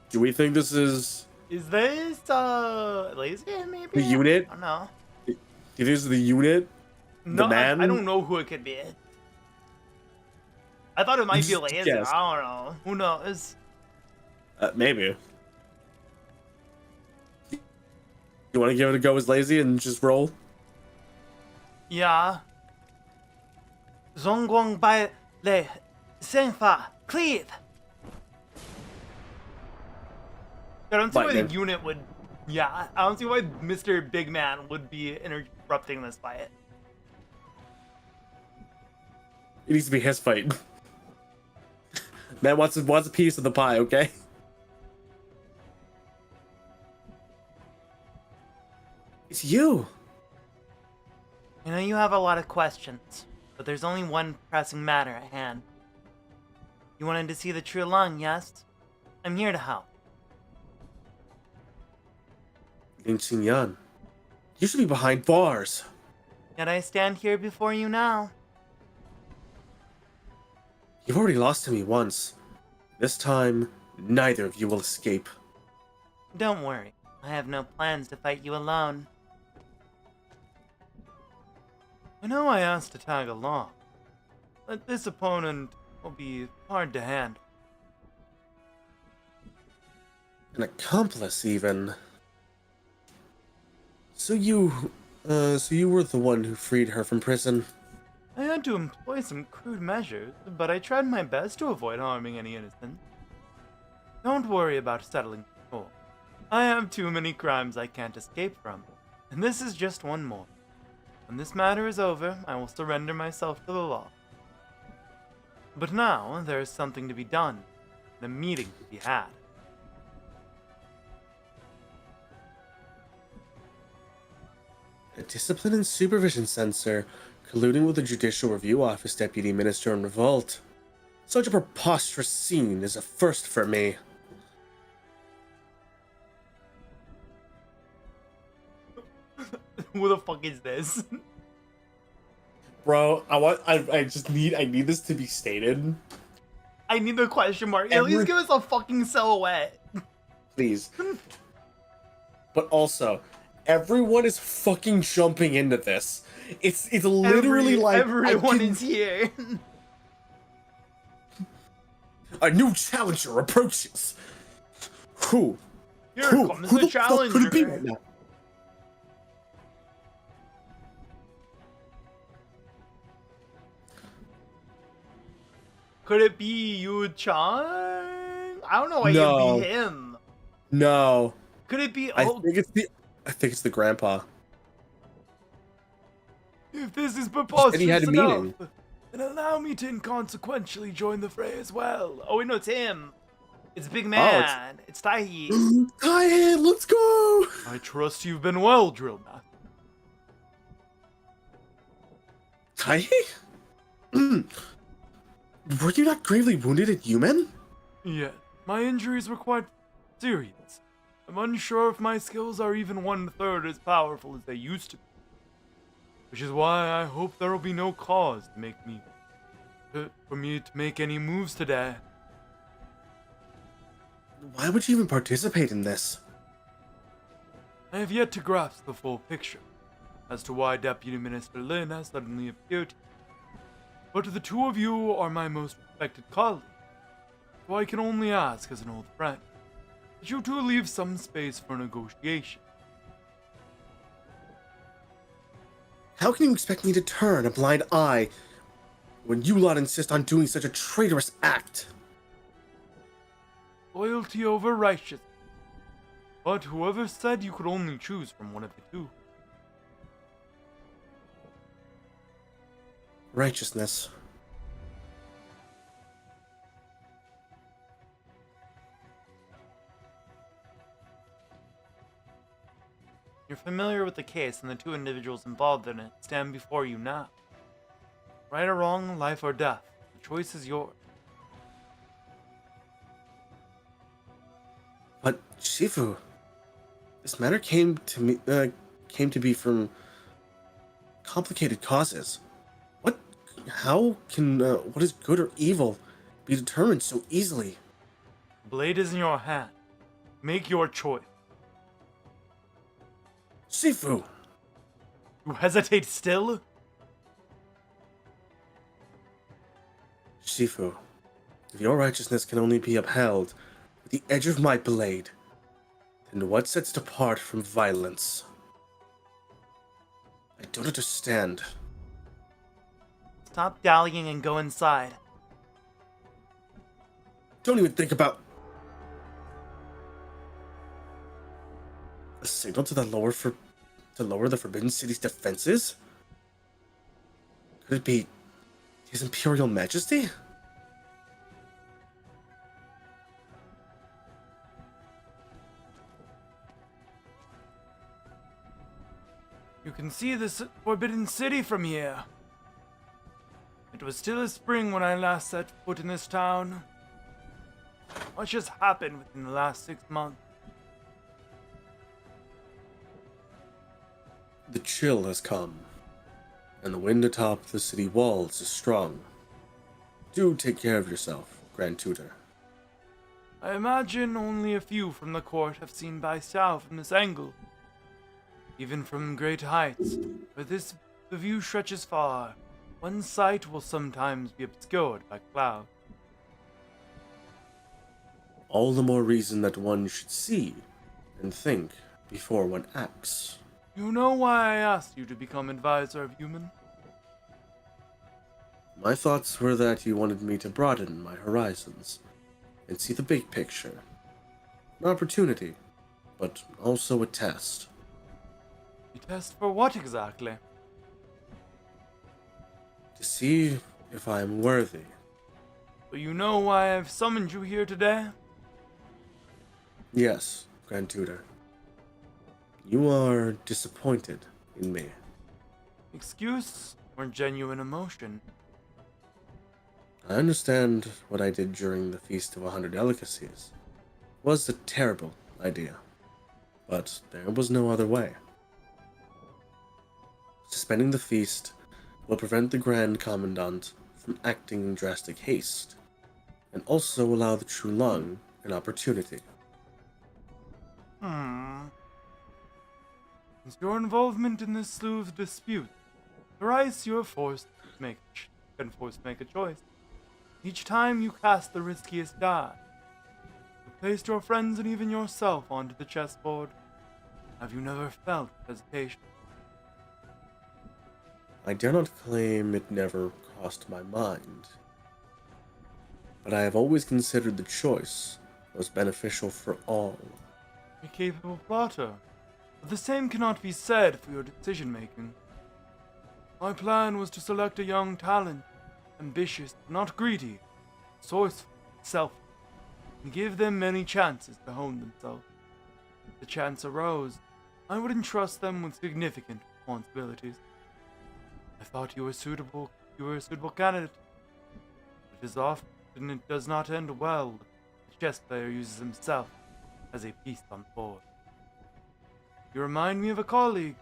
Do we think this is... Is this, lazy, maybe? the unit? I don't know. It is the unit? No, The man? I don't know who it could be. I thought it might be lazy. Yes. I don't know. Who knows? Maybe. You want to give it a go as lazy and just roll? Yeah. Zongguang Bai Le Senfa Cleave. I don't see why the Lightning. unit would... Yeah, I don't see why Mr. Big Man would be interrupting this fight. It needs to be his fight. Man wants a piece of the pie, okay? It's you. I know you have a lot of questions, but there's only one pressing matter at hand. You wanted to see the true Lung, yes? I'm here to help. Lin Xinyan, you should be behind bars. Yet I stand here before you now. You've already lost to me once. This time, neither of you will escape. Don't worry, I have no plans to fight you alone. I know I asked to tag along, but this opponent will be hard to handle. An accomplice, even. So you were the one who freed her from prison? I had to employ some crude measures, but I tried my best to avoid harming any innocent. Don't worry about settling the score. I have too many crimes I can't escape from, and this is just one more. When this matter is over, I will surrender myself to the law. But now, there is something to be done, and a meeting to be had. A discipline and supervision censor colluding with the Judicial Review Office Deputy Minister in revolt. Such a preposterous scene is a first for me. Who the fuck is this? Bro, I need this to be stated. I need the question mark. At least give us a fucking silhouette. Please. But also, everyone is fucking jumping into this. It's literally like everyone is here. A new challenger approaches. Who? Here Who? comes Who the the fuck could it be challenger. right now? Could it be Yu Chang? I don't know why No. it'd be him. No. Could it be? I think it's the grandpa. If this is He preposterous had a enough, meeting. then allow me to inconsequentially join the fray as well. Oh wait, no, it's him. It's Big it's- Man. It's Taihi. Hi, let's go! I trust you've been well, Drill Master. Tai? Were you not gravely wounded at Yumen? Yeah, my injuries were quite serious. I'm unsure if my skills are even 1/3 as powerful as they used to be. Which is why I hope there will be no cause to for me to make any moves today. Why would you even participate in this? I have yet to grasp the full picture as to why Deputy Minister Lin has suddenly appeared. But the two of you are my most respected colleagues, so I can only ask as an old friend that you two leave some space for negotiation. How can you expect me to turn a blind eye when you lot insist on doing such a traitorous act? Loyalty over righteousness. But whoever said you could only choose from one of the two? Righteousness. You're familiar with the case, and the two individuals involved in it stand before you now. Right or wrong, life or death, the choice is yours. But Shifu, this matter came to be from complicated causes. How can what is good or evil be determined so easily? The blade is in your hand. Make your choice. Shifu! You hesitate still? Shifu, if your righteousness can only be upheld with the edge of my blade, then what sets it apart from violence? I don't understand. Stop dallying and go inside. Don't even think about a signal to lower the Forbidden City's defenses? Could it be His Imperial Majesty? You can see this forbidden city from here. It was still a spring when I last set foot in this town. Much has happened within the last 6 months. The chill has come, and the wind atop the city walls is strong. Do take care of yourself, Grand Tutor. I imagine only a few from the court have seen Baikseating from this angle. Even from great heights, where the view stretches far, one sight will sometimes be obscured by cloud. All the more reason that one should see and think before one acts. You know why I asked you to become advisor of human? My thoughts were that you wanted me to broaden my horizons and see the big picture. An opportunity, but also a test. A test for what exactly? To see if I am worthy. So you know why I've summoned you here today? Yes, Grand Tutor. You are disappointed in me. Excuse or genuine emotion? I understand what I did during the Feast of 100 Delicacies was a terrible idea, but there was no other way. Suspending the feast will prevent the Grand Commandant from acting in drastic haste, and also allow the True Lung an opportunity. Since your involvement in this slew of disputes, thrice you have been forced to make a choice. Each time you cast the riskiest die. You placed your friends and even yourself onto the chessboard. Have you never felt hesitation? I dare not claim it never crossed my mind, but I have always considered the choice was beneficial for all. A capable plotter, but the same cannot be said for your decision-making. My plan was to select a young talent, ambitious, not greedy, resourceful, selfless, and give them many chances to hone themselves. If the chance arose, I would entrust them with significant responsibilities. I thought you were a suitable candidate. But as often it does not end well. The chess player uses himself as a piece on the board. You remind me of a colleague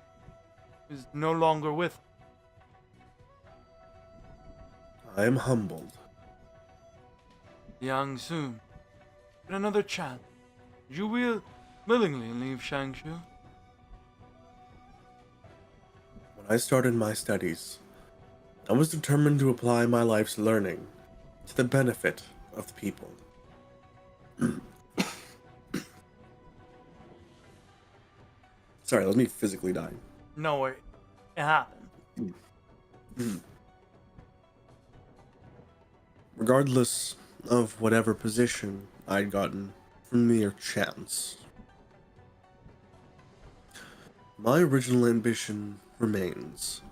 who is no longer with us. I am humbled. Yang Sun. Get another chance. You will willingly leave Shangshu. When I started my studies, I was determined to apply my life's learning to the benefit of the people. Sorry, let me physically die. No way. It happened. Regardless of whatever position I'd gotten from mere chance, my original ambition remains,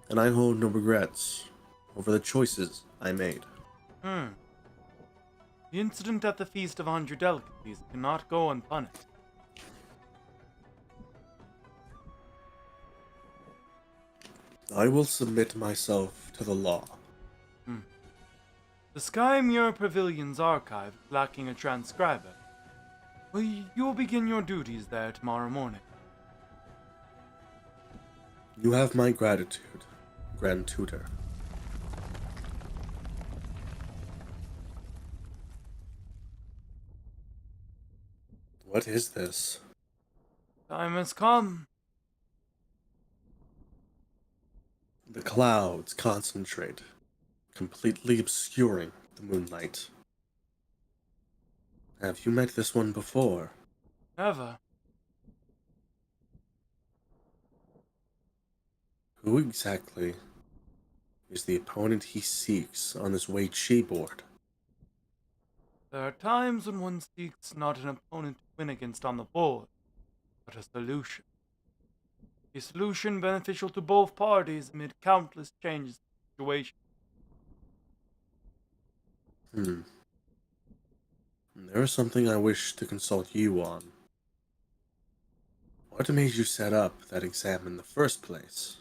and I hold no regrets over the choices I made. The incident at the Feast of 100 Delicacies cannot go unpunished. I will submit myself to the law. The Skymere Pavilion's archive is lacking a transcriber. Well, you will begin your duties there tomorrow morning. You have my gratitude, Grand Tutor. What is this? Time has come. The clouds concentrate, completely obscuring the moonlight. Have you met this one before? Never. Who exactly is the opponent he seeks on this Wei Chi board? There are times when one seeks not an opponent to win against on the board, but a solution. A solution beneficial to both parties amid countless changes in the situation. There is something I wish to consult you on. What made you set up that exam in the first place?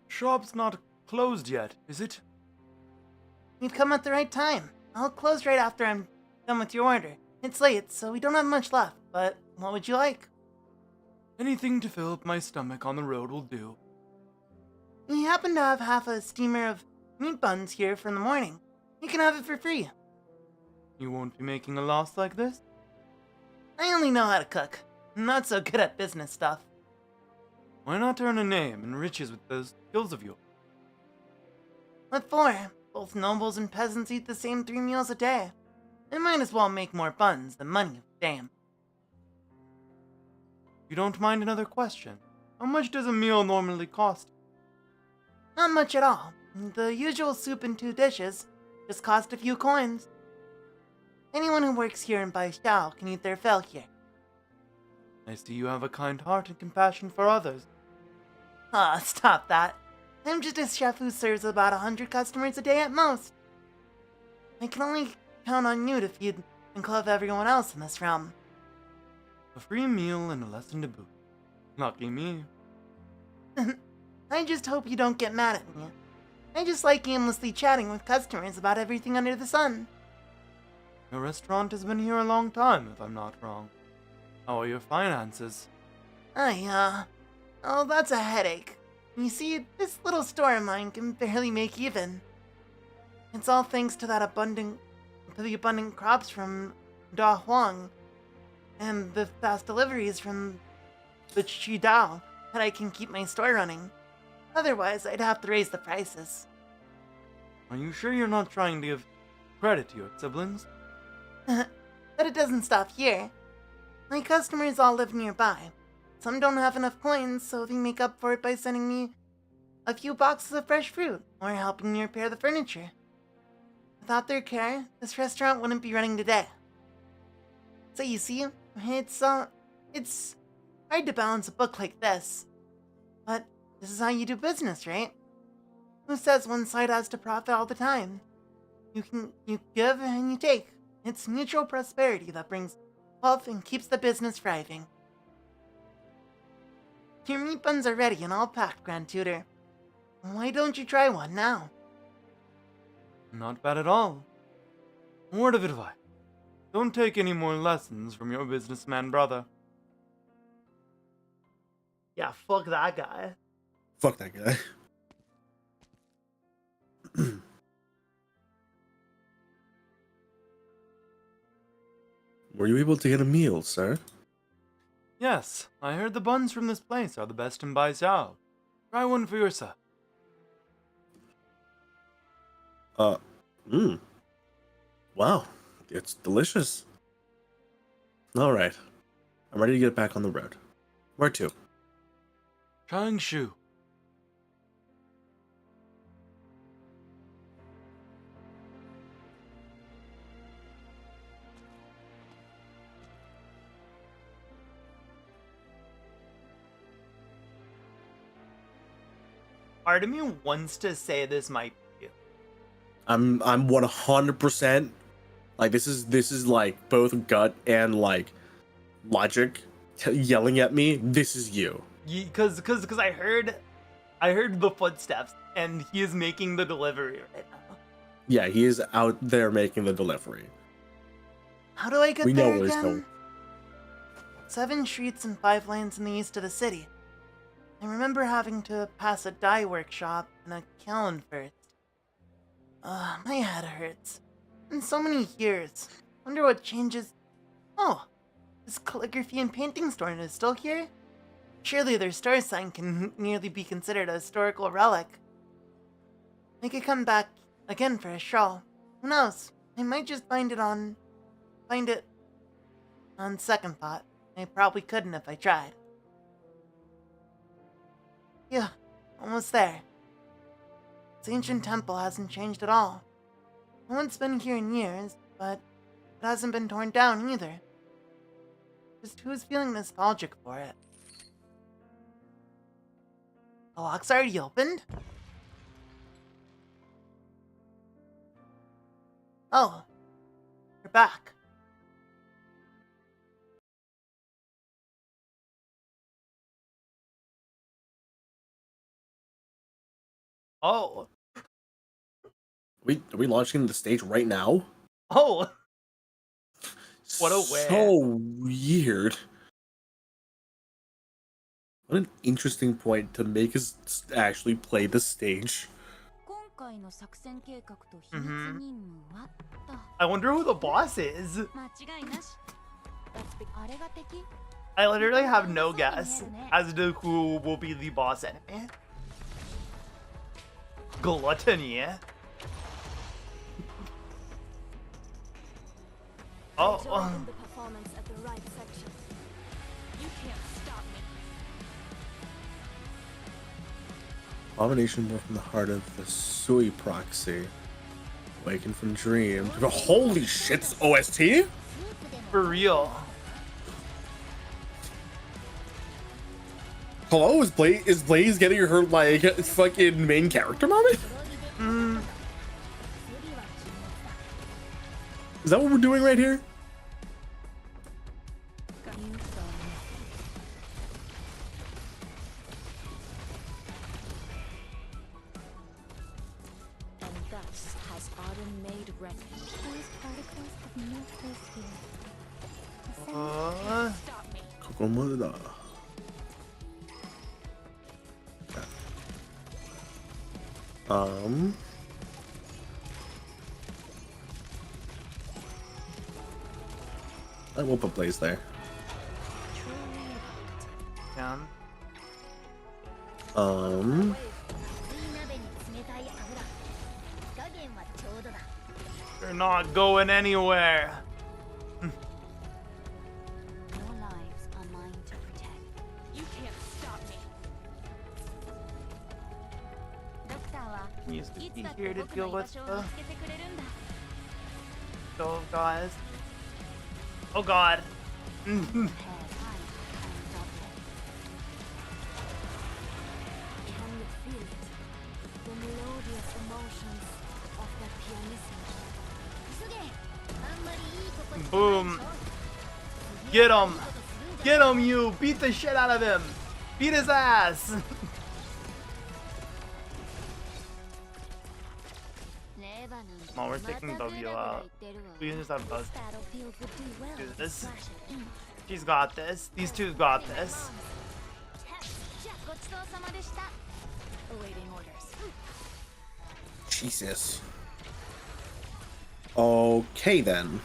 Shop's not closed yet, is it? You've come at the right time. I'll close right after I'm done with your order. It's late, so we don't have much left, but what would you like? Anything to fill up my stomach on the road will do. We happen to have half a steamer of meat buns here for the morning. You can have it for free. You won't be making a loss like this? I only know how to cook. I'm not so good at business stuff. Why not earn a name and riches with those skills of yours? What for? Both nobles and peasants eat the same 3 meals a day. I might as well make more buns than money, damn. If you don't mind another question, how much does a meal normally cost? Not much at all. The usual soup and 2 dishes just cost a few coins. Anyone who works here in Baishao can eat their fill here. I see you have a kind heart and compassion for others. Aw, stop that. I'm just a chef who serves about 100 customers a day at most. I can only count on you to feed and clothe everyone else in this realm. A free meal and a lesson to boot. Lucky me. I just hope you don't get mad at me. I just like aimlessly chatting with customers about everything under the sun. Your restaurant has been here a long time, if I'm not wrong. How are your finances? Oh, that's a headache. You see, this little store of mine can barely make even. It's all thanks to the abundant crops from Da Huang and the fast deliveries from the Qidao that I can keep my store running. Otherwise, I'd have to raise the prices. Are you sure you're not trying to give credit to your siblings? But it doesn't stop here. My customers all live nearby. Some don't have enough coins, so they make up for it by sending me a few boxes of fresh fruit or helping me repair the furniture. Without their care, this restaurant wouldn't be running today. So you see, it's hard to balance a book like this. But this is how you do business, right? Who says one side has to profit all the time? You give and you take. It's mutual prosperity that brings wealth and keeps the business thriving. Your meat buns are ready and all packed, Grand Tutor. Why don't you try one now? Not bad at all. A word of advice. Don't take any more lessons from your businessman brother. Yeah, fuck that guy. Fuck that guy. Were you able to get a meal, sir? Yes, I heard the buns from this place are the best in Baijiao. Try one for yourself. Wow, it's delicious. Alright, I'm ready to get back on the road. Where to? Changshu. Part of me wants to say this might be you. I'm 100% like this is like both gut and like logic yelling at me. This is you. Because I heard the footsteps and he is making the delivery right now. Yeah, he is out there making the delivery. How do I get We there know it's again? no. 7 streets and 5 lanes in the east of the city. I remember having to pass a dye workshop and a kiln first. My head hurts. In so many years. Wonder what changes. Oh, this calligraphy and painting store is still here? Surely their store sign can nearly be considered a historical relic. I could come back again for a stroll. Who knows? I might just find it on second thought. I probably couldn't if I tried. Yeah, almost there. This ancient temple hasn't changed at all. No one's been here in years, but it hasn't been torn down either. Just who's feeling nostalgic for it? The lock's already opened? Oh, you're back. Oh. Are we launching the stage right now? Oh. What a way. So weird. What an interesting point to make us actually play the stage. I wonder who the boss is. I literally have no guess as to who will be the boss enemy. Gluttony. Oh. The performance at the right section. You can't stop me. Abomination born from the heart of the Sui proxy. Awakened from dream. Holy shit's OST? For real. Hello, is Blaze getting her like fucking main character moment? Is that what we're doing right here? And thus has Autumn made record. Those particles have no place here. Stop me. Kokomoda. I will put Blaze there. Yeah. They're not going anywhere. No lives are mine to protect. You can't stop me. Used to be here to deal with the stove guys. Oh god. Can you feel it? The melodious emotions of the pianissimo. Boom. Get him. Get him, you. Beat the shit out of him. Beat his ass. Well, we're taking W out. We can just have Buzz do this. She's got this. These two got this. Awaiting orders. Jesus. Okay then.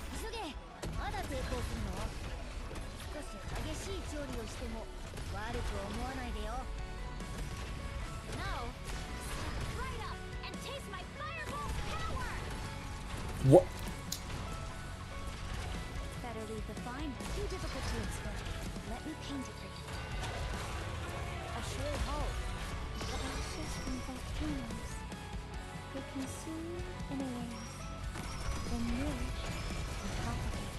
What? Better leave the find. Too difficult to explain. Let me paint it for you. A shrill hope. The ashes from volcanoes. They consume and erase. Then nourish and propagate.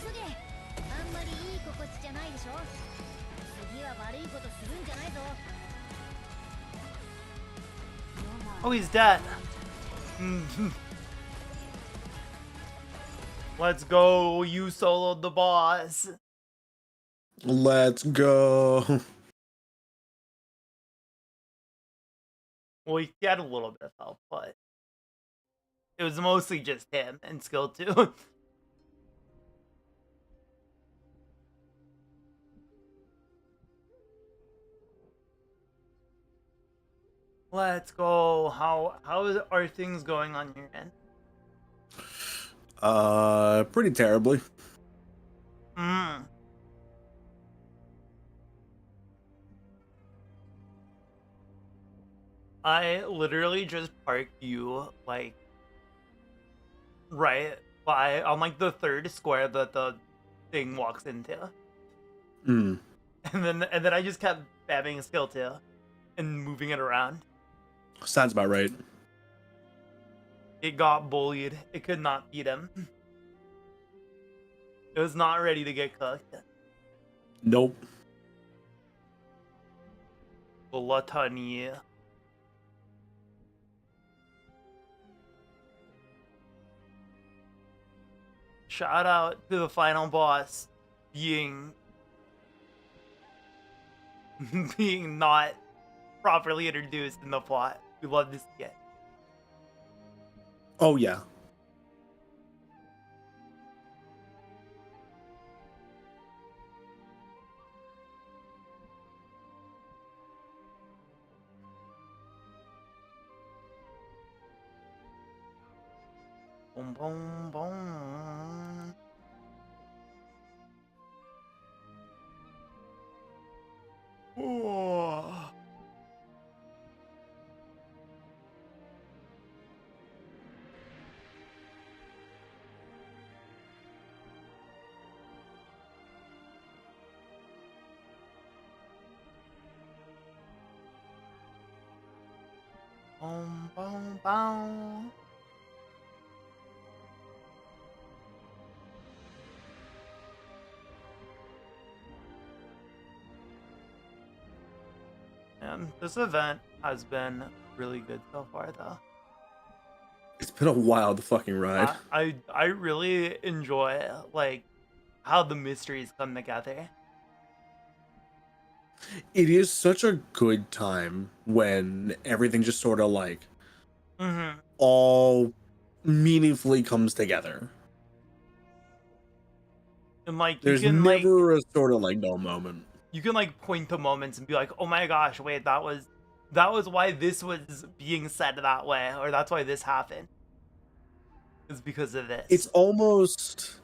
急げ。あんまりいい心地じゃないでしょ。次は悪いことするんじゃないぞ。Oh, he's dead. Let's go. You soloed the boss. Let's go. Well, he had a little bit of help, but it was mostly just him and skill 2. Let's go. How are things going on your end? Pretty terribly. I literally just parked you like right by on like the third square that the thing walks into. And then I just kept babbing skill 2 and moving it around. Sounds about right. It got bullied. It could not beat him. It was not ready to get cooked. Nope. Gluttony. Shout out to the final boss being being not properly introduced in the plot. We love this skit. Oh yeah. Boom, boom, boom. Oh. Boom, boom, boom. And this event has been really good so far, though. It's been a wild fucking ride. I really enjoy like how the mysteries come together. It is such a good time when everything just sort of like all meaningfully comes together. And like There's you can never a sort of like dull moment. you can like point to moments and be like, oh my gosh, wait, that was why this was being said that way, or that's why this happened. It's because of this. It's almost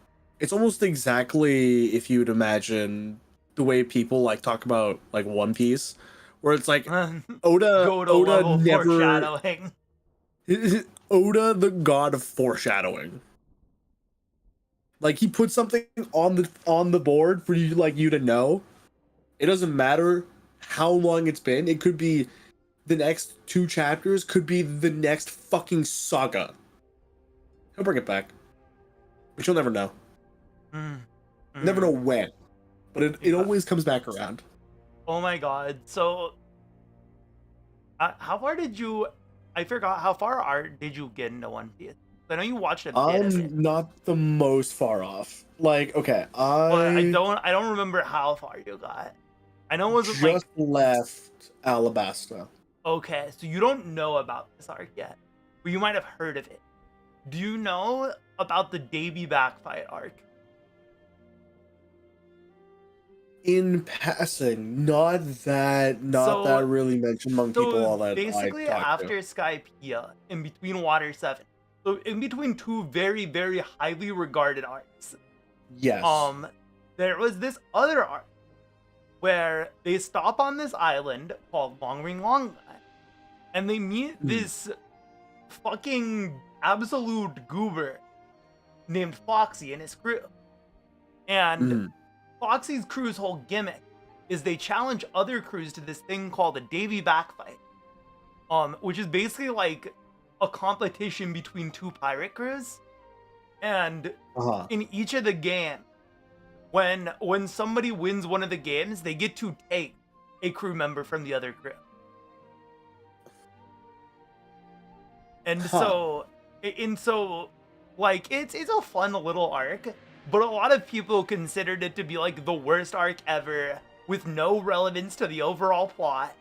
exactly if you'd imagine the way people like talk about like One Piece, where it's like Oda Go to level never foreshadowing. Oda, the god of foreshadowing. Like he put something on the board for you to know. It doesn't matter how long it's been. It could be the next 2 chapters, could be the next fucking saga. He'll bring it back. But you'll never know. Never know when. But it always comes back around. Oh my god. So how far did you I forgot how far did you get into One Piece? I know you watched a bit of it. I'm not the most far off. Like, okay, But I don't remember how far you got. I know it was just like left Alabasta. okay, so you don't know about this arc yet, but you might have heard of it. Do you know about the Davy backfight arc? In passing, not that really mentioned among people all that basically I talk after Skypiea, in between Water 7. So in between 2 very, very highly regarded arcs. Yes. There was this other arc where they stop on this island called Long Ring Long Guy, and they meet this fucking absolute goober named Foxy and his crew. And Foxy's crew's whole gimmick is they challenge other crews to this thing called a Davy backfight, which is basically like a competition between 2 pirate crews. And in each of the games, when somebody wins one of the games, they get to take a crew member from the other crew. And so like it's a fun little arc, but a lot of people considered it to be like the worst arc ever with no relevance to the overall plot.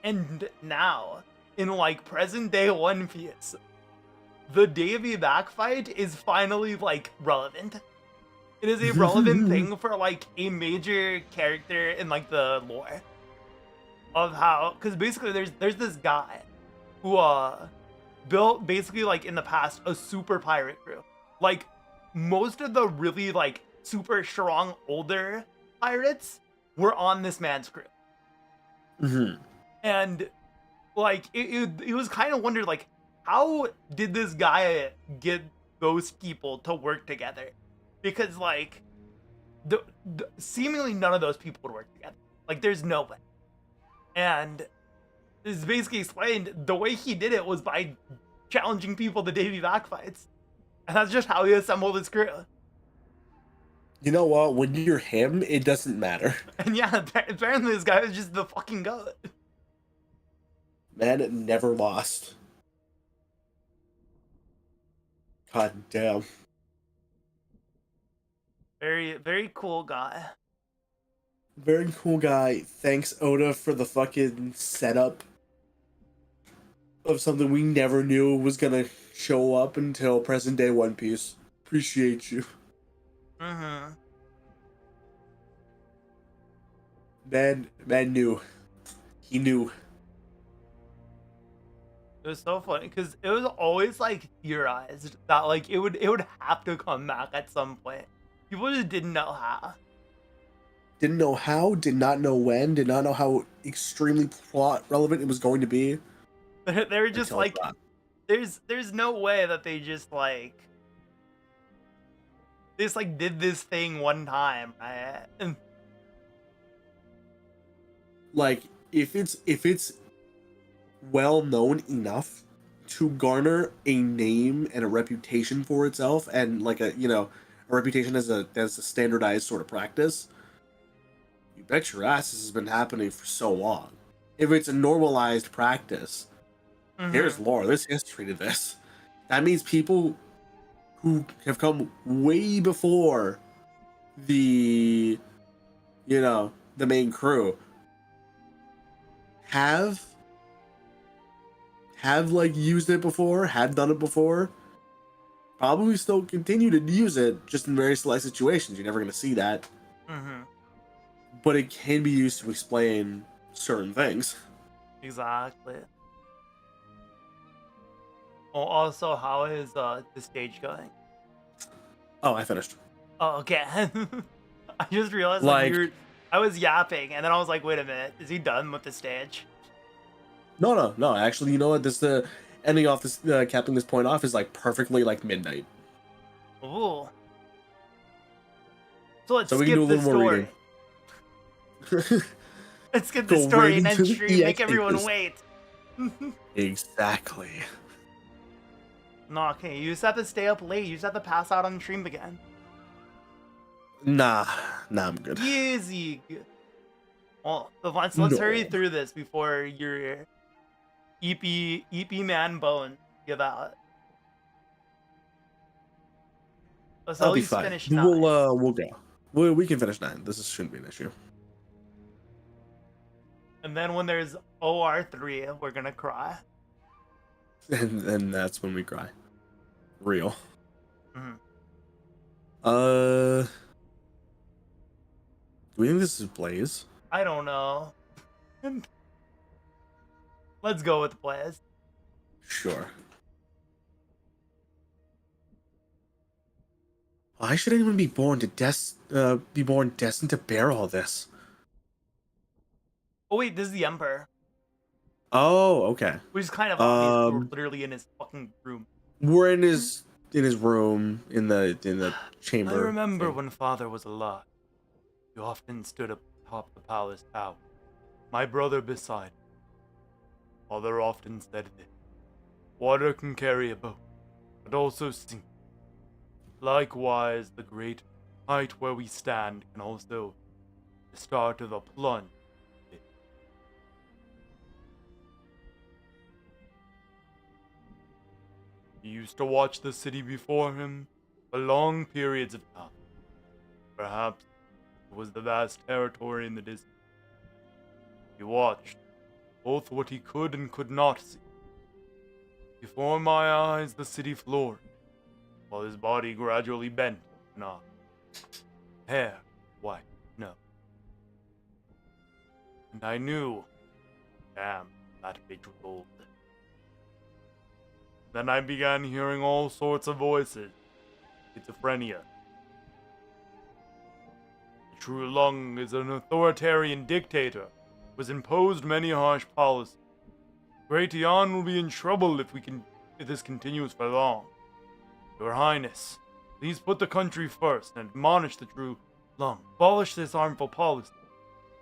And now, in like present day One Piece, the Davy backfight is finally like relevant. It is a relevant thing for like a major character in like the lore of how, because basically there's this guy who built basically like in the past a super pirate crew. Like most of the really like super strong older pirates were on this man's crew. And like it was kind of wondered like how did this guy get those people to work together? Because like the seemingly none of those people would work together. Like there's no way. And it's basically explained the way he did it was by challenging people to Davy backfights. And that's just how he assembled his crew. You know what? When you're him, it doesn't matter. And yeah, apparently this guy was just the fucking goat. Man never lost. God damn. Very, very cool guy. Very cool guy. Thanks, Oda, for the fucking setup of something we never knew was gonna show up until present day One Piece. Appreciate you. Mm-hmm. Man knew. He knew. It was so funny because it was always like theorized that like it would have to come back at some point. People just didn't know how. Didn't know how, did not know when, did not know how extremely plot relevant it was going to be. They were just Until like, that. there's no way that they just like did this thing one time, right? And Like, if it's well known enough to garner a name and a reputation for itself, and like a reputation as a standardized sort of practice, you bet your ass this has been happening for so long. If it's a normalized practice, there's lore, there's history to this. That means people who have come way before the the main crew have like used it before, had done it before, probably still continue to use it, just in very select situations. You're never going to see that. But it can be used to explain certain things. exactly. Oh, also, how is the stage going? Oh, I finished. Oh, okay. I just realized Like- I was yapping, and then I was like, wait a minute, is he done with the stage? No. Actually, you know what? This ending off this, capping this point off is like perfectly like midnight. Ooh. So let's So we skip can do a the little more story. reading. Let's skip the Go story right and then into the stream, make EX everyone papers. wait. Exactly. No, okay, you just have to stay up late. You just have to pass out on stream again. Nah, I'm good. Easy. Well, let's hurry No. through this before your EP man bones give out. Let's at That'll be least fine. finish 9. We'll go. We can finish 9. Shouldn't be an issue. And then when there's OR3, we're gonna cry. And then that's when we cry. Real. Mhm. Do we think this is Blaze? I don't know. Let's go with Blaze. Sure. Why should anyone be born destined to bear all this? Oh wait, this is the Emperor. Oh, okay. Which is kind of obvious. We're literally in his fucking room. We're in his room in the chamber. I remember thing. when father was alive. He often stood up atop the palace tower, my brother beside him. Father often said this: water can carry a boat, but also sink. Likewise, the great height where we stand can also be the start of a plunge. He used to watch the city before him for long periods of time. Perhaps it was the vast territory in the distance. He watched both what he could and could not see. Before my eyes, the city flourished, while his body gradually bent and on. Hair white, no. And I knew, damn, that bitch was old. Then I began hearing all sorts of voices. Schizophrenia. The true Lung is an authoritarian dictator who has imposed many harsh policies. Great Yan will be in trouble if this continues for long. Your Highness, please put the country first and admonish the true Lung. Abolish this harmful policy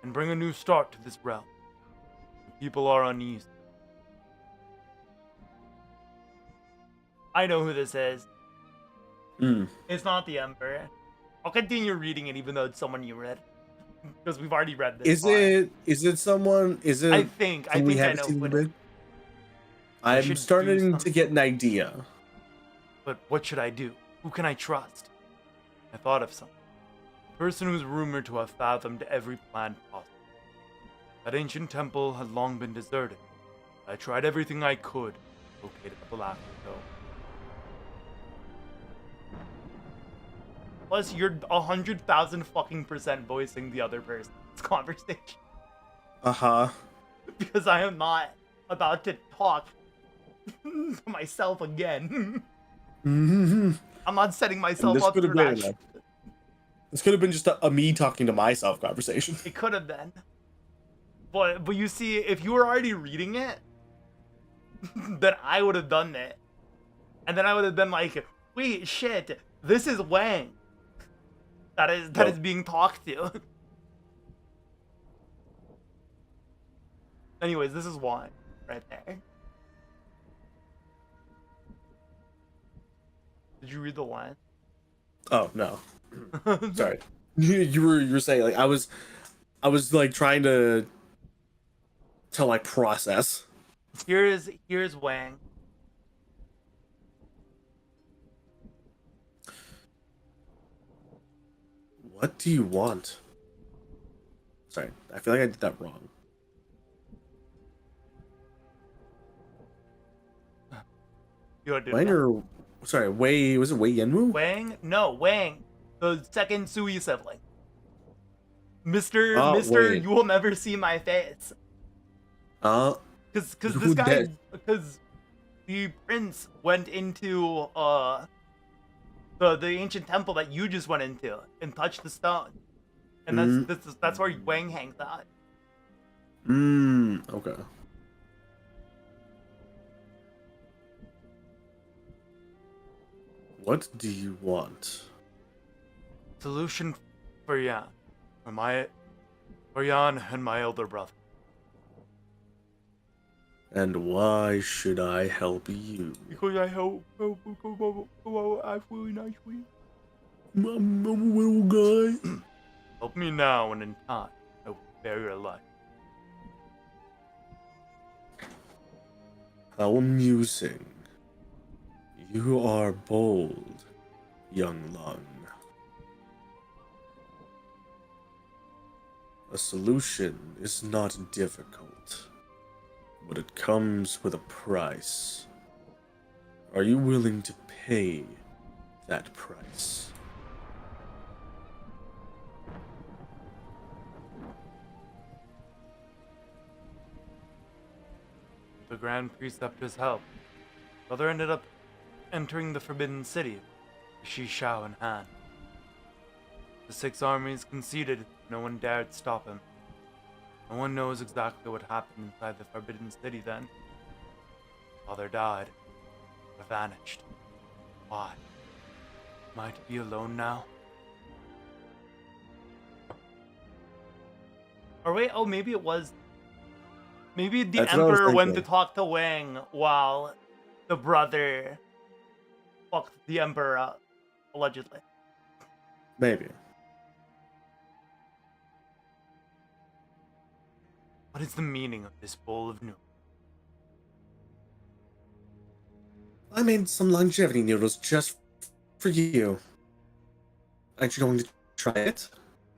and bring a new start to this realm. The people are uneasy. I know who this is. Mm. It's not the Emperor. I'll continue reading it even though it's someone you read. Because we've already read this. Is it someone? Is it? I think I we know haven't seen what them it, in? I I'm should do starting to something. get an idea. But what should I do? Who can I trust? I thought of something. A person who's rumored to have fathomed every plan possible. That ancient temple had long been deserted. I tried everything I could to locate the Black Widow. Plus, you're 100,000 fucking % voicing the other person's conversation. Uh-huh. Because I am not about to talk to myself again. Mm-hmm. I'm not setting myself This up could for have been that. This could have been just a me talking to myself conversation. It could have been. But you see, if you were already reading it, then I would have done it. And then I would have been like, wait, shit, this is Wang. That is being talked to. Anyways, this is Wang right there. Did you read the line? Oh no. Sorry. You were saying like I was like trying to like process. Here's Wang. What do you want? Sorry, I feel like I did that wrong. You wanna do Wang it? or sorry, Wei was it Wei Yenwu? Wang? No, Wang. The second Sui sibling. Mr. Wait. You will never see my face. Cause Who this guy, did? because the prince went into the ancient temple that you just went into and touched the stone, and that's where Wang hangs out. Okay. What do you want? Solution for Yan. For Yan and my elder brother. And why should I help you? Because I help act really nicely. I'm a little guy. Help me now and in time, I will spare your life. How amusing. You are bold, young Lung. A solution is not difficult, but it comes with a price. Are you willing to pay that price? The Grand Preceptor's help, brother ended up entering the Forbidden City, with Shi Shao in hand. The 6 armies conceded, no one dared stop him. No one knows exactly what happened inside the Forbidden City then. Father died, or vanished. Why? Am I to be alone now? Or wait, oh, maybe it was. Maybe the That's what I was emperor went to thinking. talk to Wang while the brother fucked the emperor up, allegedly. Maybe. What is the meaning of this bowl of noodles? I made some longevity noodles just for you. Aren't you going to try it?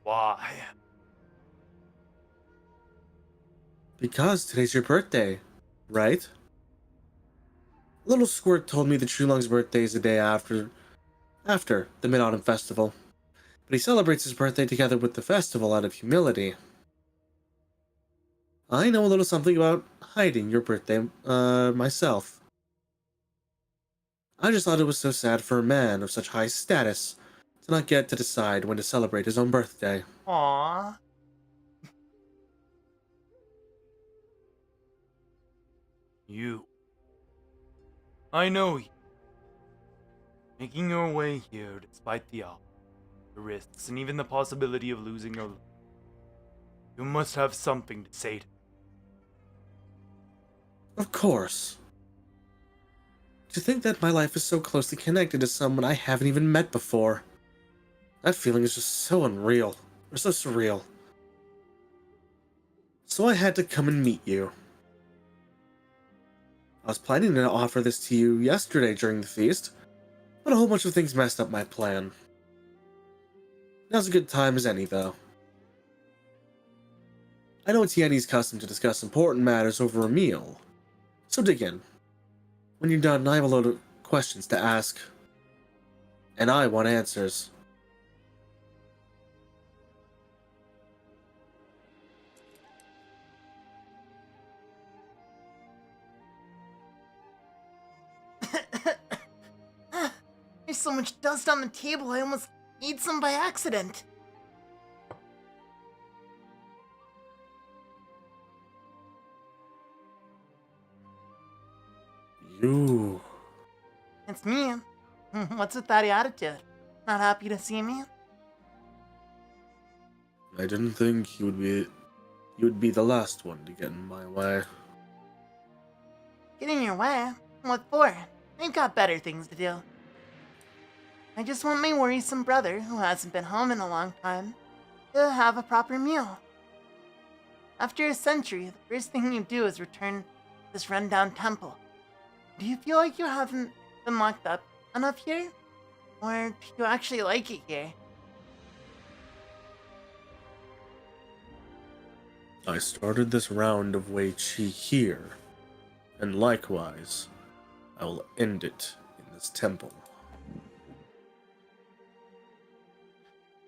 Why? Because today's your birthday, right? Little Squirt told me that Shulong's birthday is the day after the Mid-Autumn Festival. But he celebrates his birthday together with the festival out of humility. I know a little something about hiding your birthday, myself. I just thought it was so sad for a man of such high status to not get to decide when to celebrate his own birthday. Aww. You. I know you. Making your way here despite the odds, the risks, and even the possibility of losing your life. You must have something to say to me. Of course. To think that my life is so closely connected to someone I haven't even met before. That feeling is just so unreal, or so surreal. So I had to come and meet you. I was planning to offer this to you yesterday during the feast, but a whole bunch of things messed up my plan. Now's a good time as any, though. I know it's Yenny's custom to discuss important matters over a meal, so dig in. When you're done, I have a load of questions to ask, and I want answers. There's so much dust on the table, I almost ate some by accident. You... It's me. What's with that attitude? Not happy to see me? I didn't think you would be the last one to get in my way. Get in your way? What for? I've got better things to do. I just want my worrisome brother, who hasn't been home in a long time, to have a proper meal. After a century, the first thing you do is return to this rundown temple. Do you feel like you haven't been locked up enough here? Or do you actually like it here? I started this round of Wei Qi here, and likewise, I will end it in this temple.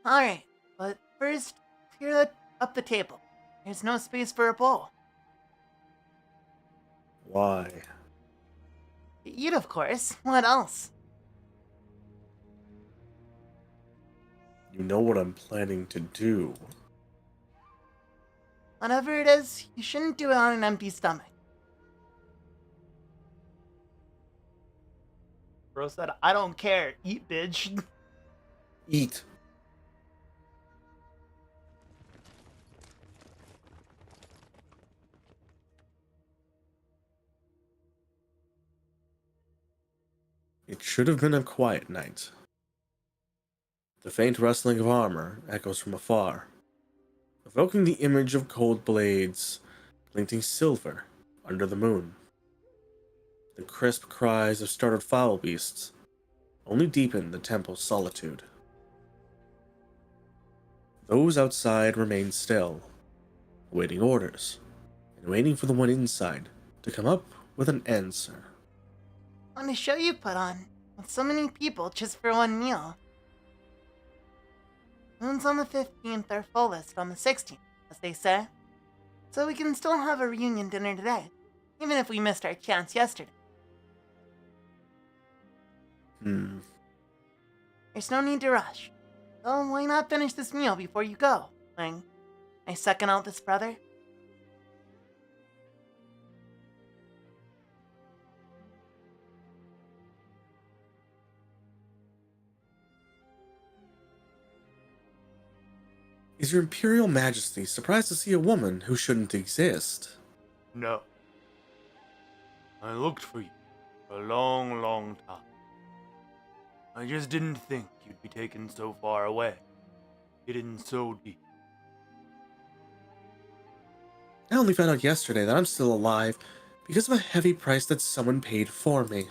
Alright, but first, clear up the table. There's no space for a bowl. Why? To eat, of course. What else? You know what I'm planning to do. Whatever it is, you shouldn't do it on an empty stomach. Bro said, I don't care. Eat, bitch. Eat. It should have been a quiet night. The faint rustling of armor echoes from afar, evoking the image of cold blades glinting silver under the moon. The crisp cries of startled foul beasts only deepen the temple's solitude. Those outside remain still, awaiting orders, and waiting for the one inside to come up with an answer. On a show you put on, with so many people just for one meal. Moons on the 15th are fullest on the 16th, as they say. So we can still have a reunion dinner today, even if we missed our chance yesterday. There's no need to rush. So why not finish this meal before you go, Ling? I second out this brother. Is your Imperial Majesty surprised to see a woman who shouldn't exist? No. I looked for you for a long, long time. I just didn't think you'd be taken so far away, hidden so deep. I only found out yesterday that I'm still alive because of a heavy price that someone paid for me.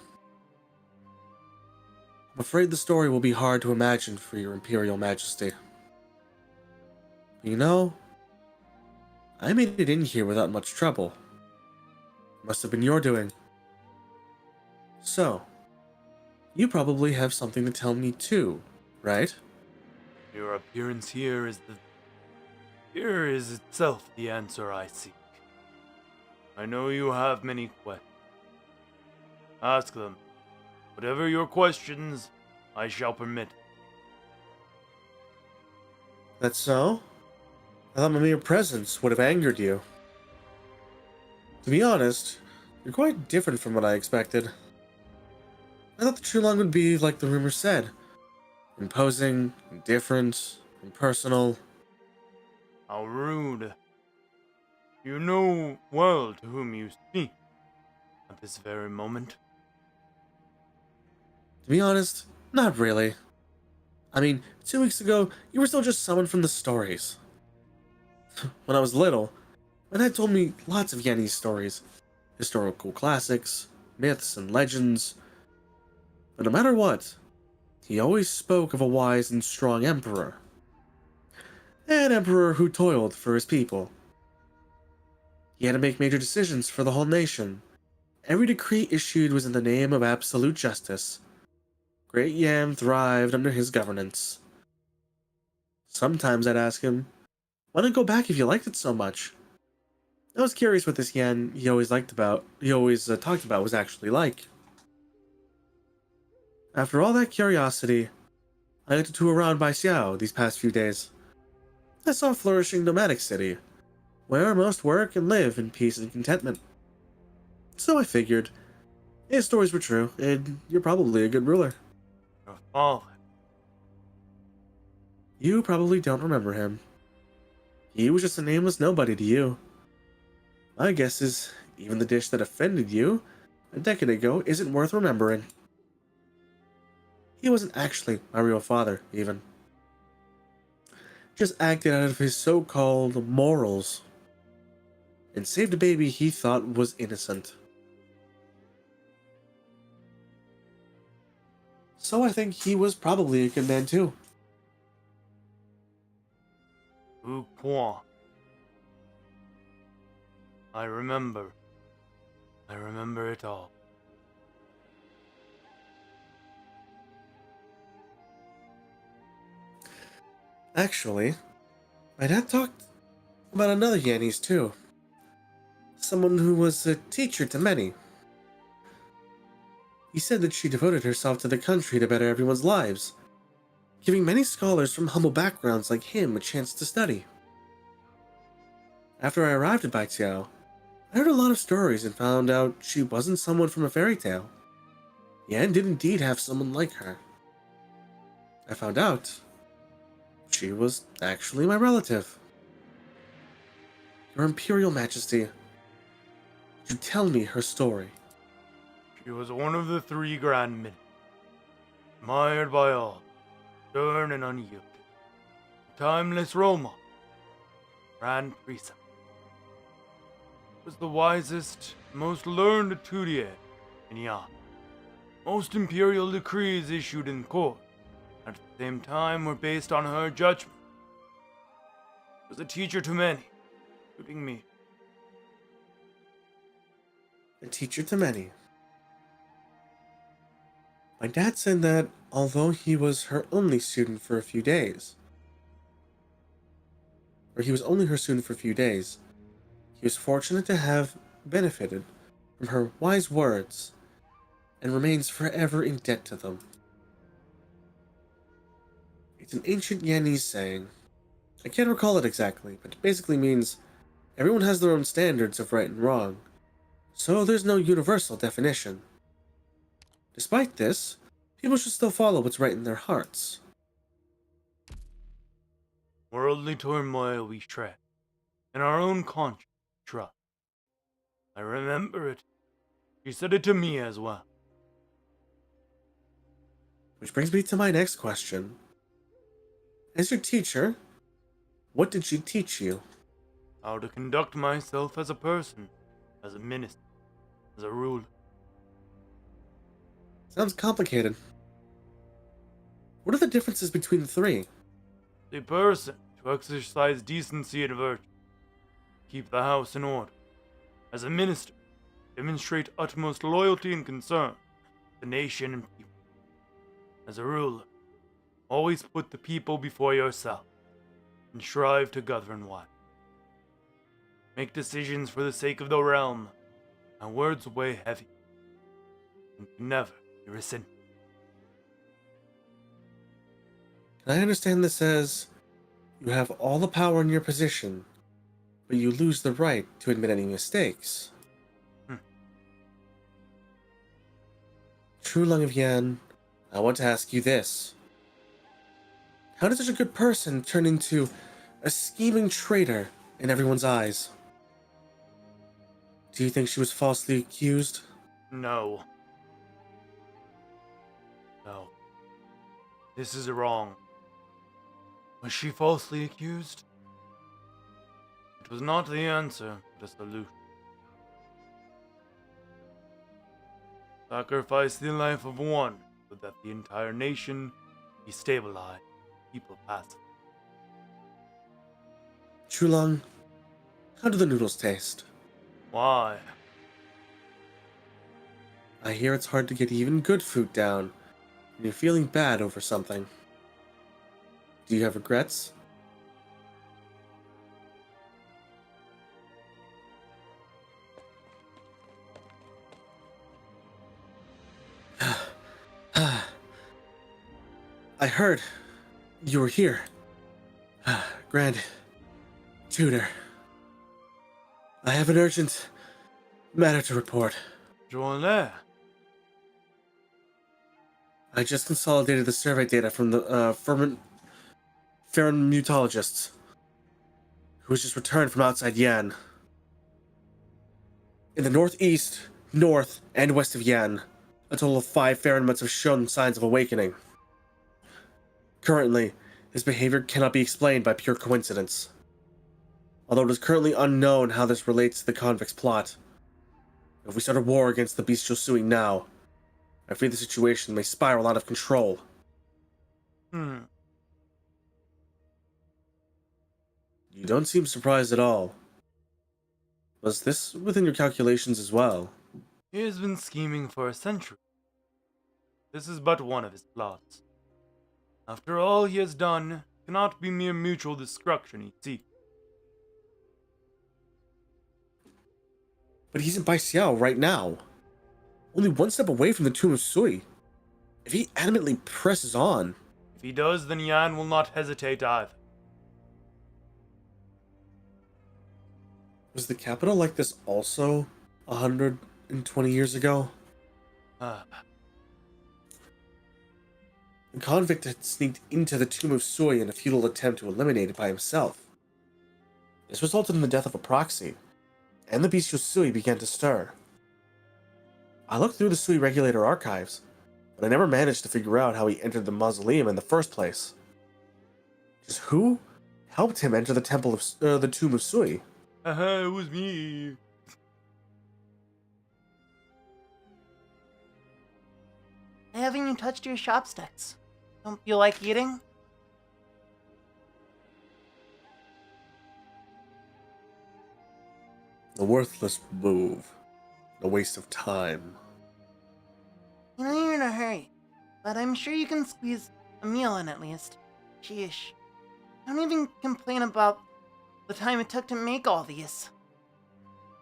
I'm afraid the story will be hard to imagine for your Imperial Majesty. You know, I made it in here without much trouble. Must have been your doing. So, you probably have something to tell me too, right? Your appearance here is itself the answer I seek. I know you have many questions. Ask them. Whatever your questions, I shall permit. That's so? I thought my mere presence would have angered you. To be honest, you're quite different from what I expected. I thought the Trulong would be like the rumor said. Imposing, indifferent, impersonal. How rude. You know well to whom you speak at this very moment. To be honest, not really. I mean, 2 weeks ago, you were still just someone from the stories. When I was little, my dad told me lots of Yenny's stories. Historical classics, myths, and legends. But no matter what, he always spoke of a wise and strong emperor. An emperor who toiled for his people. He had to make major decisions for the whole nation. Every decree issued was in the name of absolute justice. Great Yan thrived under his governance. Sometimes I'd ask him, why not go back if you liked it so much? I was curious what this Yan he always talked about was actually like. After all that curiosity, I got to tour around Baixiao these past few days. I saw a flourishing nomadic city, where most work and live in peace and contentment. So I figured, his stories were true, and you're probably a good ruler. Your father. You probably don't remember him. He was just a nameless nobody to you. My guess is, even the dish that offended you a decade ago isn't worth remembering. He wasn't actually my real father, even. Just acted out of his so-called morals, and saved a baby he thought was innocent. So I think he was probably a good man too. Wu Quan. I remember it all. Actually, my dad talked about another Yannis too. Someone who was a teacher to many. He said that she devoted herself to the country to better everyone's lives, giving many scholars from humble backgrounds like him a chance to study. After I arrived at Baixiao, I heard a lot of stories and found out she wasn't someone from a fairy tale. Yan did indeed have someone like her. I found out she was actually my relative. Your Imperial Majesty, could you tell me her story? She was one of the 3 grand men, admired by all, stern and unyielding, timeless role model, grand precept. Was the wisest, most learned etudier in Yan. Most imperial decrees issued in court, at the same time, were based on her judgment. Was a teacher to many, including me. A teacher to many. My dad said that although he was her only student for a few days, he was fortunate to have benefited from her wise words and remains forever in debt to them. It's an ancient Yanese saying. I can't recall it exactly, but it basically means everyone has their own standards of right and wrong, so there's no universal definition. Despite this, people should still follow what's right in their hearts. Worldly turmoil we tread, in our own conscience trust. I remember it. She said it to me as well. Which brings me to my next question. As your teacher, what did she teach you? How to conduct myself as a person, as a minister, as a ruler. Sounds complicated. What are the differences between the 3? A person to exercise decency and virtue, keep the house in order. As a minister, demonstrate utmost loyalty and concern for the nation and people. As a ruler, always put the people before yourself and strive to govern wisely. Make decisions for the sake of the realm, and words weigh heavy and can never be rescinded. Can I understand this as you have all the power in your position, but you lose the right to admit any mistakes? True Lung of Yan, I want to ask you this. How did such a good person turn into a scheming traitor in everyone's eyes? Do you think she was falsely accused? No. No. This is wrong. Was she falsely accused? It was not the answer, but a solution. Sacrifice the life of one so that the entire nation be stabilized, people pacified. Chulong, how do the noodles taste? Why? I hear it's hard to get even good food down when you're feeling bad over something. Do you have regrets? I heard you were here. Grand Tutor. I have an urgent matter to report. Joanne, I just consolidated the survey data from the Farron mutologists, who was just returned from outside Yan. In the northeast, north, and west of Yan, a total of 5 Farronmuts have shown signs of awakening. Currently, his behavior cannot be explained by pure coincidence. Although it is currently unknown how this relates to the convict's plot. If we start a war against the bestial suing now, I fear the situation may spiral out of control. Hmm. You don't seem surprised at all. Was this within your calculations as well? He has been scheming for a century. This is but one of his plots. After all he has done, cannot be mere mutual destruction he seeks. But he's in Baixiao right now. Only one step away from the Tomb of Sui. If he adamantly presses on... If he does, then Yan will not hesitate either. Was the capital like this also 120 years ago? Ah, The convict had sneaked into the Tomb of Sui in a futile attempt to eliminate it by himself. This resulted in the death of a proxy, and the bestial Sui began to stir. I looked through the Sui regulator archives, but I never managed to figure out how he entered the mausoleum in the first place. Just who helped him enter the temple of the Tomb of Sui? haha, it was me. Haven't you touched your chopsticks? Don't feel like eating? A worthless move. A waste of time. You know you're in a hurry, but I'm sure you can squeeze a meal in at least. Sheesh. Don't even complain about the time it took to make all these.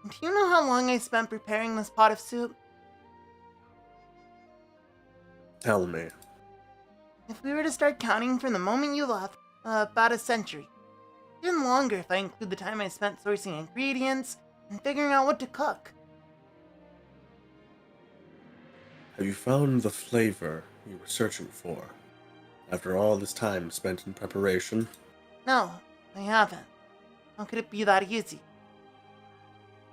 Do you know how long I spent preparing this pot of soup? Tell me. If we were to start counting from the moment you left, about a century. Even longer if I include the time I spent sourcing ingredients and figuring out what to cook. Have you found the flavor you were searching for? After all this time spent in preparation? No, I haven't. How could it be that easy?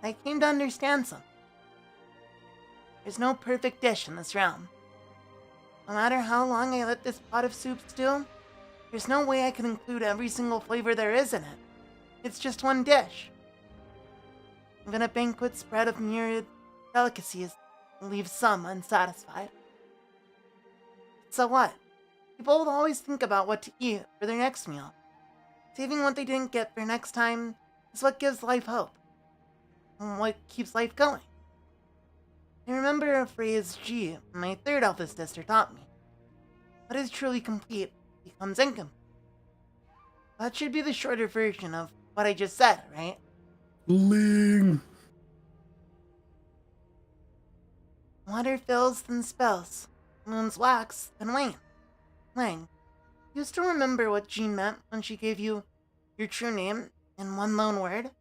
I came to understand something. There's no perfect dish in this realm. No matter how long I let this pot of soup stew, there's no way I can include every single flavor there is in it. It's just one dish. Even a banquet spread of myriad delicacies leaves some unsatisfied. So what? People will always think about what to eat for their next meal. Saving what they didn't get for next time is what gives life hope. And what keeps life going. I remember a phrase G, my third eldest sister, taught me. What is truly complete becomes incomplete. That should be the shorter version of what I just said, right? Ling! Water fills, then spills. Moons wax, then wane. Lang, you still remember what Jean meant when she gave you your true name in one lone word?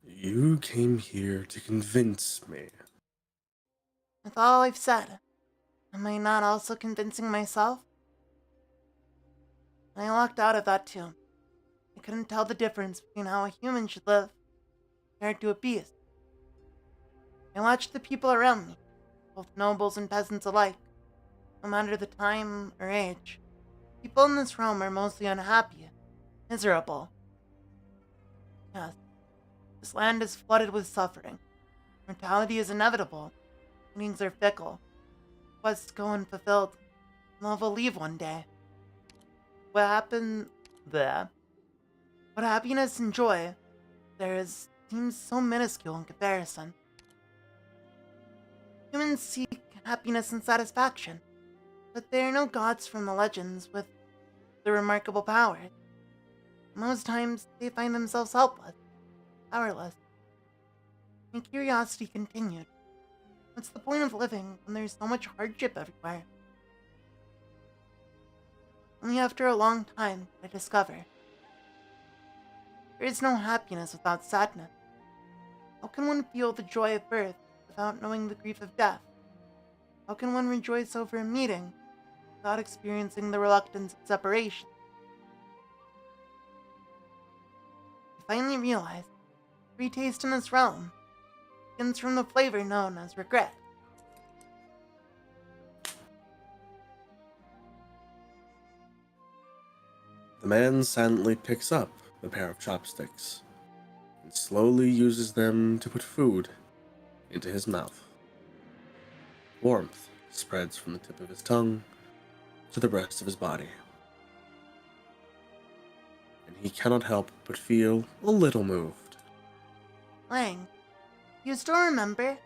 You came here to convince me. With all I've said, am I not also convincing myself? When I walked out of that tomb, I couldn't tell the difference between how a human should live compared to a beast. I watched the people around me, both nobles and peasants alike, no matter the time or age. People in this realm are mostly unhappy, miserable. Yes, This land is flooded with suffering. Mortality is inevitable. Meanings are fickle. Quests go unfulfilled. Love will leave one day. What happened there? What happiness and joy there is seems so minuscule in comparison. Humans seek happiness and satisfaction, but they are no gods from the legends with the remarkable powers. Most times, they find themselves helpless, powerless. My curiosity continued. What's the point of living when there's so much hardship everywhere? Only after a long time did I discover there is no happiness without sadness. How can one feel the joy of birth without knowing the grief of death? How can one rejoice over a meeting without experiencing the reluctance of separation? I finally realized every taste in this realm begins from the flavor known as regret. The man silently picks up the pair of chopsticks and slowly uses them to put food into his mouth. Warmth spreads from the tip of his tongue to the rest of his body, and he cannot help but feel a little moved. Lang, you still remember?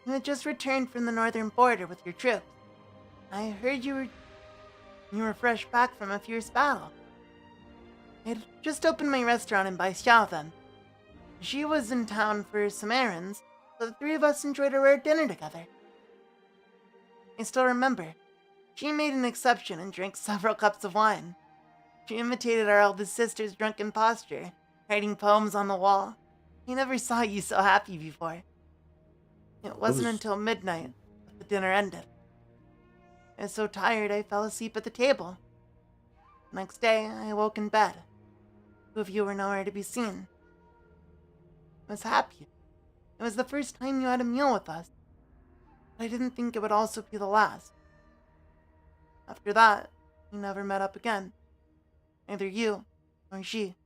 You had just returned from the northern border with your troops. I heard you were fresh back from a fierce battle. I had just opened my restaurant in Baixao then. She was in town for some errands, so the three of us enjoyed a rare dinner together. I still remember. She made an exception and drank several cups of wine. She imitated our eldest sister's drunken posture, writing poems on the wall. I never saw you so happy before. It wasn't until midnight that the dinner ended. I was so tired I fell asleep at the table. Next day, I awoke in bed. Two of you were nowhere to be seen. I was happy. It was the first time you had a meal with us. But I didn't think it would also be the last. After that, we never met up again. Neither you nor she.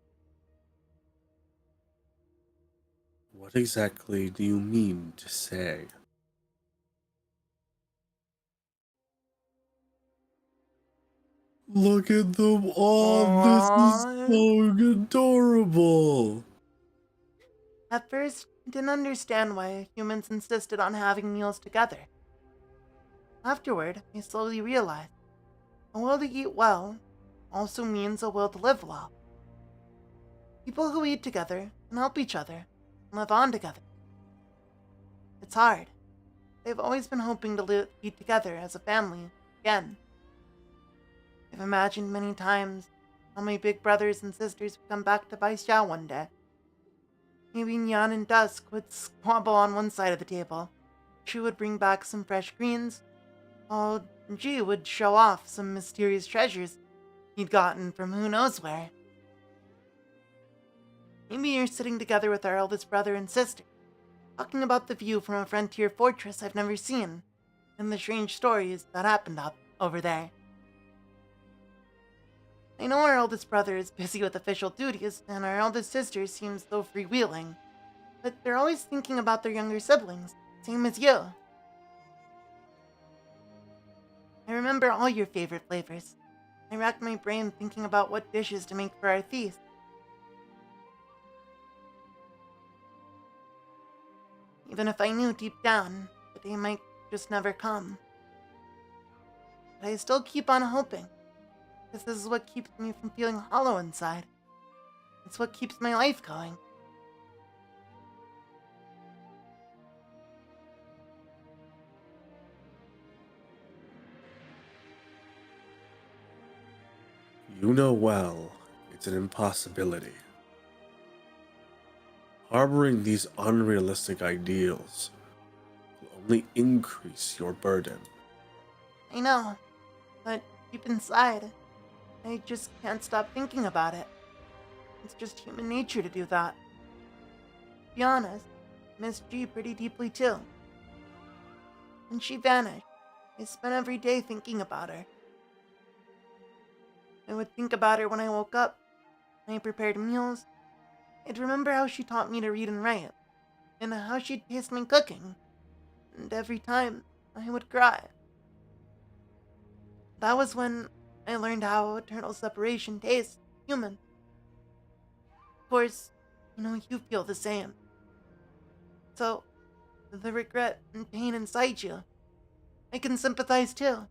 What exactly do you mean to say? Look at them all! This is so adorable! At first, I didn't understand why humans insisted on having meals together. Afterward, I slowly realized a will to eat well also means a will to live well. People who eat together can help each other and live on together. It's hard. They've always been hoping to eat together as a family again. I've imagined many times how my big brothers and sisters would come back to Baixao one day. Maybe Nyan and Dusk would squabble on one side of the table. She would bring back some fresh greens, while G would show off some mysterious treasures he'd gotten from who knows where. Maybe you're sitting together with our eldest brother and sister, talking about the view from a frontier fortress I've never seen, and the strange stories that happened up over there. I know our eldest brother is busy with official duties, and our eldest sister seems so freewheeling, but they're always thinking about their younger siblings, same as you. I remember all your favorite flavors. I racked my brain thinking about what dishes to make for our feast. Even if I knew deep down the day might just never come. But I still keep on hoping. Because this is what keeps me from feeling hollow inside. It's what keeps my life going. You know well it's an impossibility. Harboring these unrealistic ideals will only increase your burden. I know, but deep inside, I just can't stop thinking about it. It's just human nature to do that. To be honest, I miss G pretty deeply too. When she vanished, I spent every day thinking about her. I would think about her when I woke up, when I prepared meals, I'd remember how she taught me to read and write, and how she'd taste my cooking, and every time I would cry. That was when I learned how eternal separation tastes human. Of course, you feel the same. So, the regret and pain inside you, I can sympathize too.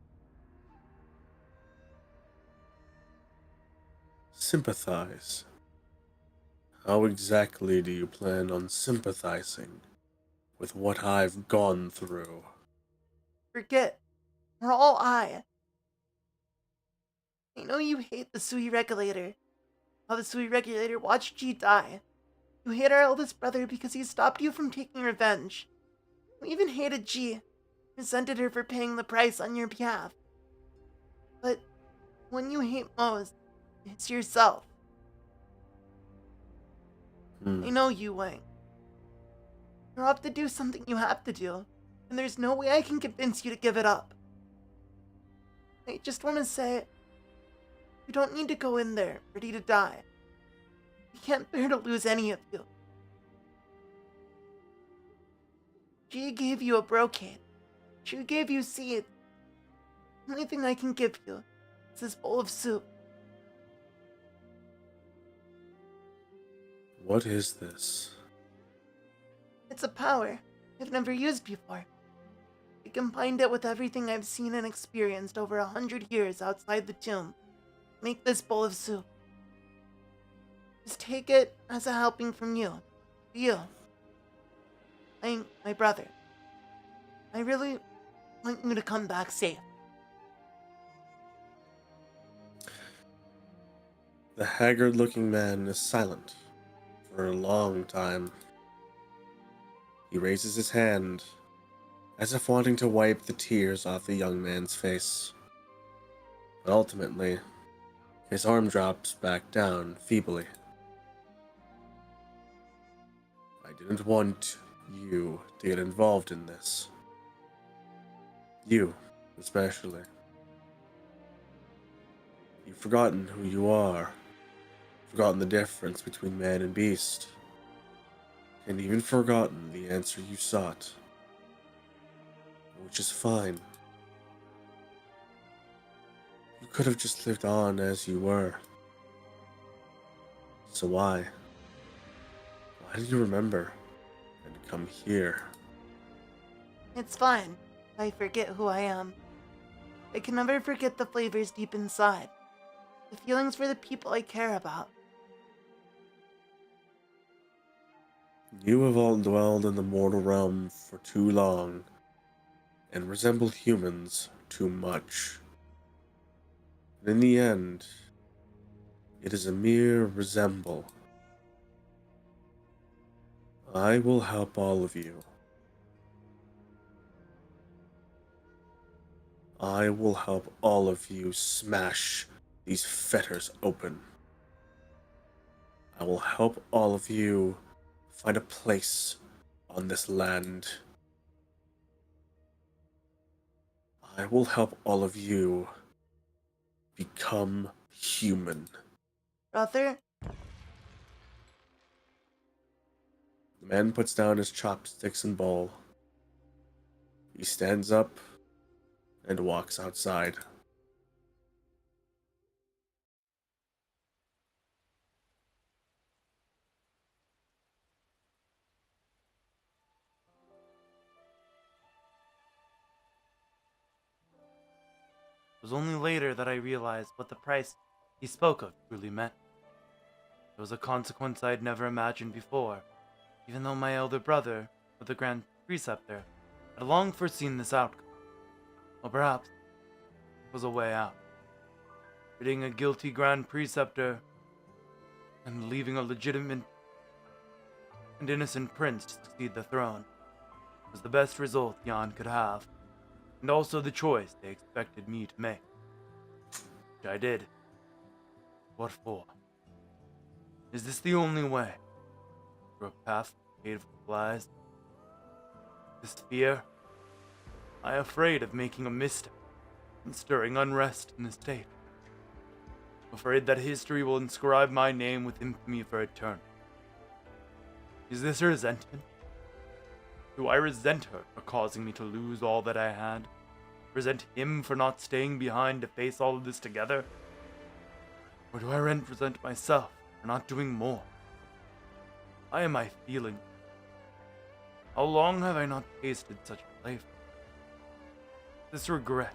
Sympathize? How exactly do you plan on sympathizing with what I've gone through? Forget. We're all I. I know you hate the Sui Regulator. How the Sui Regulator watched G die. You hate our eldest brother because he stopped you from taking revenge. You even hated G, resented her for paying the price on your behalf. But when you hate most, it's yourself. I know you, Wang. You're off to do something you have to do, and there's no way I can convince you to give it up. I just want to say, you don't need to go in there ready to die. I can't bear to lose any of you. She gave you a brocade. She gave you seeds. The only thing I can give you is this bowl of soup. What is this? It's a power I've never used before. I combined it with everything I've seen and experienced over 100 years outside the tomb. Make this bowl of soup. Just take it as a helping from you. You. My brother. I really want you to come back safe. The haggard-looking man is silent for a long time. He raises his hand, as if wanting to wipe the tears off the young man's face. But ultimately, his arm drops back down feebly. I didn't want you to get involved in this. You, especially. You've forgotten who you are, forgotten the difference between man and beast, and even forgotten the answer you sought. Which is fine. You could have just lived on as you were. So why? Why do you remember and come here? It's fine. I forget who I am. I can never forget the flavors deep inside. The feelings for the people I care about. You have all dwelled in the mortal realm for too long, and resemble humans too much. And in the end, it is a mere resemble. I will help all of you. I will help all of you smash these fetters open. I will help all of you find a place on this land. I will help all of you become human. Brother? The man puts down his chopsticks and bowl. He stands up and walks outside. It was only later that I realized what the price he spoke of truly meant. It was a consequence I had never imagined before, even though my elder brother, or the Grand Preceptor, had long foreseen this outcome. Or perhaps it was a way out. Ridding a guilty Grand Preceptor and leaving a legitimate and innocent prince to succeed the throne was the best result Yan could have, and also the choice they expected me to make. Which I did. What for? Is this the only way? Through a path of hateful lies? This fear? I am afraid of making a misstep and stirring unrest in the state. Afraid that history will inscribe my name with infamy for eternity. Is this resentment? Do I resent her for causing me to lose all that I had? Resent him for not staying behind to face all of this together? Or do I resent myself for not doing more? Why am I feeling? How long have I not tasted such life? This regret.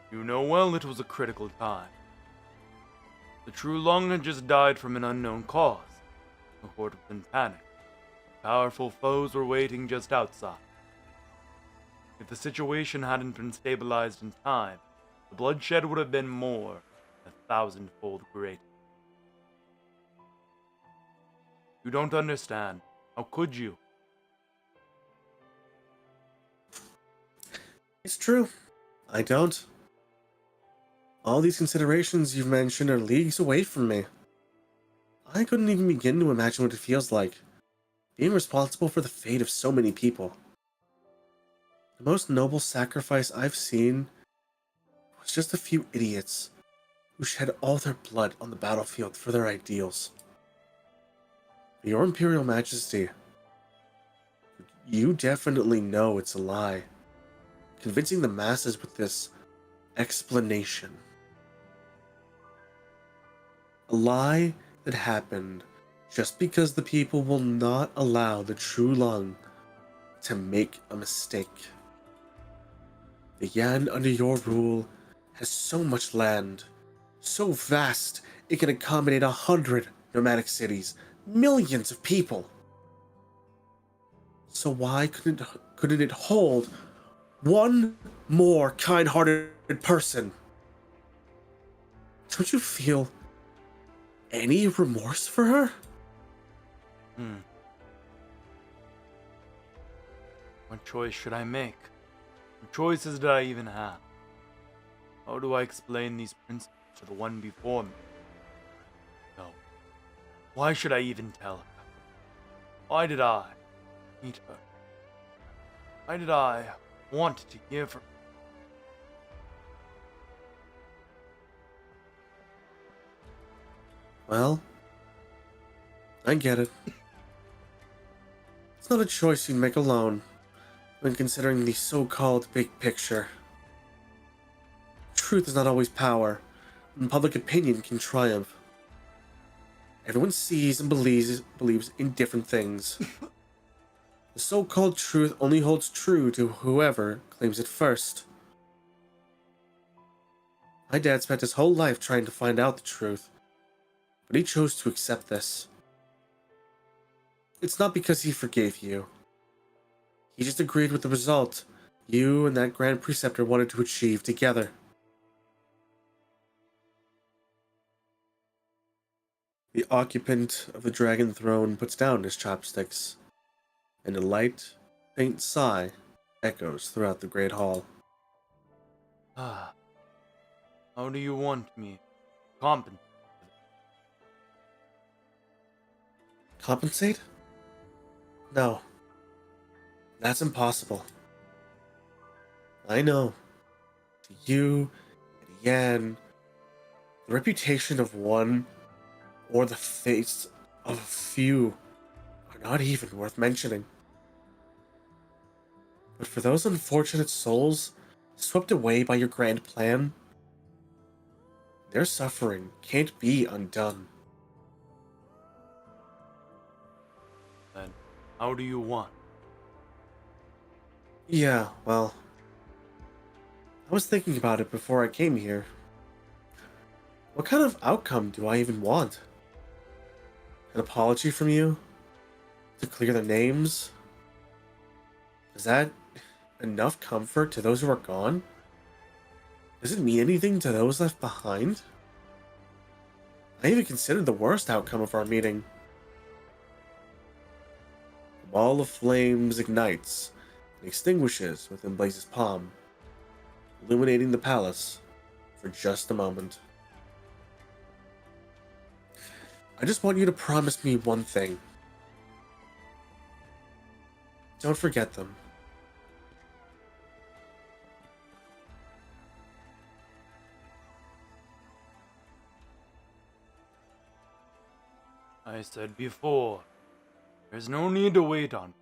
You know well it was a critical time. The true Lung had just died from an unknown cause. The horde was in panic. Powerful foes were waiting just outside. If the situation hadn't been stabilized in time, the bloodshed would have been more than 1,000-fold greater. You don't understand. How could you? It's true. I don't. All these considerations you've mentioned are leagues away from me. I couldn't even begin to imagine what it feels like, being responsible for the fate of so many people. The most noble sacrifice I've seen was just a few idiots who shed all their blood on the battlefield for their ideals. Your Imperial Majesty, you definitely know it's a lie, convincing the masses with this explanation. A lie that happened just because the people will not allow the true Lung to make a mistake. The Yan under your rule has so much land, so vast it can accommodate 100 nomadic cities, millions of people. So why couldn't it hold one more kind-hearted person? Don't you feel any remorse for her? What choice should I make? What choices did I even have? How do I explain these principles to the one before me? No. Why should I even tell her? Why did I meet her? Why did I want to hear from her? Well, I get it. It's not a choice you'd make alone when considering the so-called big picture. Truth is not always power, and public opinion can triumph. Everyone sees and believes in different things. The so-called truth only holds true to whoever claims it first. My dad spent his whole life trying to find out the truth, but he chose to accept this. It's not because he forgave you. He just agreed with the result you and that Grand Preceptor wanted to achieve together. The occupant of the Dragon Throne puts down his chopsticks, and a light, faint sigh echoes throughout the Great Hall. How do you want me to compensate? Compensate? No. That's impossible. I know. To you, and Yan, the reputation of one or the face of a few are not even worth mentioning. But for those unfortunate souls swept away by your grand plan, their suffering can't be undone. Then, how do you want? Yeah, well, I was thinking about it before I came here. What kind of outcome do I even want? An apology from you? To clear their names? Is that enough comfort to those who are gone? Does it mean anything to those left behind? I even considered the worst outcome of our meeting. The ball of flames ignites and extinguishes within Blaze's palm, illuminating the palace for just a moment. I just want you to promise me one thing. Don't forget them. I said before, there's no need to wait on.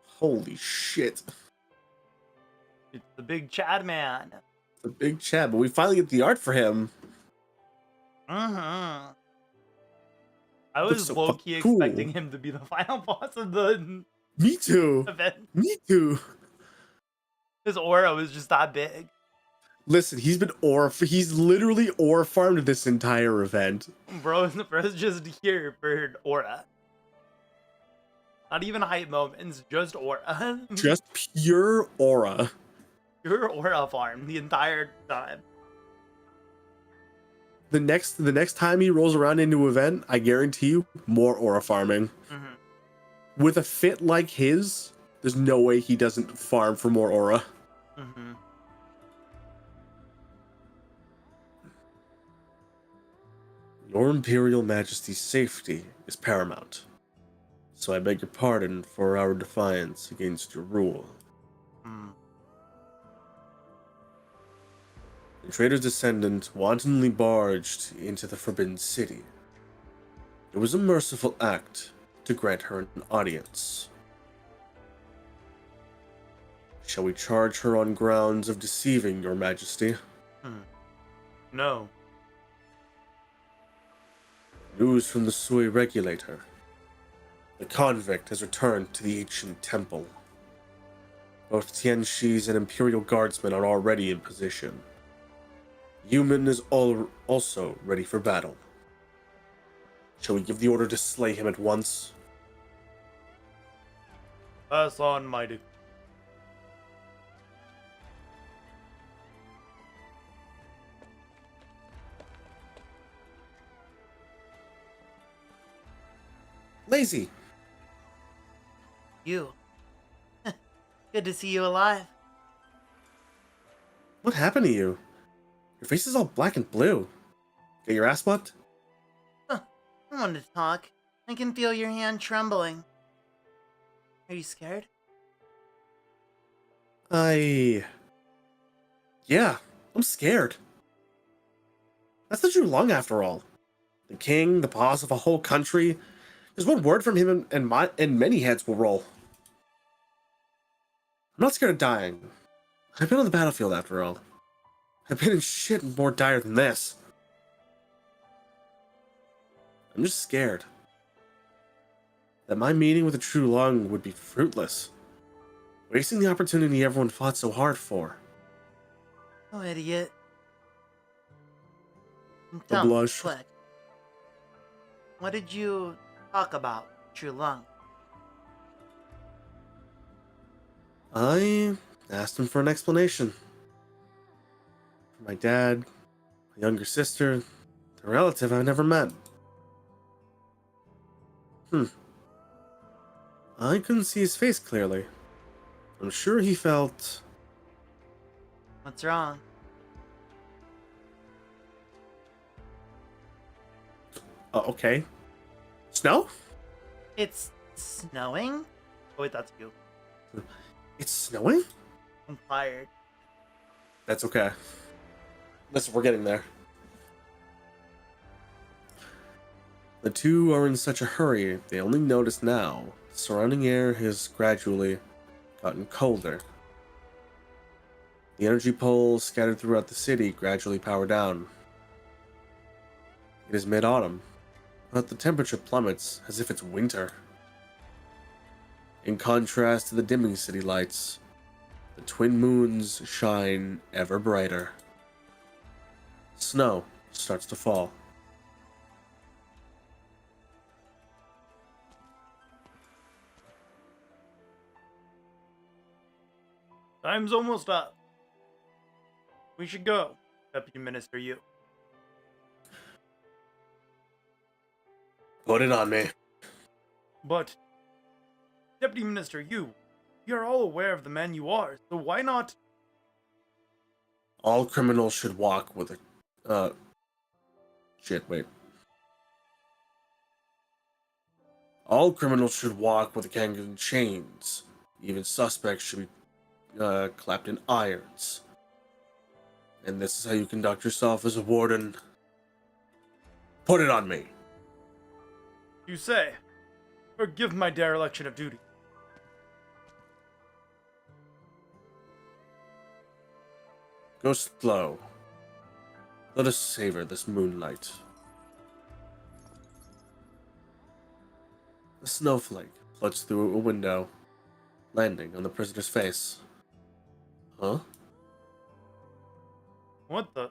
Holy shit. It's the big Chad man. The big Chad, but we finally get the art for him. I Looks was so low-key cool. expecting him to be the final boss of the Me too. event. Me too. His aura was just that big. Listen, he's literally ore farmed this entire event. Bro's just here for aura. Not even hype moments, just aura. Just pure aura. Pure aura farm the entire time. The next time he rolls around into an event, I guarantee you, more aura farming. Mm-hmm. With a fit like his, there's no way he doesn't farm for more aura. Mm-hmm. Your Imperial Majesty's safety is paramount, so I beg your pardon for our defiance against your rule. The trader's descendant wantonly barged into the Forbidden City. It was a merciful act to grant her an audience. Shall we charge her on grounds of deceiving your majesty? No. News from the Sui regulator. The convict has returned to the ancient temple. Both Tianxi's and Imperial guardsmen are already in position. Yuman is also ready for battle. Shall we give the order to slay him at once? Pass on, mighty. Lazy! You. Good to see you alive. What happened to you? Your face is all black and blue. Get your ass whooped? I wanted to talk. I can feel your hand trembling. Are you scared? Yeah, I'm scared. That's not too long after all. The king, the boss of a whole country. There's one word from him and many heads will roll. I'm not scared of dying. I've been on the battlefield after all. I've been in shit more dire than this. I'm just scared that my meeting with the True Lung would be fruitless, wasting the opportunity everyone fought so hard for. Oh, idiot. The Tell me, blush. quick. What did you talk about, True Lung? I asked him for an explanation. My dad, my younger sister, a relative I've never met. I couldn't see his face clearly. I'm sure he felt... What's wrong? okay. Snow? It's snowing? Oh, wait, that's you. It's snowing? I'm tired. That's okay. Listen, we're getting there. The two are in such a hurry, they only notice now. The surrounding air has gradually gotten colder. The energy poles scattered throughout the city gradually power down. It is mid-autumn, but the temperature plummets as if it's winter. In contrast to the dimming city lights, the twin moons shine ever brighter. Snow starts to fall. Time's almost up. We should go, Deputy Minister Yu. Put it on me. But, Deputy Minister Yu, you're all aware of the man you are, so why not... All criminals should walk with a... All criminals should walk with a gang in chains. Even suspects should be clapped in irons. And this is how you conduct yourself as a warden. Put it on me. You say, forgive my dereliction of duty. Go slow. Let us savor this moonlight. A snowflake floats through a window, landing on the prisoner's face. Huh? What the?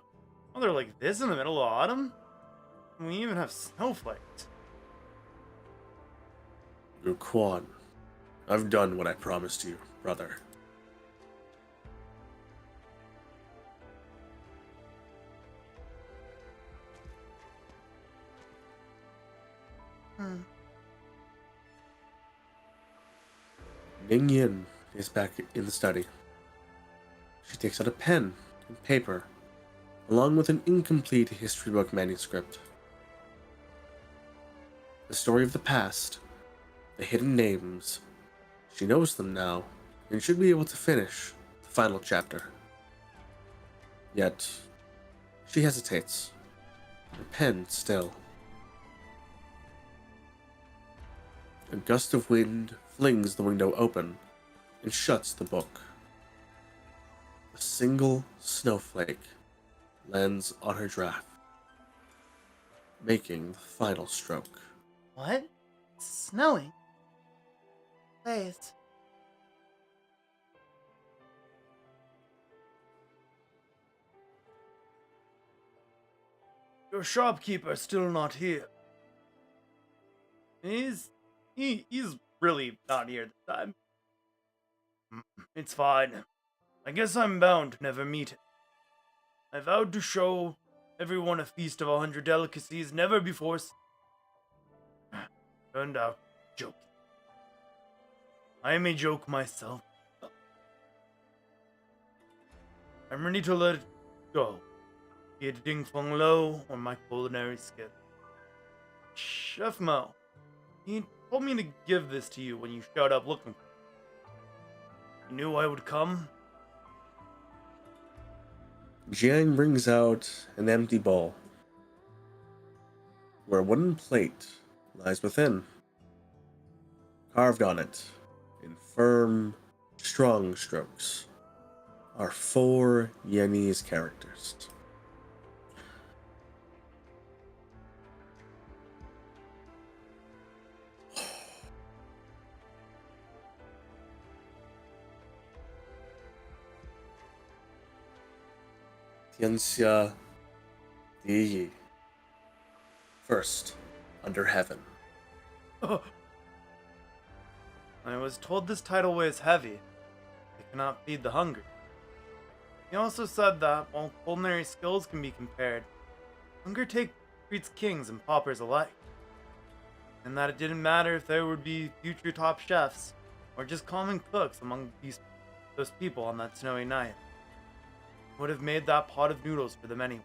Oh, they're like this in the middle of autumn? We even have snowflakes. Quan, I've done what I promised you, brother. Ning Yin is back in the study. She takes out a pen and paper, along with an incomplete history book manuscript. The story of the past, the hidden names. She knows them now, and should be able to finish the final chapter. Yet, she hesitates, her pen still. A gust of wind flings the window open and shuts the book. A single snowflake lands on her draft, making the final stroke. What? It's snowing. Wait. Your shopkeeper's still not here. He's really not here this time. It's fine. I guess I'm bound to never meet him. I vowed to show everyone a feast of 100 delicacies never before turned out joking. I am a joke myself. I'm ready to let it go, be it Ding Feng Lo or my culinary skill. Chef Mo, he told me to give this to you when you showed up looking for me. You knew I would come? Jiang brings out an empty bowl, where a wooden plate lies within. Carved on it, in firm, strong strokes, are 4 Yanese characters. Tianxia Di. First, under heaven. I was told this title weighs heavy. It cannot feed the hungry. He also said that while culinary skills can be compared, hunger treats kings and paupers alike. And that it didn't matter if there would be future top chefs or just common cooks among those people on that snowy night. Would have made that pot of noodles for them anyway.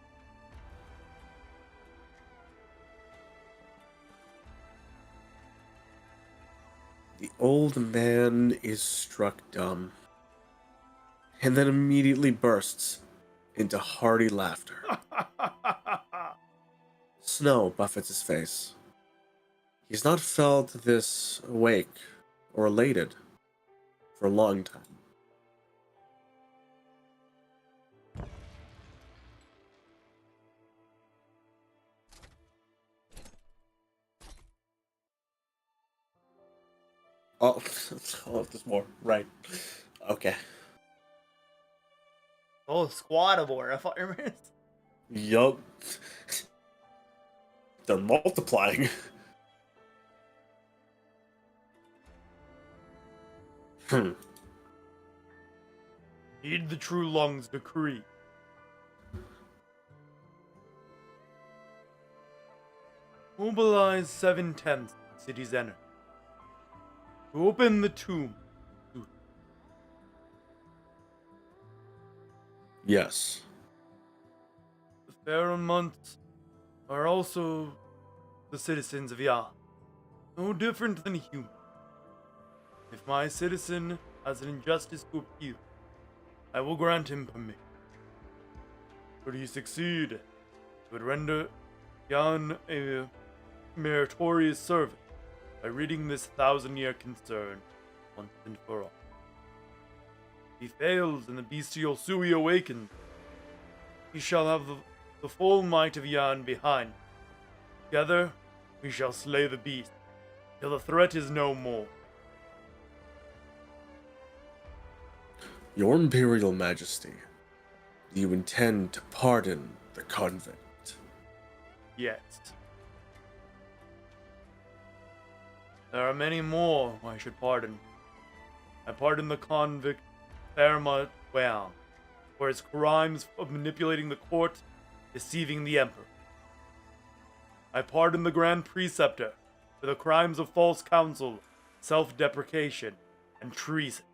The old man is struck dumb, and then immediately bursts into hearty laughter. Snow buffets his face. He's not felt this awake or elated for a long time. Oh, there's more. Right. Okay. Oh, squad of war farmers. Yup. Done multiplying. Heed the true long's decree. Mobilize 7/10 city's energy. To open the tomb. Yes. The Pharaoh months are also the citizens of Yah. No different than human. If my citizen has an injustice to appeal, I will grant him permission. Should he succeed, it would render Done a meritorious service by ridding this 1,000-year concern once and for all. If he fails and the bestial Sui awakens, he shall have the full might of Yan behind. Together, we shall slay the beast, till the threat is no more. Your Imperial Majesty, do you intend to pardon the convict? Yes. There are many more I should pardon. I pardon the convict Fairma Wang for his crimes of manipulating the court, deceiving the Emperor. I pardon the Grand Preceptor for the crimes of false counsel, self-deprecation, and treason.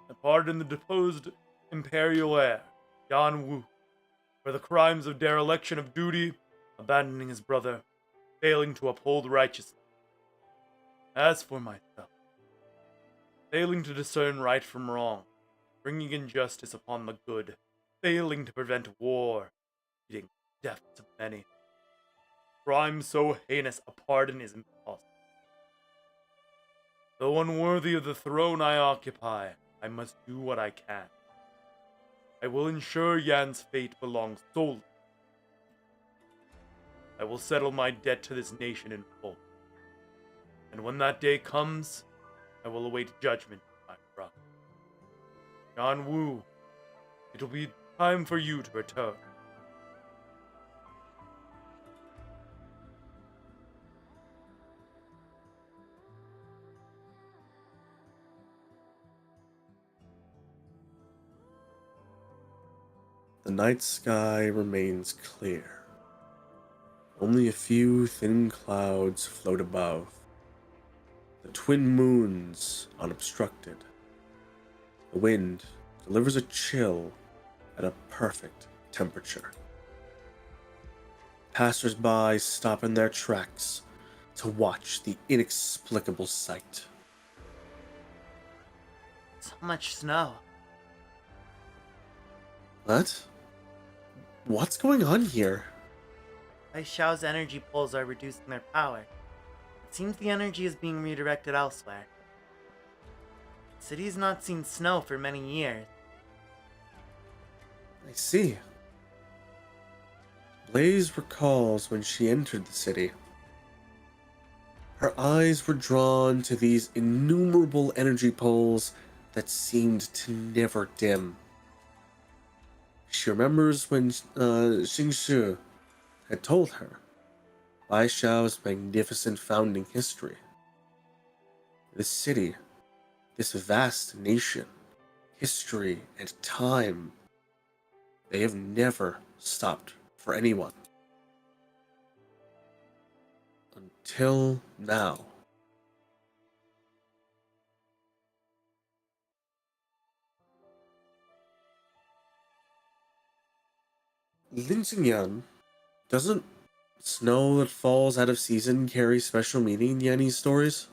I pardon the deposed Imperial heir, Yan Wu, for the crimes of dereliction of duty, abandoning his brother, failing to uphold righteousness. As for myself, failing to discern right from wrong, bringing injustice upon the good, failing to prevent war, leading deaths of many. Crime so heinous a pardon is impossible. Though unworthy of the throne I occupy, I must do what I can. I will ensure Yan's fate belongs solely. I will settle my debt to this nation in full. And when that day comes, I will await judgment of my brother. Yan Wu, it will be time for you to return. The night sky remains clear. Only a few thin clouds float above. The twin moons unobstructed. The wind delivers a chill at a perfect temperature. Passers-by stop in their tracks to watch the inexplicable sight. So much snow. What? What's going on here? Ice Xiao's energy poles are reducing their power. It seems the energy is being redirected elsewhere. The city's not seen snow for many years. I see. Blaze recalls when she entered the city. Her eyes were drawn to these innumerable energy poles that seemed to never dim. She remembers when Xingshi had told her Bai Xiao's magnificent founding history. This city, this vast nation, history and time, they have never stopped for anyone. Until now. Lin Xingyan, doesn't snow that falls out of season carry special meaning in Yanni's stories?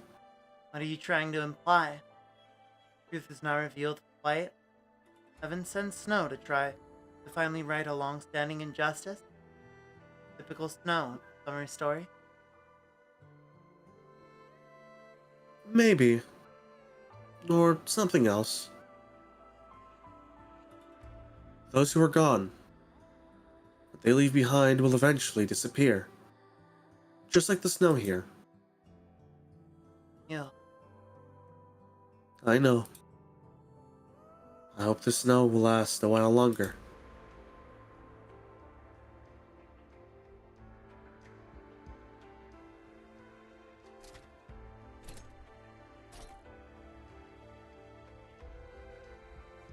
What are you trying to imply? Truth is now revealed quite. Heaven sends snow to try to finally right a long-standing injustice? Typical snow summer story? Maybe. Or something else. Those who are gone, what they leave behind will eventually disappear. Just like the snow here. Yeah. I know. I hope the snow will last a while longer.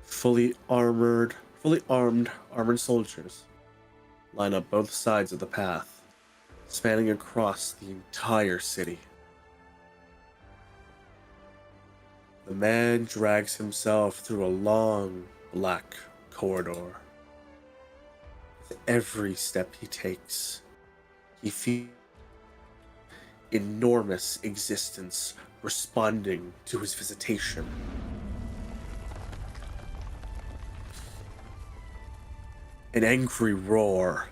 Fully armed soldiers line up both sides of the path, spanning across the entire city. The man drags himself through a long, black corridor. With every step he takes, he feels enormous existence responding to his visitation. An angry roar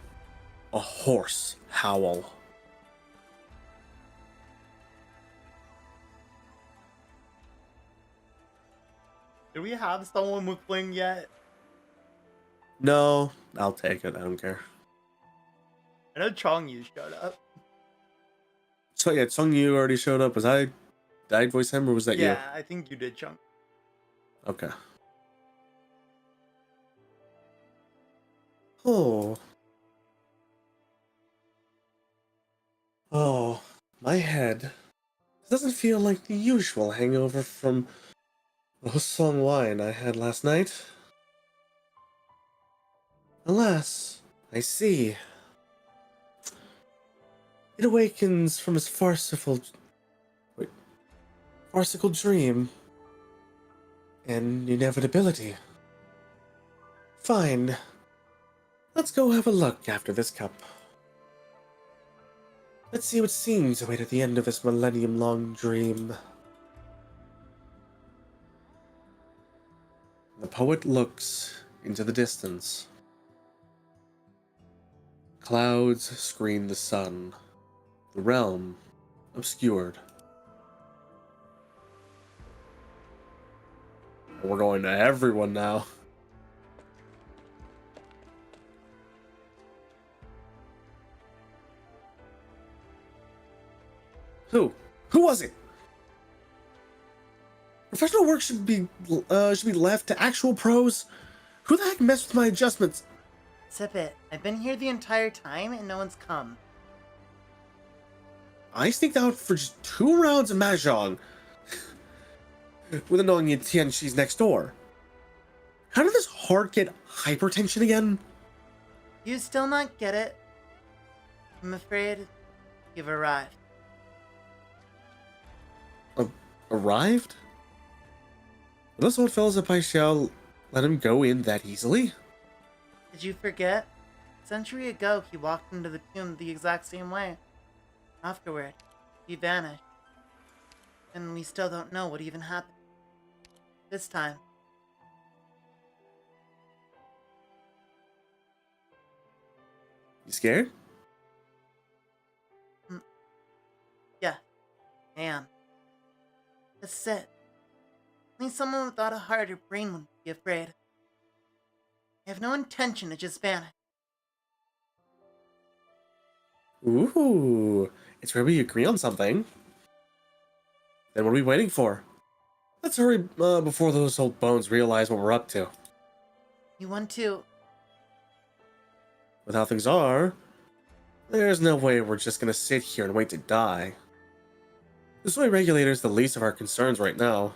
a hoarse howl. Do we have someone with Bling yet? No, I'll take it. I don't care. I know Chong Yu showed up. So yeah, Sung Yu already showed up. Did I voice him or was that you? Yeah, I think you did, Chong. Okay. Oh. Oh, my head. It doesn't feel like the usual hangover from the Husong wine I had last night. Alas, I see. It awakens from its farcical dream and inevitability. Fine. Let's go have a look after this cup. Let's see what scenes await at the end of this millennium-long dream. The poet looks into the distance. Clouds screen the sun, the realm obscured. We're going to everyone now. Who? Who was it? Professional work should be left to actual pros. Who the heck messed with my adjustments? Sip it. I've been here the entire time and no one's come. I sneaked out for just 2 rounds of mahjong, with a knowing Tianxi's next door. How did this heart get hypertension again? You still not get it? I'm afraid you've arrived. Arrived? Are those old fellows at Paixao let him go in that easily? Did you forget? A century ago, he walked into the tomb the exact same way. Afterward, he vanished. And we still don't know what even happened. This time. You scared? Yeah, I am. That's it. Only someone without a heart or brain would be afraid. I have no intention to just vanish. Ooh, it's where we agree on something. Then what are we waiting for? Let's hurry before those old bones realize what we're up to. You want to... With how things are, there's no way we're just gonna sit here and wait to die. The soy regulator is the least of our concerns right now.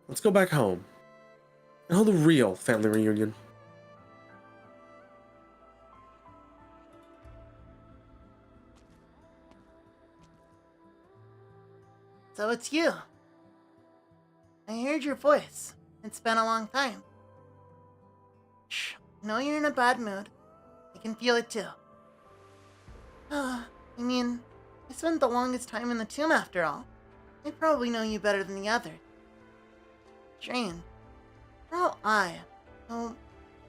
Let's go back home and hold a real family reunion. So it's you. I heard your voice. It's been a long time. Shh. I know you're in a bad mood. I can feel it too. I spent the longest time in the tomb after all. I probably know you better than the others. Strange. We're all I. Oh,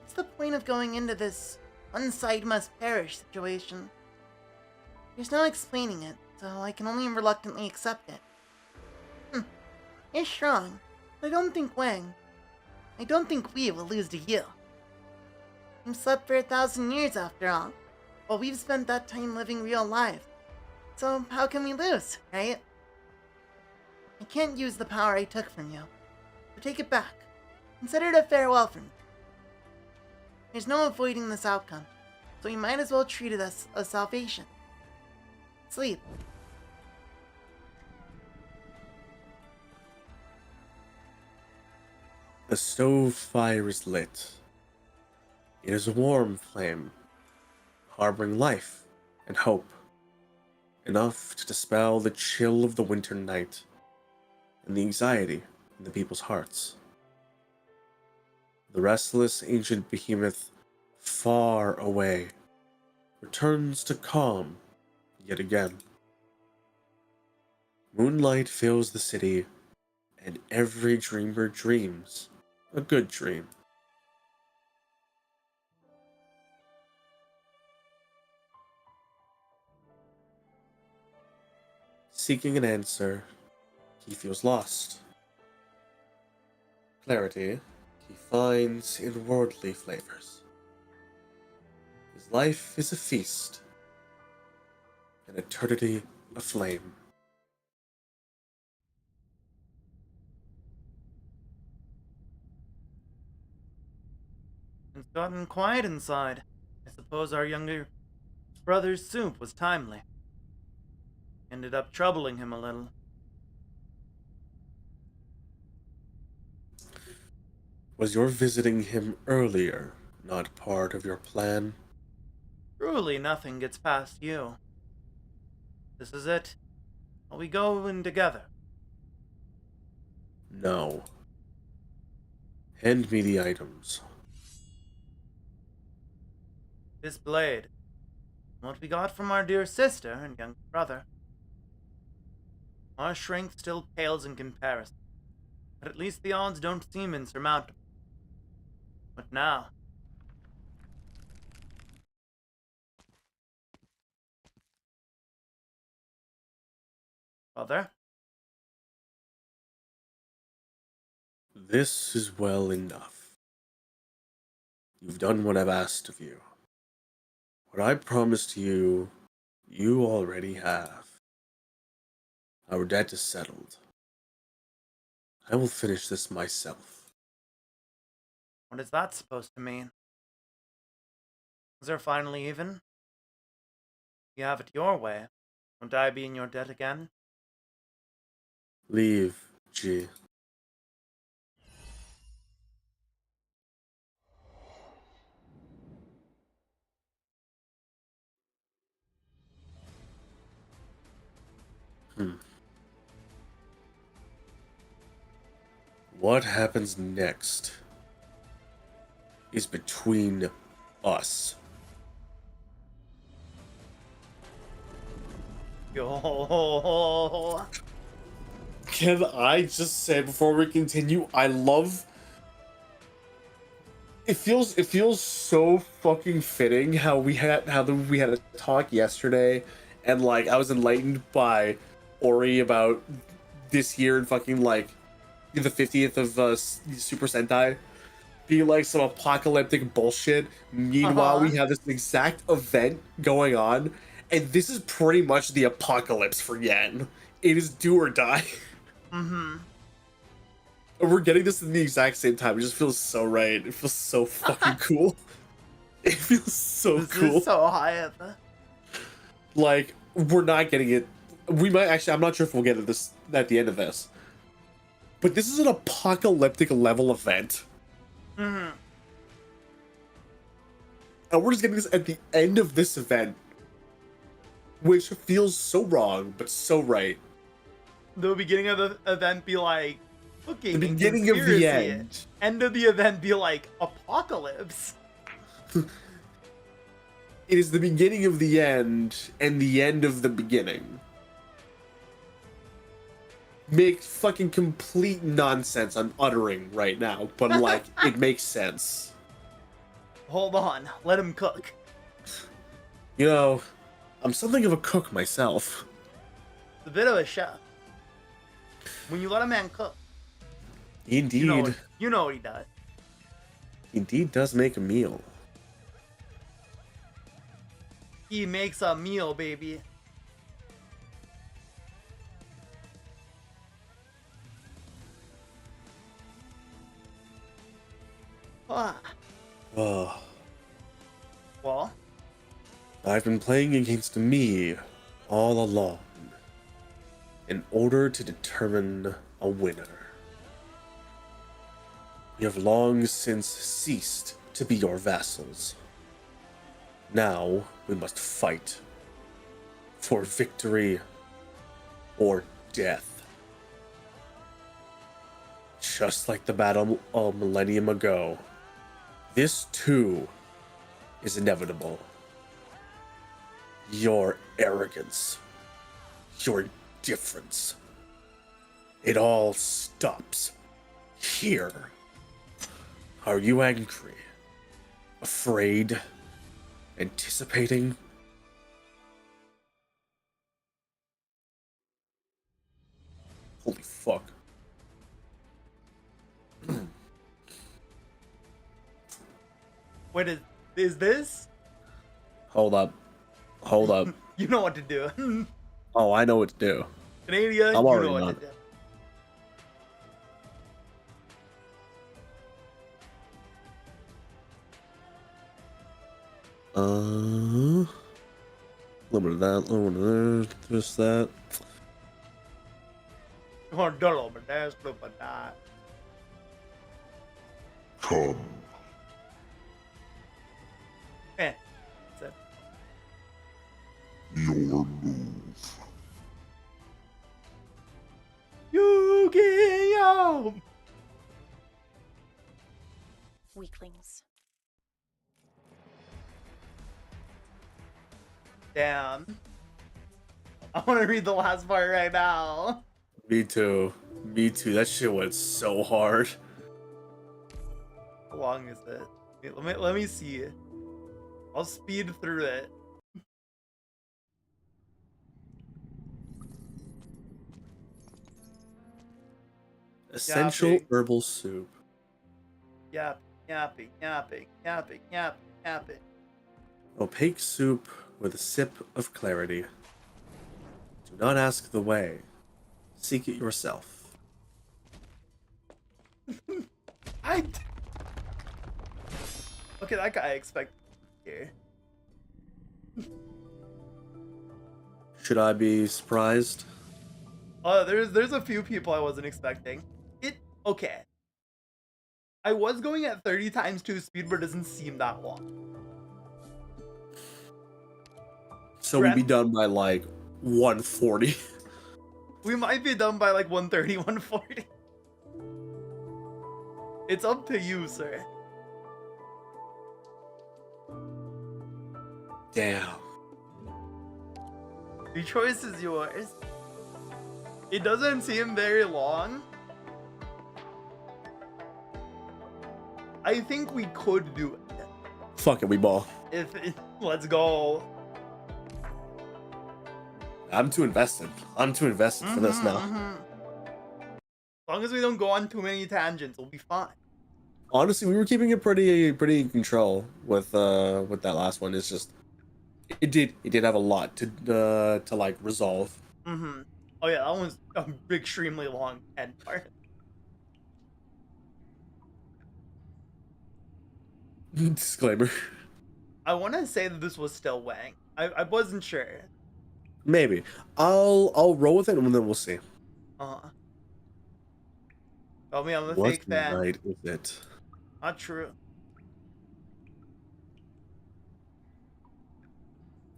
what's the point of going into this one side must perish situation? There's no explaining it, so I can only reluctantly accept it. You're strong, but I don't think we will lose to you. You've slept for 1,000 years after all, while we've spent that time living real lives. So how can we lose, right? I can't use the power I took from you, so take it back. Consider it a farewell from me. There's no avoiding this outcome, so we might as well treat it as a salvation. Sleep. The stove fire is lit. It is a warm flame, harboring life and hope, enough to dispel the chill of the winter night and the anxiety in the people's hearts. The restless ancient behemoth, far away, returns to calm yet again. Moonlight fills the city, and every dreamer dreams a good dream. Seeking an answer, he feels lost. Clarity he finds in worldly flavors. His life is a feast, an eternity aflame. It's gotten quiet inside. I suppose our younger brother's soup was timely. Ended up troubling him a little. Was your visiting him earlier not part of your plan? Truly, nothing gets past you. This is it. Are we go in together? No. Hand me the items. This blade. What we got from our dear sister and young brother. Our strength still pales in comparison, but at least the odds don't seem insurmountable. But now, brother, This is well enough. You've done what I've asked of you. What I promised you, you already have. Our debt is settled. I will finish this myself. what is that supposed to mean? Is there finally even? You have it your way. Won't I be in your debt again? Leave, G. What happens next is between us. Yo. Can I just say before we continue, I love it feels so fucking fitting how we had a talk yesterday and like I was enlightened by Ori about this year and fucking like the 50th of Super Sentai being like some apocalyptic bullshit. Meanwhile, we have this exact event going on, and this is pretty much the apocalypse for Yen. It is do or die. Mm-hmm. And we're getting this in the exact same time. It just feels so right. It feels so fucking cool. It feels so This cool. is so high up. Like, we're not getting it. We might actually, I'm not sure if we'll get it this at the end of this. But this is an apocalyptic level event. Mm-hmm. And we're just getting this at the end of this event. Which feels so wrong, but so right. The beginning of the event be like cooking. The and beginning of the conspiracy. end. End of the event be like apocalypse. It is the beginning of the end and the end of the beginning. Make fucking complete nonsense I'm uttering right now, but like, it makes sense. Hold on, let him cook. You know, I'm something of a cook myself. It's a bit of a chef. When you let a man cook, Indeed. you know what he does. Indeed does make a meal. He makes a meal, baby. Ah, Oh, well, I've been playing against me all along in order to determine a winner. We have long since ceased to be your vassals. Now we must fight for victory or death. Just like the battle a millennium ago, this too is inevitable. Your arrogance, your difference, it all stops here. Are you angry? Afraid? Anticipating? Wait, is this? Hold up. Hold up. You know what to do. Oh, I know what to do. Canadia, I'm you already know what on to it. do. A little bit of that, a little bit of that, just that. Oh, dollar, but that's blue, but that. Come. Eh. That's it. Your move. Yu-Gi-Oh! Weaklings. Damn. I want to read the last part right now. Me too. Me too. That shit went so hard. How long is it? Wait, let me see. I'll speed through it. Essential Yapping. herbal soup. Yapping. Opaque soup with a sip of clarity. Do not ask the way. Seek it yourself. Okay, that guy I expect here. Should I be surprised? There's a few people I wasn't expecting. Okay. I was going at 30 times 2 speed, but it doesn't seem that long. So we'd be done by like 140. We might be done by like 130, 140. It's up to you, sir. Damn. The choice is yours. It doesn't seem very long. I think we could do it. Fuck it, we ball. Let's go. I'm too invested. I'm too invested for this now. As long as we don't go on too many tangents, we'll be fine. Honestly, we were keeping it pretty in control with that last one. It's just it did have a lot to like resolve. Oh yeah, that one's an extremely long end part. Disclaimer. I want to say that this was still Wang. I wasn't sure. Maybe. I'll roll with it and then we'll see. Tell me I'm a What fake fan. night is it? Not true.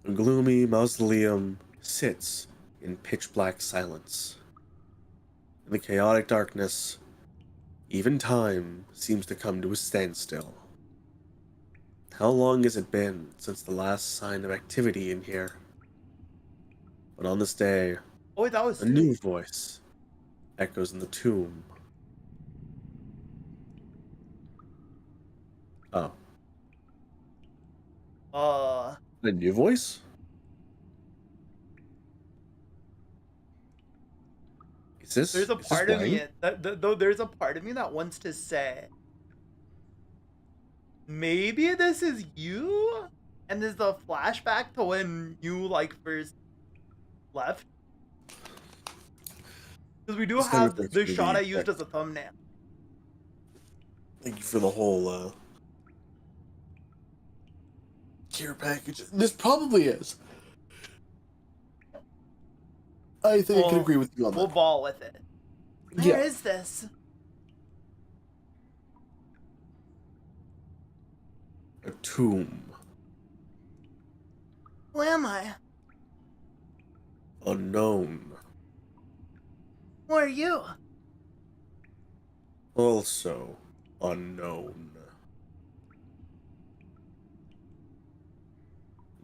A gloomy mausoleum sits in pitch black silence. In the chaotic darkness, even time seems to come to a standstill. How long has it been since the last sign of activity in here? But on this day, Oh wait, that was a new voice echoes in the tomb. Oh. A new voice? Is this? There's a is this part of me Wang? though there's a part of me that wants to say maybe this is you, and there's the flashback to when you like first left. Because we do This have kind of the looks shot I really used quick. as a thumbnail. Thank you for the whole care package. This probably is. I think I can agree with you on We'll that. ball with it. Where is this? A tomb. Who am I? Unknown. Who are you? Also unknown.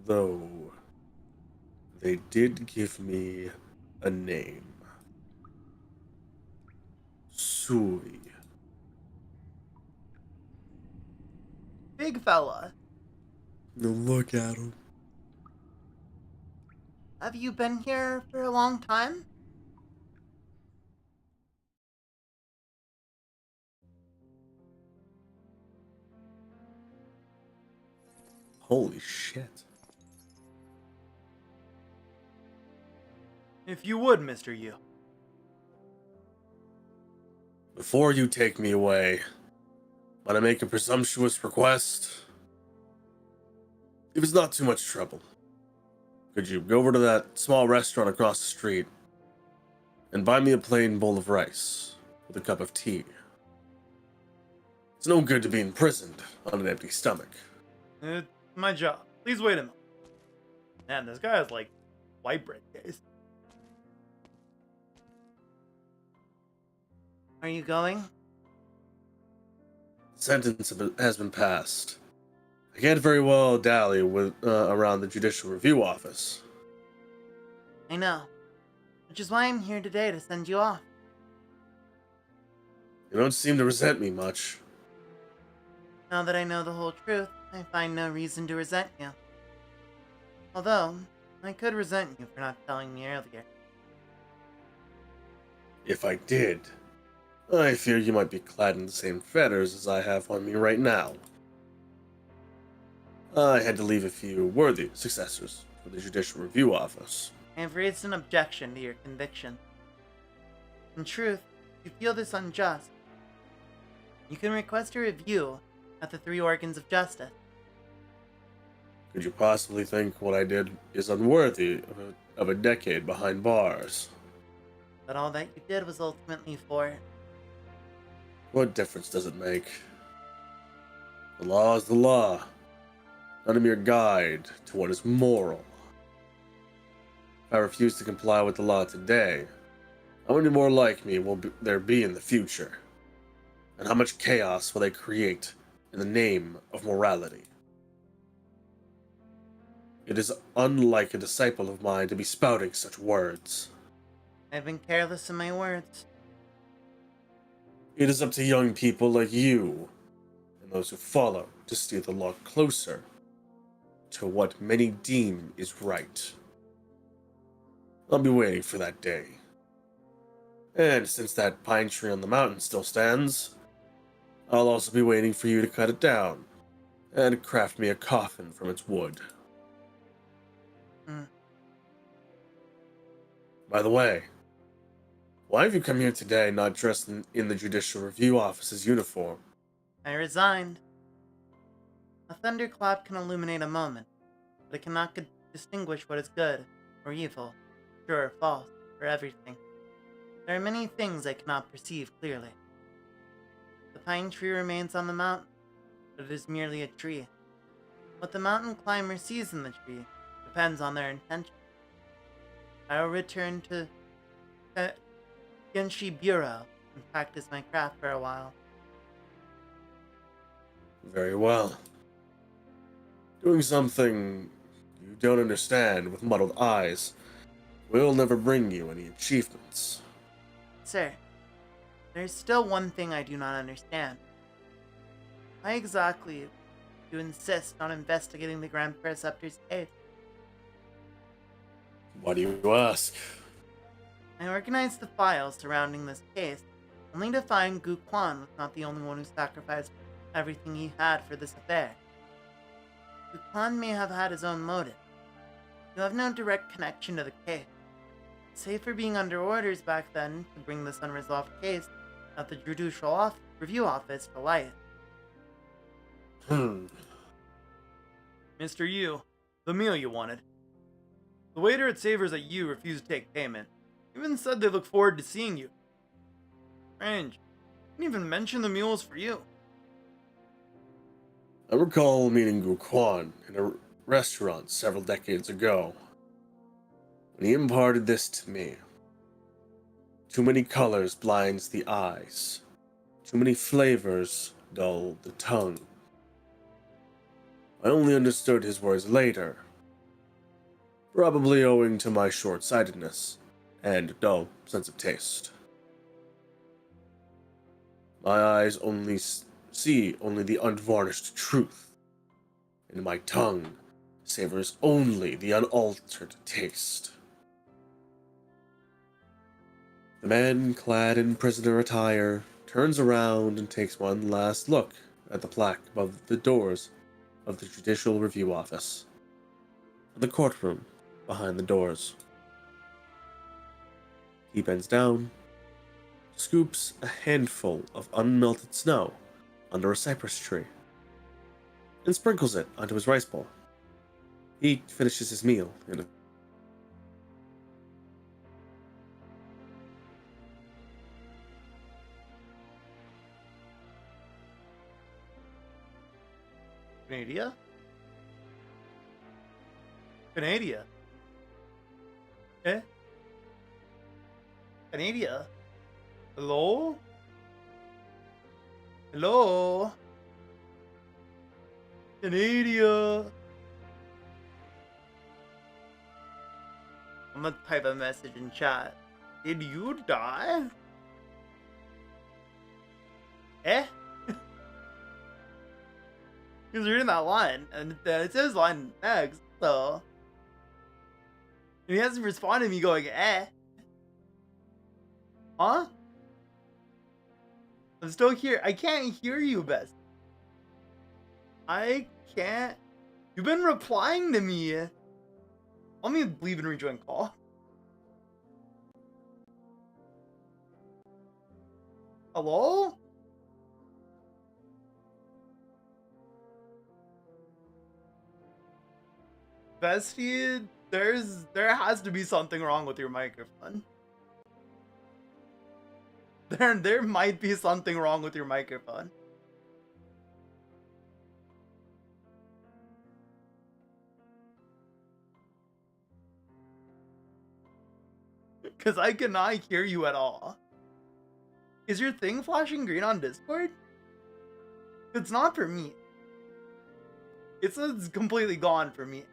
Though they did give me a name. Sui. Big fella. Look at him. Have you been here for a long time? Holy shit. If you would, Mr. Yu. Before you take me away, might I make a presumptuous request? If it's not too much trouble, could you go over to that small restaurant across the street and buy me a plain bowl of rice with a cup of tea? It's no good to be imprisoned on an empty stomach. It's my job. Please wait a moment. Man, this guy has like white bread taste. Are you going? Sentence has been passed. I can't very well dally with around the Judicial Review Office. I know. Which is why I'm here today to send you off. You don't seem to resent me much. Now that I know the whole truth, I find no reason to resent you. Although, I could resent you for not telling me earlier. If I did, I fear you might be clad in the same fetters as I have on me right now. I had to leave a few worthy successors for the Judicial Review Office. I have raised an objection to your conviction. In truth, if you feel this unjust, you can request a review at the 3 organs of justice. Could you possibly think what I did is unworthy of a decade behind bars? But all that you did was ultimately for... What difference does it make? The law is the law, not a mere guide to what is moral. If I refuse to comply with the law today, how many more like me will there be in the future? And how much chaos will they create in the name of morality? It is unlike a disciple of mine to be spouting such words. I've been careless in my words. It is up to young people like you and those who follow to steer the law closer to what many deem is right. I'll be waiting for that day. And since that pine tree on the mountain still stands, I'll also be waiting for you to cut it down and craft me a coffin from its wood. By the way, why have you come here today not dressed in the Judicial Review Office's uniform? I resigned. A thunderclap can illuminate a moment, but it cannot distinguish what is good or evil, true or false, or everything. There are many things I cannot perceive clearly. The pine tree remains on the mountain, but it is merely a tree. What the mountain climber sees in the tree depends on their intention. I will return to Genshi Bureau and practice my craft for a while. Very well. Doing something you don't understand with muddled eyes will never bring you any achievements. Sir, there's still one thing I do not understand. Why exactly do you insist on investigating the Grand Preceptor's case? Why do you ask? I organized the files surrounding this case, only to find Gu Quan was not the only one who sacrificed everything he had for this affair. Gu Quan may have had his own motive. You have no direct connection to the case, save for being under orders back then to bring this unresolved case at the Judicial Review Office to light. Mr. Yu, the meal you wanted. The waiter at Savers at Yu refused to take payment. Even said they look forward to seeing you. Strange. Didn't even mention the meal was for you. I recall meeting Gu Quan in a restaurant several decades ago, when he imparted this to me. Too many colors blinds the eyes. Too many flavors dull the tongue. I only understood his words later, probably owing to my short-sightedness and dull sense of taste. My eyes only see only the unvarnished truth, and my tongue savors only the unaltered taste. The man clad in prisoner attire turns around and takes one last look at the plaque above the doors of the Judicial Review Office, the courtroom behind the doors. He bends down, scoops a handful of unmelted snow under a cypress tree, and sprinkles it onto his rice bowl. He finishes his meal in a Canadia? Canadia? Eh? Canadia? Hello? Hello? Canadia? I'm gonna type a message in chat. Did you die? Eh? He was reading that line, and it says line next, so. And he hasn't responded to me going, eh? Huh? I'm still here. I can't hear you, Best. I can't. You've been replying to me. Let me leave and rejoin call. Hello? Bestie, there has to be something wrong with your microphone. There might be something wrong with your microphone. Cause I cannot hear you at all. Is your thing flashing green on Discord? It's not for me. It's completely gone for me.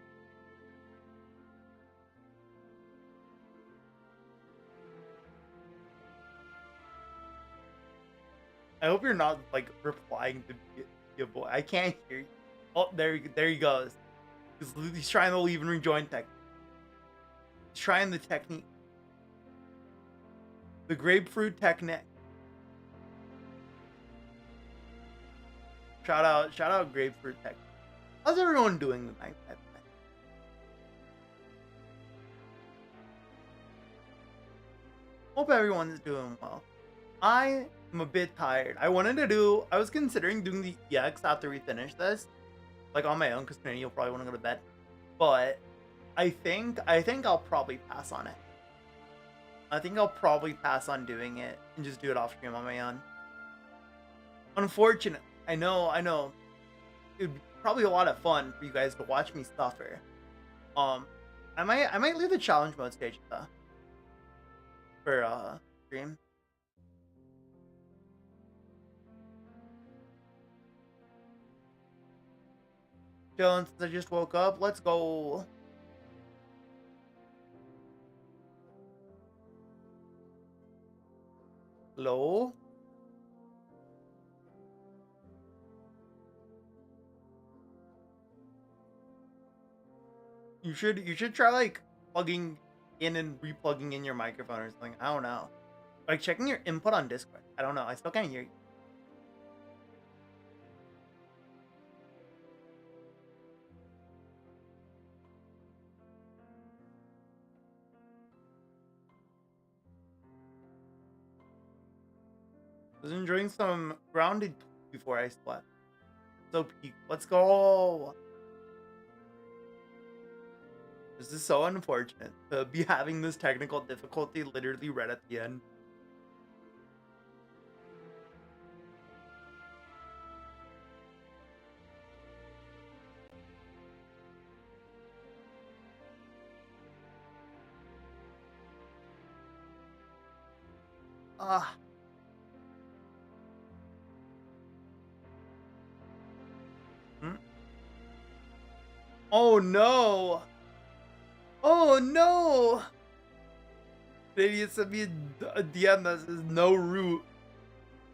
I hope you're not like replying to your boy. I can't hear you. Oh, there he goes. He's trying to leave and rejoin tech. He's trying the technique. The grapefruit technique. Shout out grapefruit technique. How's everyone doing tonight? Hope everyone's doing well. I am a bit tired. I was considering doing the EX after we finish this. Like on my own, because Canadia will probably want to go to bed. But I think I'll probably pass on it. I think I'll probably pass on doing it and just do it off stream on my own. Unfortunately, I know. It'd be probably a lot of fun for you guys to watch me suffer. I might leave the challenge mode stage though. For stream. Chillin' since I just woke up. Let's go. Hello? You should try like plugging in and replugging in your microphone or something. I don't know. Like checking your input on Discord. I don't know. I still can't hear you. I was enjoying some grounded before I slept. So peak. Let's go. This is so unfortunate to be having this technical difficulty literally right at the end. Ah. Oh no! Oh no! The idiot sent me a DM that says no root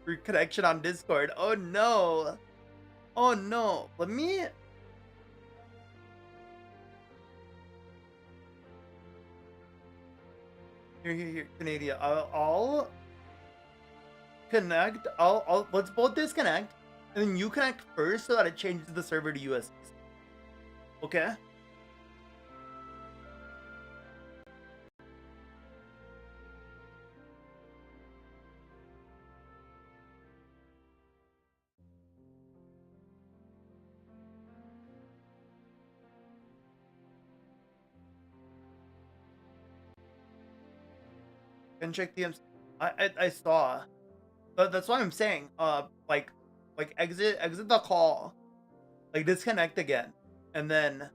for connection on Discord. Oh no! Oh no! Let me. Here, Canadia. I'll connect. Let's both disconnect. and then you connect first so that it changes the server to USB. Okay? Can check the I saw. That's what I'm saying. Like exit the call, like disconnect again, and then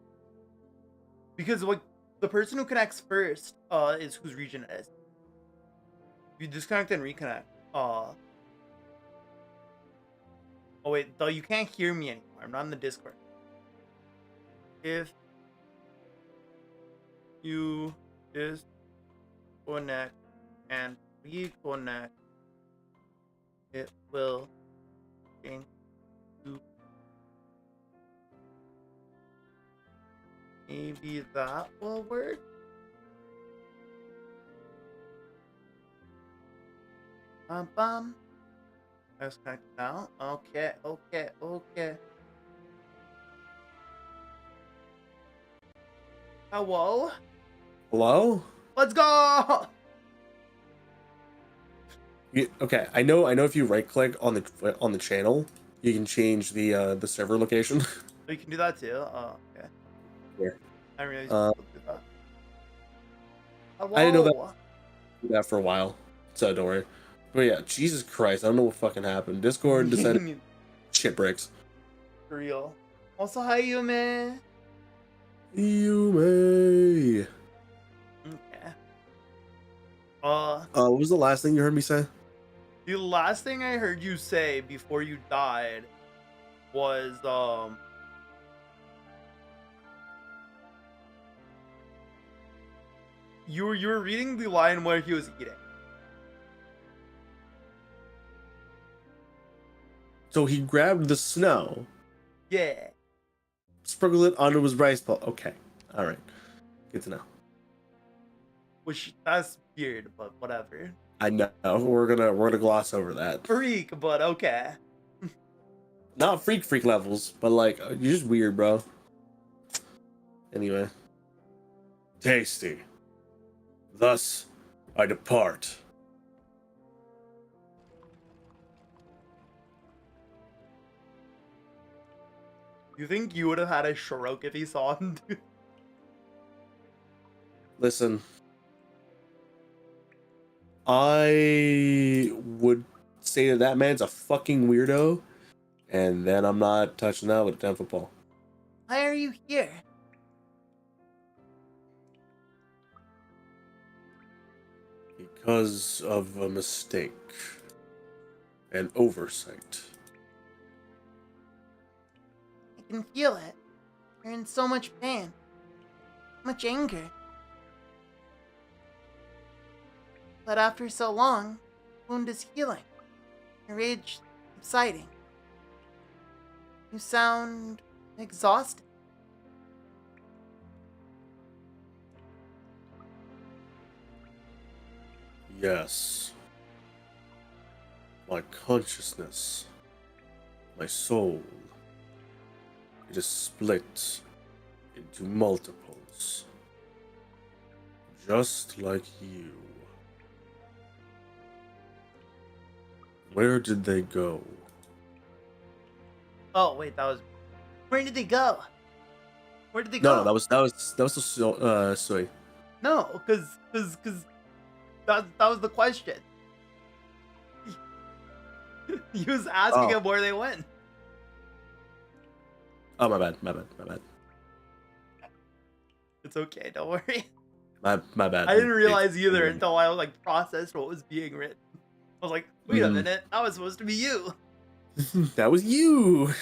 because like the person who connects first is whose region it is. You disconnect and reconnect. Oh wait, though you can't hear me anymore. I'm not in the Discord. If you disconnect and reconnect, it will change to maybe that will work. Bum. Let's connect now. Okay. Hello? Hello? Let's go! Okay, I know if you right click on the channel, you can change the server location. You can do that too. Oh, okay. Yeah. I didn't realize you could do that. Hello? I didn't know that. Do that for a while, so don't worry. But yeah, Jesus Christ, I don't know what fucking happened. Discord decided shit bricks. For real. Also, hi, Yume. Yume. Okay. What was the last thing you heard me say? The last thing I heard you say before you died was, you were reading the line where he was eating. So he grabbed the snow, Yeah. sprinkled it onto his rice bowl. Okay, all right, good to know. Which, that's weird, but whatever. I know we're gonna gloss over that. Freak, but okay. Not freak levels, but like you're just weird, bro. Anyway, tasty. Thus, I depart. You think you would have had a stroke if he saw him, dude? Listen, I would say that man's a fucking weirdo, and then I'm not touching that with a 10 football. Why are you here? Because of a mistake. An oversight. I can feel it. You're in so much pain. Much anger. But after so long, the wound is healing. Your rage subsiding. You sound exhausted. Yes. My consciousness. My soul. It is split into multiples. Just like you. Where did they go? Oh, wait, that was... Where did they go? Where did they go? No, that was the Sui. No, because that was the question. He was asking him where they went. Oh, my bad. It's okay, don't worry. My bad. I didn't realize either until I like processed what was being written. I was like, wait a minute, that was supposed to be you. That was you.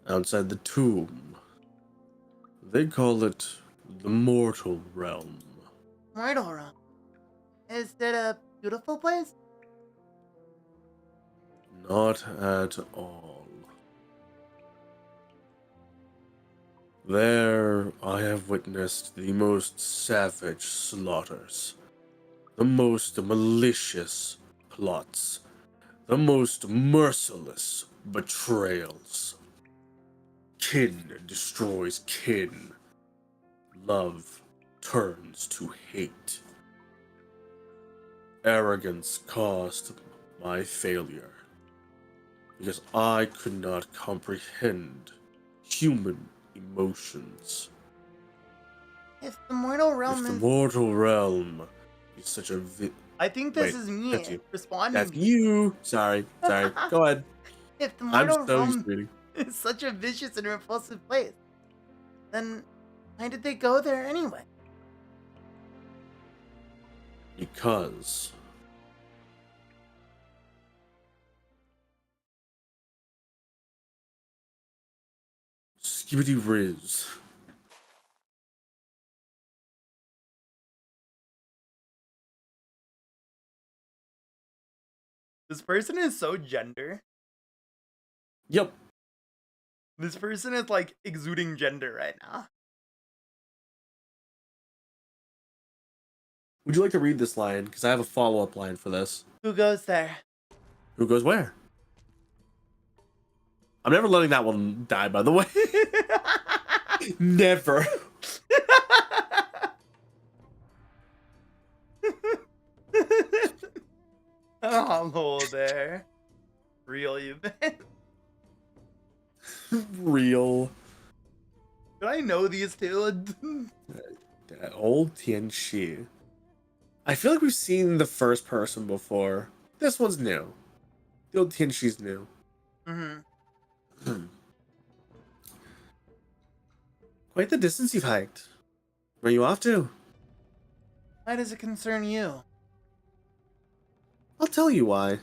Outside the tomb. They call it the mortal realm. Mortal realm. Is it a beautiful place? Not at all. There I have witnessed the most savage slaughters, the most malicious plots, the most merciless betrayals. Kin destroys kin. Love turns to hate. Arrogance caused my failure because I could not comprehend human emotions. If the mortal If realm the is... mortal realm is such a I think this Wait, is me that's you. responding. That's to you. you. Sorry. Go ahead. If the I'm mortal so used realm to reading. is such a vicious and repulsive place, then why did they go there anyway? Because Skibidi Riz. This person is so gender. Yep. This person is like exuding gender right now. Would you like to read this line? Because I have a follow-up line for this. Who goes there? Who goes where? I'm never letting that one die, by the way. Never. Oh, hello there. Real you been? Real. Did I know these two? That old Tianxi. I feel like we've seen the first person before. This one's new. The old Tianxi's new. Mm-hmm. Quite the distance you've hiked. Where are you off to? Why does it concern you? I'll tell you why.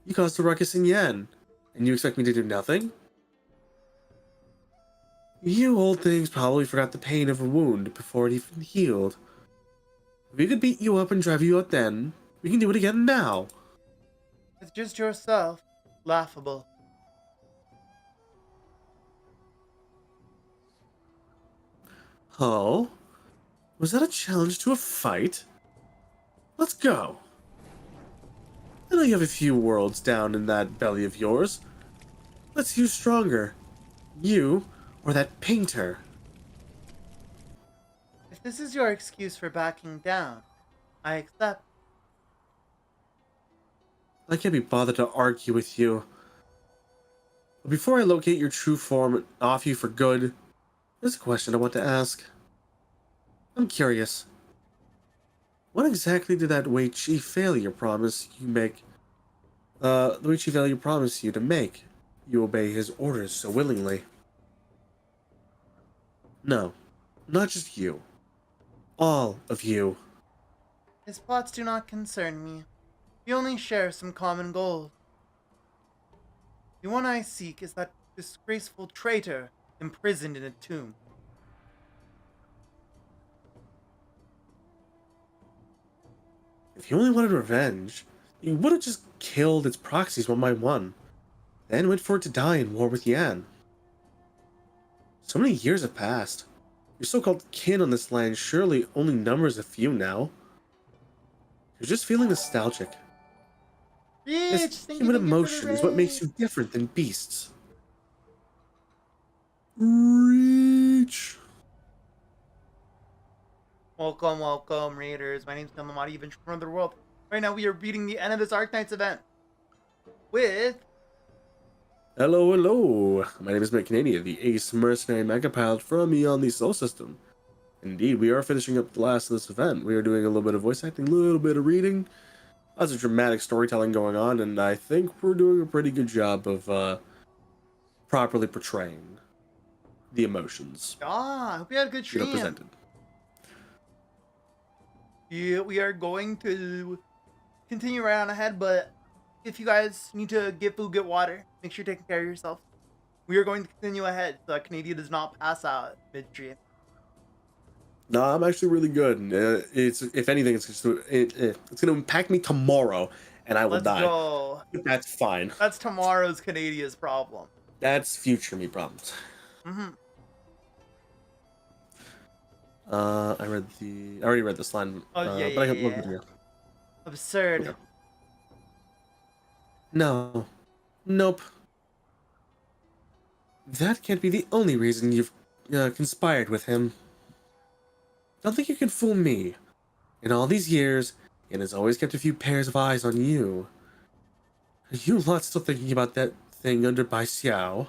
You caused a ruckus in Yan, and you expect me to do nothing? You old things probably forgot the pain of a wound before it even healed. If we could beat you up and drive you out then, we can do it again now. It's just yourself. Laughable. Oh? Was that a challenge to a fight? Let's go. I know you have a few worlds down in that belly of yours. Let's see who's stronger. You or that painter. If this is your excuse for backing down, I accept. I can't be bothered to argue with you. But before I locate your true form and off you for good, there's a question I want to ask. I'm curious. What exactly did that Wei Chi failure promise you make? The Wei Chi failure promise you to make? You obey his orders so willingly. No, not just you. All of you. His plots do not concern me. We only share some common goals. The one I seek is that disgraceful traitor imprisoned in a tomb. If you only wanted revenge, you would have just killed its proxies one by one, then wait for it to die in war with Yan. So many years have passed. Your so-called kin on this land surely only numbers a few now. You're just feeling nostalgic. This human emotion is what makes you different than beasts. Reach. Welcome, welcome, Raiders. My name's Kalamati, even from another world. Right now, we are reading the end of this Arknights event with Hello, hello. My name is Canadia, the ace mercenary megapilot from Beyond the Soul System. Indeed, we are finishing up the last of this event. We are doing a little bit of voice acting, a little bit of reading. Lots of dramatic storytelling going on, and I think we're doing a pretty good job of properly portraying the emotions I hope you had a good that are stream. presented. Yeah, we are going to continue right on ahead, but if you guys need to get food, get water, make sure you're taking care of yourself. We are going to continue ahead so that Canadia does not pass out mid-stream. No, I'm actually really good. It's if anything, it's going to impact me tomorrow, and I will Let's die. go. That's fine. That's tomorrow's Canadia's problem. That's future me problems. Mm-hmm. I already read this line. Oh, yeah, but I yeah, can look yeah. at it here. Absurd. Okay. No. Nope. That can't be the only reason you've conspired with him. Don't think you can fool me. In all these years, Yin has always kept a few pairs of eyes on you. Are you lot still thinking about that thing under Bai Xiao?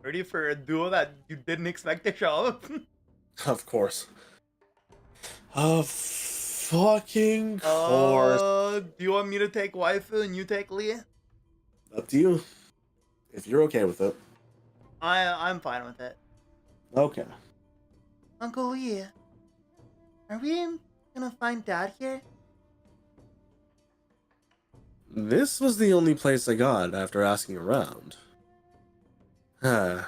Ready for a duo that you didn't expect to show up? Of course. Of fucking course. Do you want me to take waifu and you take Lee? Up to you. If you're okay with it. I'm fine with it. Okay. Uncle Lee, are we gonna find Dad here? This was the only place I got after asking around. After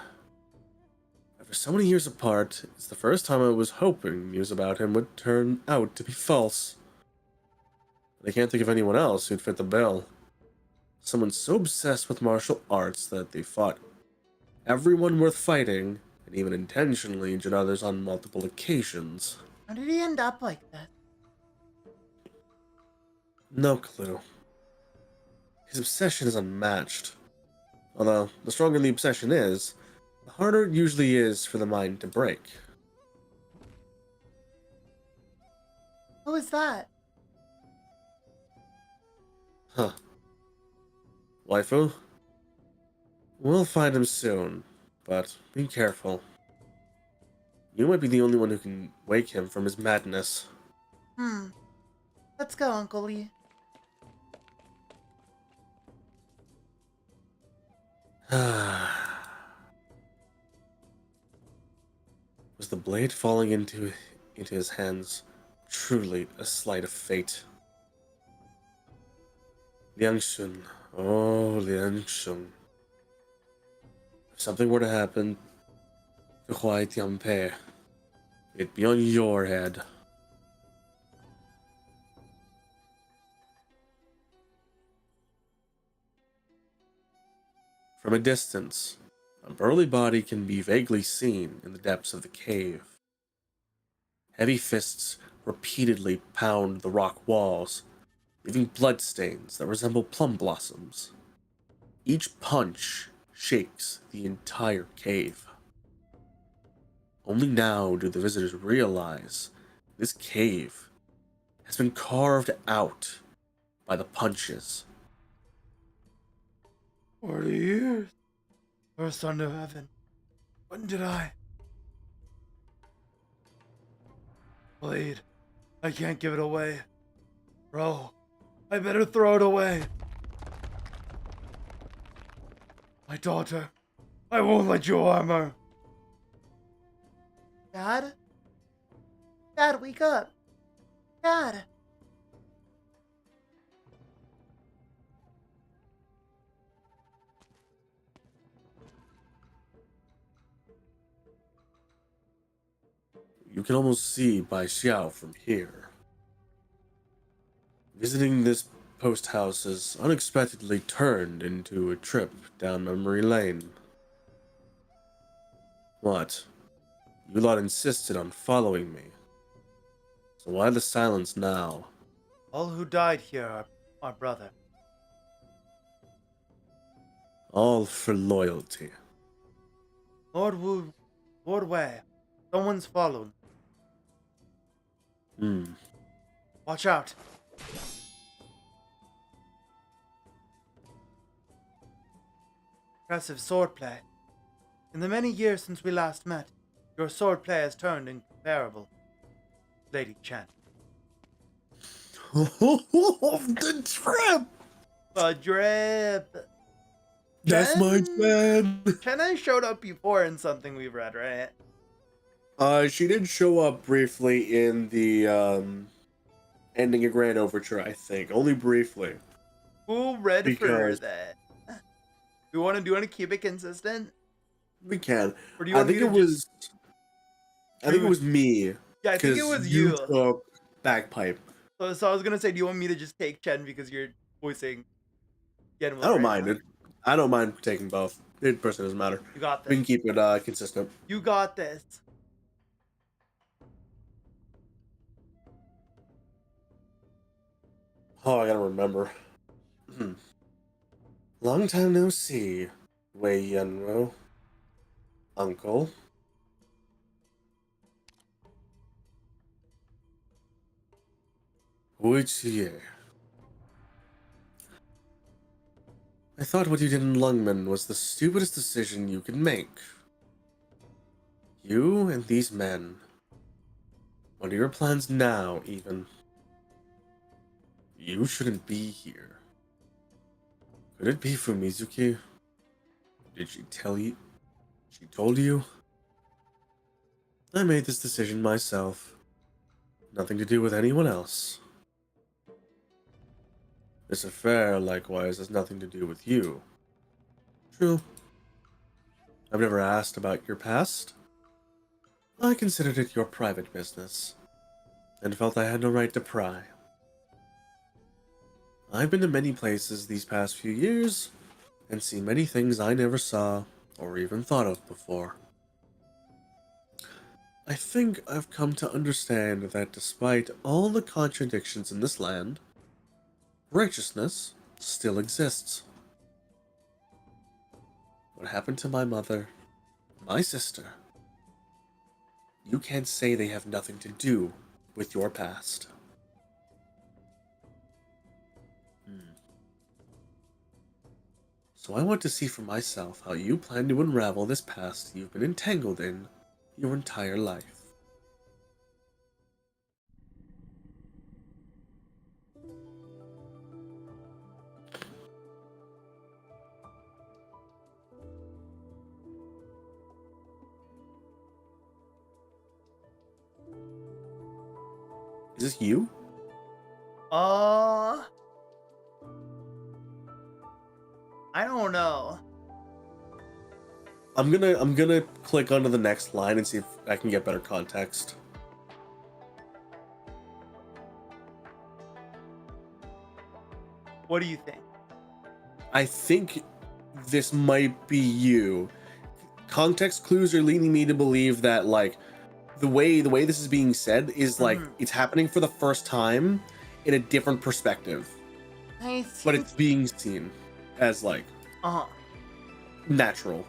so many years apart, it's the first time I was hoping news about him would turn out to be false. But I can't think of anyone else who'd fit the bill. Someone so obsessed with martial arts that they fought everyone worth fighting, and even intentionally injured others on multiple occasions. How did he end up like that? No clue. His obsession is unmatched. Although, the stronger the obsession is, the harder it usually is for the mind to break. Who is that? Huh. Waifu? We'll find him soon, but be careful. You might be the only one who can wake him from his madness. Let's go, Uncle Lee. Was the blade falling into his hands truly a sleight of fate? Liangshun, oh Liangshun. If something were to happen to Huai Tianpei, it'd be on your head. From a distance, a burly body can be vaguely seen in the depths of the cave. Heavy fists repeatedly pound the rock walls, leaving bloodstains that resemble plum blossoms. Each punch shakes the entire cave. Only now do the visitors realize this cave has been carved out by the punches. 40 years. First son of heaven. When did I? Blade. I can't give it away. Bro, I better throw it away. My daughter. I won't let you harm her. Dad? Dad, wake up. Dad. You can almost see Bai Xiao from here. Visiting this post house has unexpectedly turned into a trip down memory lane. What? You lot insisted on following me. So why the silence now? All who died here are our brother. All for loyalty. Lord Wu, Lord Wei, someone's followed. Watch out. Impressive swordplay. In the many years since we last met, your swordplay has turned incomparable. Lady Chen. The trip! The drip. That's my plan! Chen showed up before in something we've read, right? She did show up briefly in the, ending a grand overture, I think. Only briefly. Who read for Because- that? Do you want to keep it consistent? We can. Or do you I want think me it to was. I think it was me. Yeah, I think it 'cause was you. took bagpipe. So I was gonna say, do you want me to just take Chen because you're voicing Yen? I don't mind it. I don't mind taking both. It personally doesn't matter. You got We can this. keep it consistent. You got this. Oh, I gotta remember. Long time no see. Wei Yunro. Uncle. Which year? I thought what you did in Lungman was the stupidest decision you could make. You and these men. What are your plans now, even? You shouldn't be here. Could it be Fumizuki? Did she tell you? She told you? I made this decision myself. Nothing to do with anyone else. This affair, likewise, has nothing to do with you. True. I've never asked about your past. I considered it your private business, and felt I had no right to pry. I've been to many places these past few years, and seen many things I never saw or even thought of before. I think I've come to understand that despite all the contradictions in this land, righteousness still exists. What happened to my mother, my sister? You can't say they have nothing to do with your past. So I want to see for myself how you plan to unravel this past you've been entangled in your entire life. Is this you? I don't know. I'm gonna click onto the next line and see if I can get better context. What do you think? I think this might be you. Context clues are leading me to believe that like the way this is being said is like it's happening for the first time in a different perspective, but it's being seen as like natural.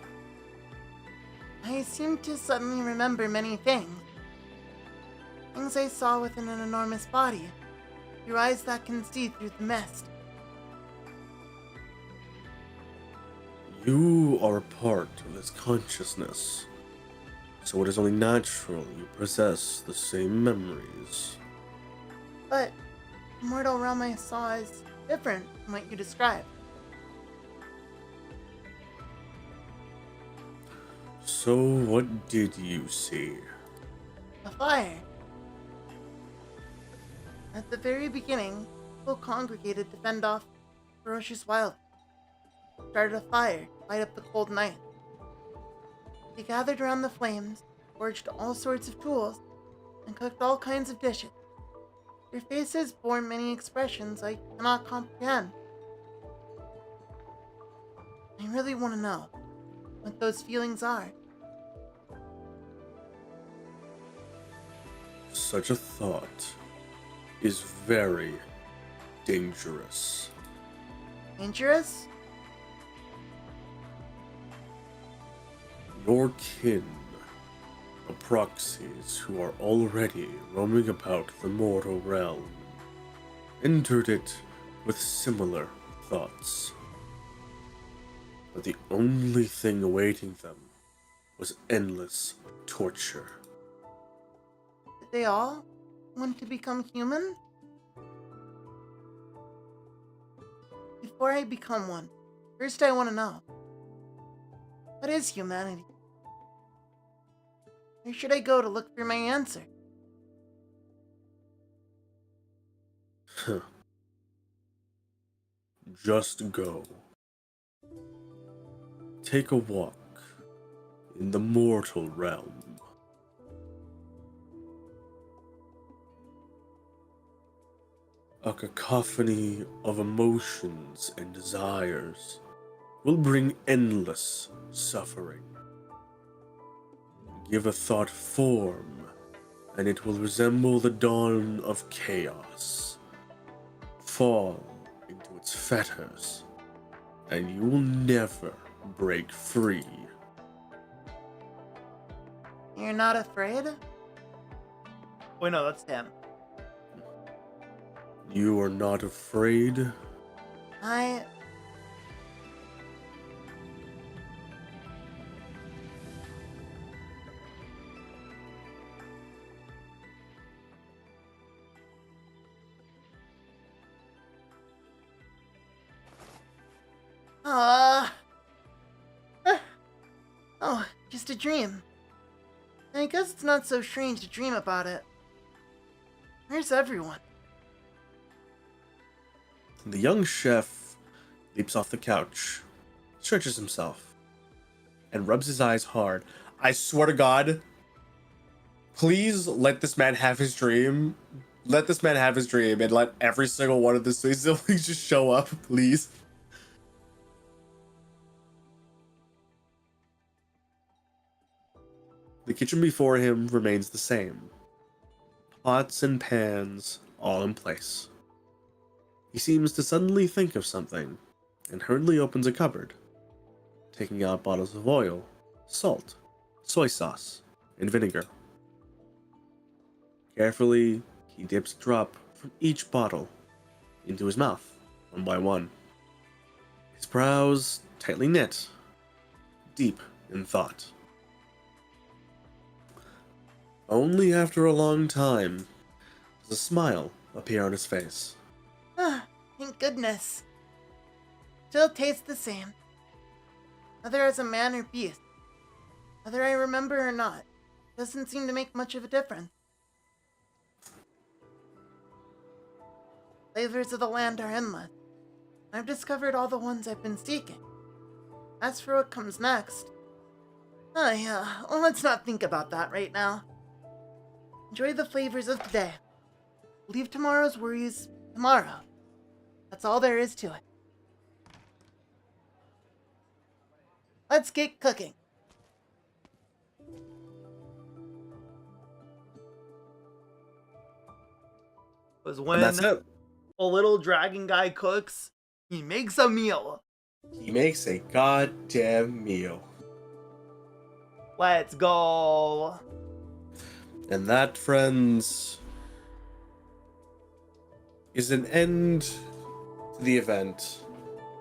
I seem to suddenly remember many things. Things I saw within an enormous body, through eyes that can see through the mist. You are a part of this consciousness, so it is only natural you possess the same memories. But the mortal realm I saw is different from what you described. So what did you see? A fire. At the very beginning, people congregated to fend off ferocious wild. Started a fire to light up the cold night. They gathered around the flames, forged all sorts of tools, and cooked all kinds of dishes. Their faces bore many expressions I cannot comprehend. I really want to know what those feelings are. Such a thought is very dangerous. Dangerous? Your kin, the proxies who are already roaming about the mortal realm, entered it with similar thoughts. But the only thing awaiting them was endless torture. Did they all want to become human? Before I become one, first I want to know, what is humanity? Where should I go to look for my answer? Just go. Take a walk in the mortal realm. A cacophony of emotions and desires will bring endless suffering. Give a thought form, and it will resemble the dawn of chaos. fall into its fetters, and you will never break free. You're not afraid? Wait, no, that's him. You are not afraid? I... Oh, just a dream. I guess it's not so strange to dream about it. Where's everyone? The young chef leaps off the couch, stretches himself, and rubs his eyes hard. I swear to God, please let this man have his dream. Let this man have his dream and let every single one of the siblings just show up, please. The kitchen before him remains the same. Pots and pans all in place. He seems to suddenly think of something and hurriedly opens a cupboard, taking out bottles of oil, salt, soy sauce, and vinegar. Carefully, he dips a drop from each bottle into his mouth, one by one. His brows tightly knit, deep in thought. Only after a long time does a smile appear on his face. Ah, thank goodness. Still tastes the same. Whether as a man or beast, whether I remember or not, doesn't seem to make much of a difference. Flavors of the land are endless. I've discovered all the ones I've been seeking. As for what comes next, well, let's not think about that right now. Enjoy the flavors of today. Leave tomorrow's worries tomorrow. That's all there is to it. Let's get cooking. Was And when that's it. a little dragon guy cooks, he makes a meal. He makes a goddamn meal. Let's go. And that, friends, is an end to the event.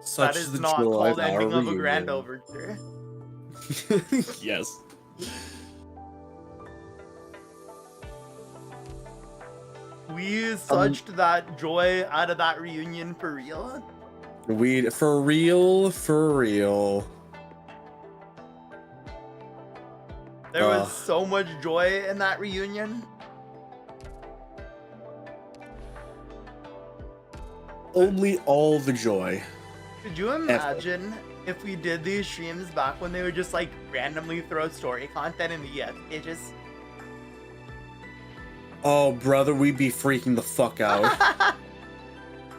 Such That is is the not joy called of our ending of a reunion. grand overture. Yes. We suched that joy out of that reunion for real. We for real, for real. There was so much joy in that reunion. Only all the joy. Could you imagine if we did these streams back when they would just like randomly throw story content in the pages? Oh, brother, we'd be freaking the fuck out.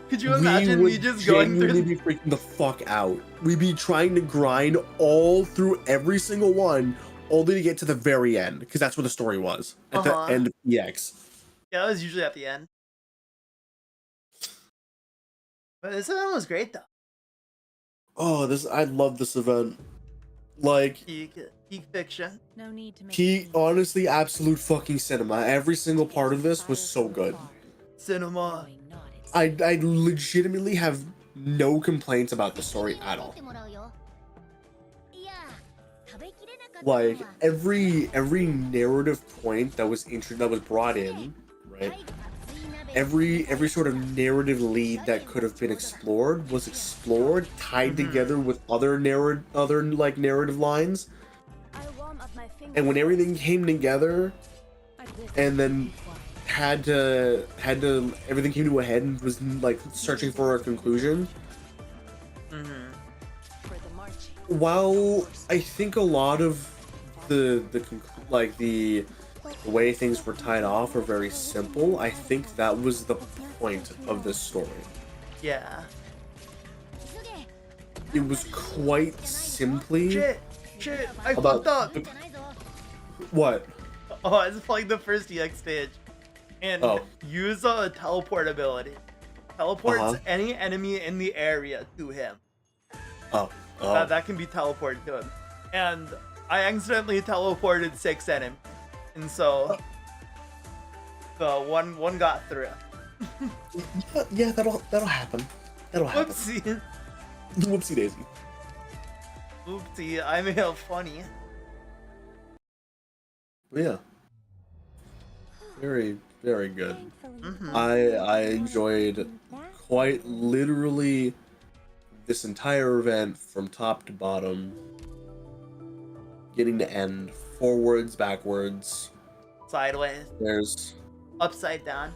Could you imagine me just going genuinely through? be freaking the fuck out. We'd be trying to grind all through every single one, only to get to the very end, because that's what the story was at the end of EX. Yeah, that was usually at the end. But this event was great though. Oh, I love this event. Like, Peak fiction. No need to make peak, honestly, absolute fucking cinema. Every single part of this was so good. Cinema. I legitimately have no complaints about the story at all. Like, every narrative point that was brought in, right? Every sort of narrative lead that could have been explored was explored, tied together with other narrative lines. And when everything came together, and then everything came to a head and was like searching for a conclusion. While I think a lot of the way things were tied off are very simple, I think that was the point of this story. Yeah. It was quite simply Shit, I about fucked up. What? Oh, I was playing the first EX stage. And use a teleport ability. teleports any enemy in the area to him. Oh. That can be teleported to him. And I accidentally teleported 6 enemies. And so the one got through. Yeah, that'll happen. That'll happen. Whoopsie. Whoopsie daisy. Oopsie, I made it funny. But yeah. Very, very good. Thankfully, I enjoyed quite literally this entire event from top to bottom, getting to end, forwards, backwards. Sideways. There's Upside down.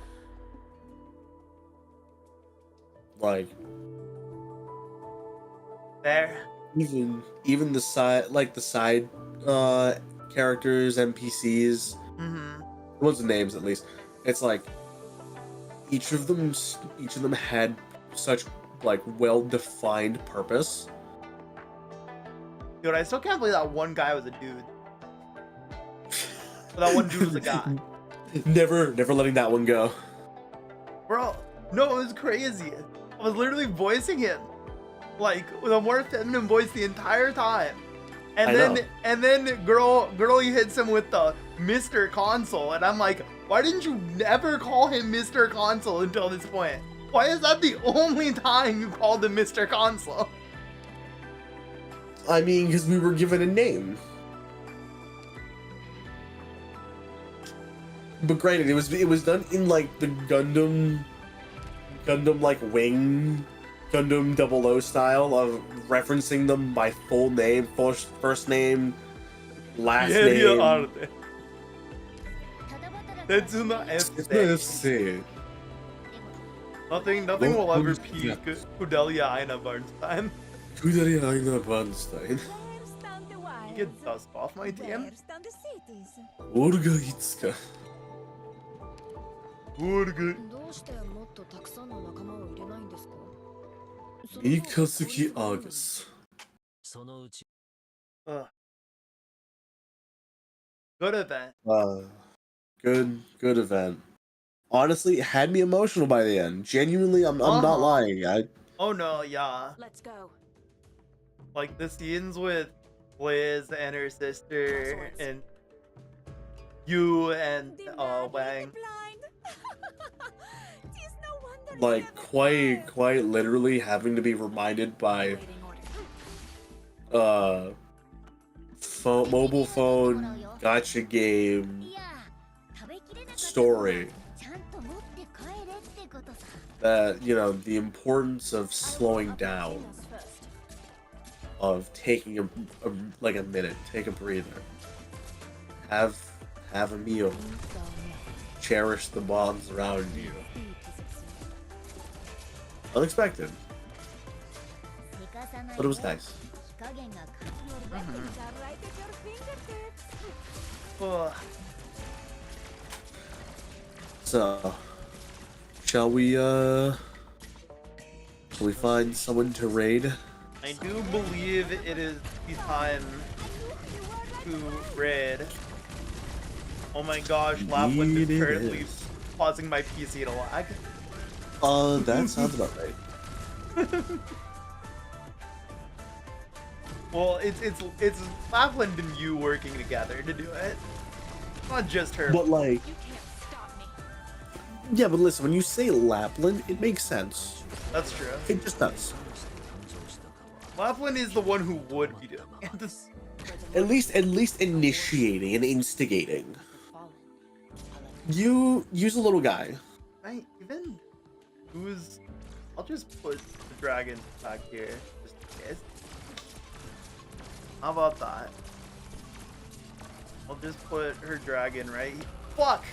like There. even the side characters, NPCs, the ones with names at least. It's like each of them had such like well-defined purpose. Dude, I still can't believe that one guy was a dude. That one dude was a guy. Never letting that one go. Bro, no, it was crazy. I was literally voicing him like with a more feminine voice the entire time. And then girl hits him with the Mr. Console, and I'm like, why didn't you never call him Mr. Console until this point? Why is that the only time you called him Mr. Console? I mean, because we were given a name. But granted, it was done in like the Gundam like wing, Gundam 00 style of referencing them by full name, first name, last name. Tetsuna FC. Nothing will ever peak Kudelia Aina Bernstein. Canadia Bernstein. You get dust off my team. Orga Itsuka. Mikazuki August. Ugh. Good event. Good event. Honestly, it had me emotional by the end. Genuinely, I'm not lying. Oh no, yeah. let's go. Like the scenes with Liz and her sister and you and Wang. Like quite literally having to be reminded by mobile phone, gacha game, story that, you know, the importance of slowing down, of taking a minute, take a breather, have a meal, cherish the bonds around you. Unexpected, but it was nice. Ugh. So, shall we find someone to raid? I do believe it is the time to raid. Oh my gosh, Lapland is currently causing my PC to lag. That sounds about right. Well, it's Lapland and you working together to do it. Not just her. But like, You can't stop me. yeah, but listen, when you say Lapland, it makes sense. That's true. It just does. Lapland is the one who would be doing it. At least initiating and instigating. You use a little guy. Right, even who's... I'll just put the dragon back here, just in case. How about that? I'll just put her dragon right... Fuck!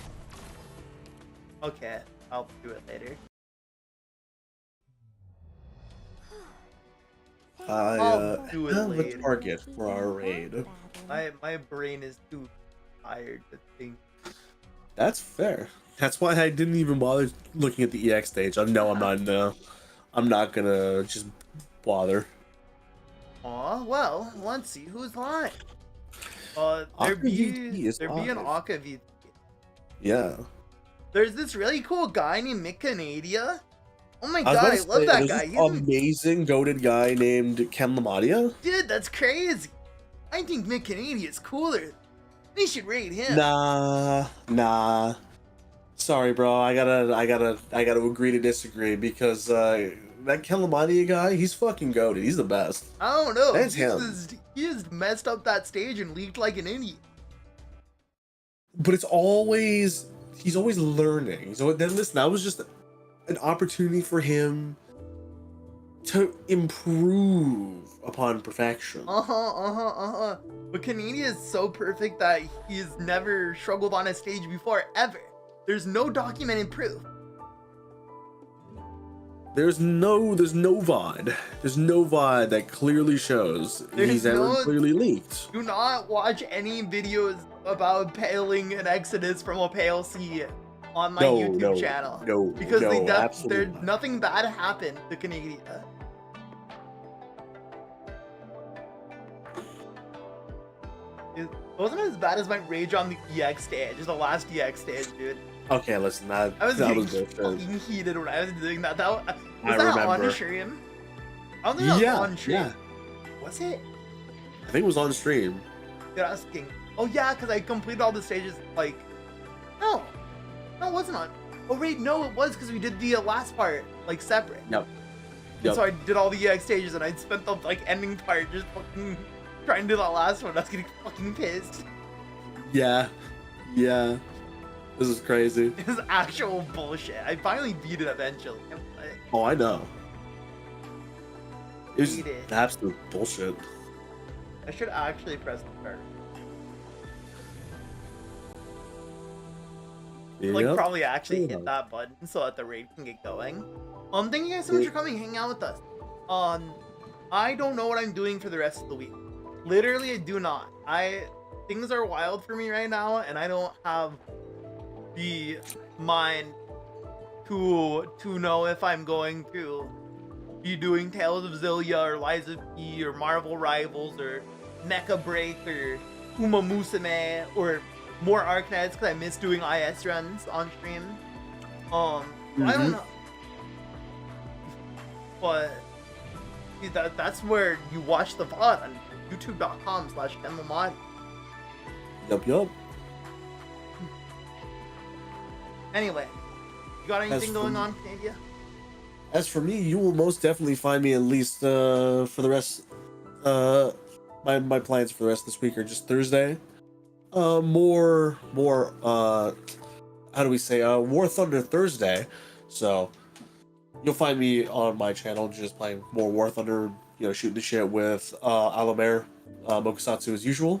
Okay, I'll do it later. I do it have later. a target for our raid. My brain is too tired to think. That's fair. That's why I didn't even bother looking at the EX stage. I know I'm not gonna just bother. Aw, well, let's see who's live. There Aka be VT is an live. Aka VT. Yeah. There's this really cool guy named Canadia. Oh my I god, was I about to love say, that there's guy. this He's amazing goated guy named Canadia. dude, that's crazy. I think Mick Canadia is cooler. We should rate him. Nah. Sorry, bro. I gotta agree to disagree because that Calamania guy, he's fucking goated. He's the best. I don't know. That's him. He just messed up that stage and leaked like an idiot. But he's always learning. So then listen, that was just an opportunity for him to improve upon perfection. But Canadia is so perfect that he's never struggled on a stage before, ever. There's no documented proof. There's no VOD. There's no VOD that clearly shows he's ever clearly leaked. Do not watch any videos about paling an Exodus from a pale sea on my YouTube channel. Because nothing bad happened to Canadia. It wasn't as bad as my rage on the EX stage, the last EX stage, dude. Okay, listen, that I was that getting was different. fucking heated when I was doing that. Was I that remember. on stream? I don't think that was on stream. Yeah. Was it? I think it was on stream. Dude, I was thinking, oh yeah, because I completed all the stages, like, no, it wasn't on. Oh wait, no, it was because we did the last part, like, separate. Yep. And so I did all the EX stages, and I spent the, like, ending part just fucking trying to do that last one. I was getting fucking pissed. Yeah. This is crazy. It was actual bullshit. I finally beat it eventually. Oh, I know. It was Beat it. absolute bullshit. I should actually press the start. Like, Yep. probably actually hit that button so that the raid can get going. Thank you guys so much for coming, hang out with us. I don't know what I'm doing for the rest of the week. Literally, I do not. Things are wild for me right now, and I don't have the mind to know if I'm going to be doing Tales of Zillia or Lies of P or Marvel Rivals or Mecha Break or Uma Musume or more Arknights because I miss doing IS runs on stream. I don't know. But see, that's where you watch the VOD on youtube.com/kenlamod. Yup. Anyway, you got anything going on, Canadia? As for me, you will most definitely find me at least for the rest. My plans for the rest of this week are just Thursday. More. How do we say? War Thunder Thursday. So you'll find me on my channel just playing more War Thunder. You know, shooting the shit with Alamare, Mokusatsu as usual.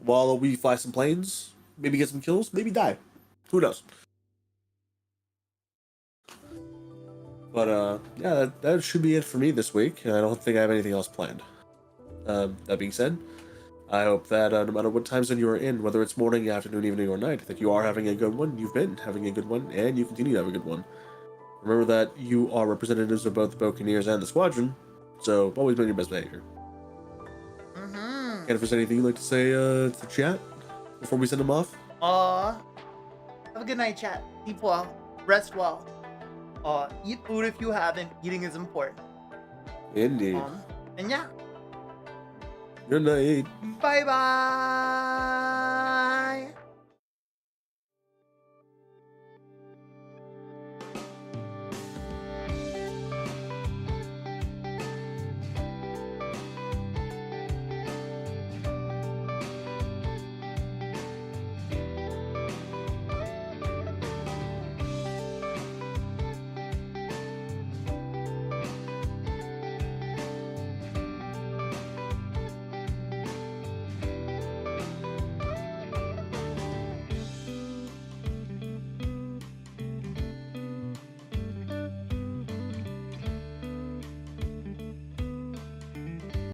While we fly some planes, maybe get some kills, maybe die. Who knows? But yeah, that should be it for me this week. I don't think I have anything else planned. That being said, I hope that no matter what time zone you are in, whether it's morning, afternoon, evening, or night, that you are having a good one, you've been having a good one, and you continue to have a good one. Remember that you are representatives of both the Buccaneers and the Squadron, so always be on your best behavior. And if there's anything you'd like to say to the chat before we send them off? Have a good night, chat. Sleep well. Rest well. Eat food if you haven't. Eating is important. Indeed. And yeah. Good night. Bye-bye.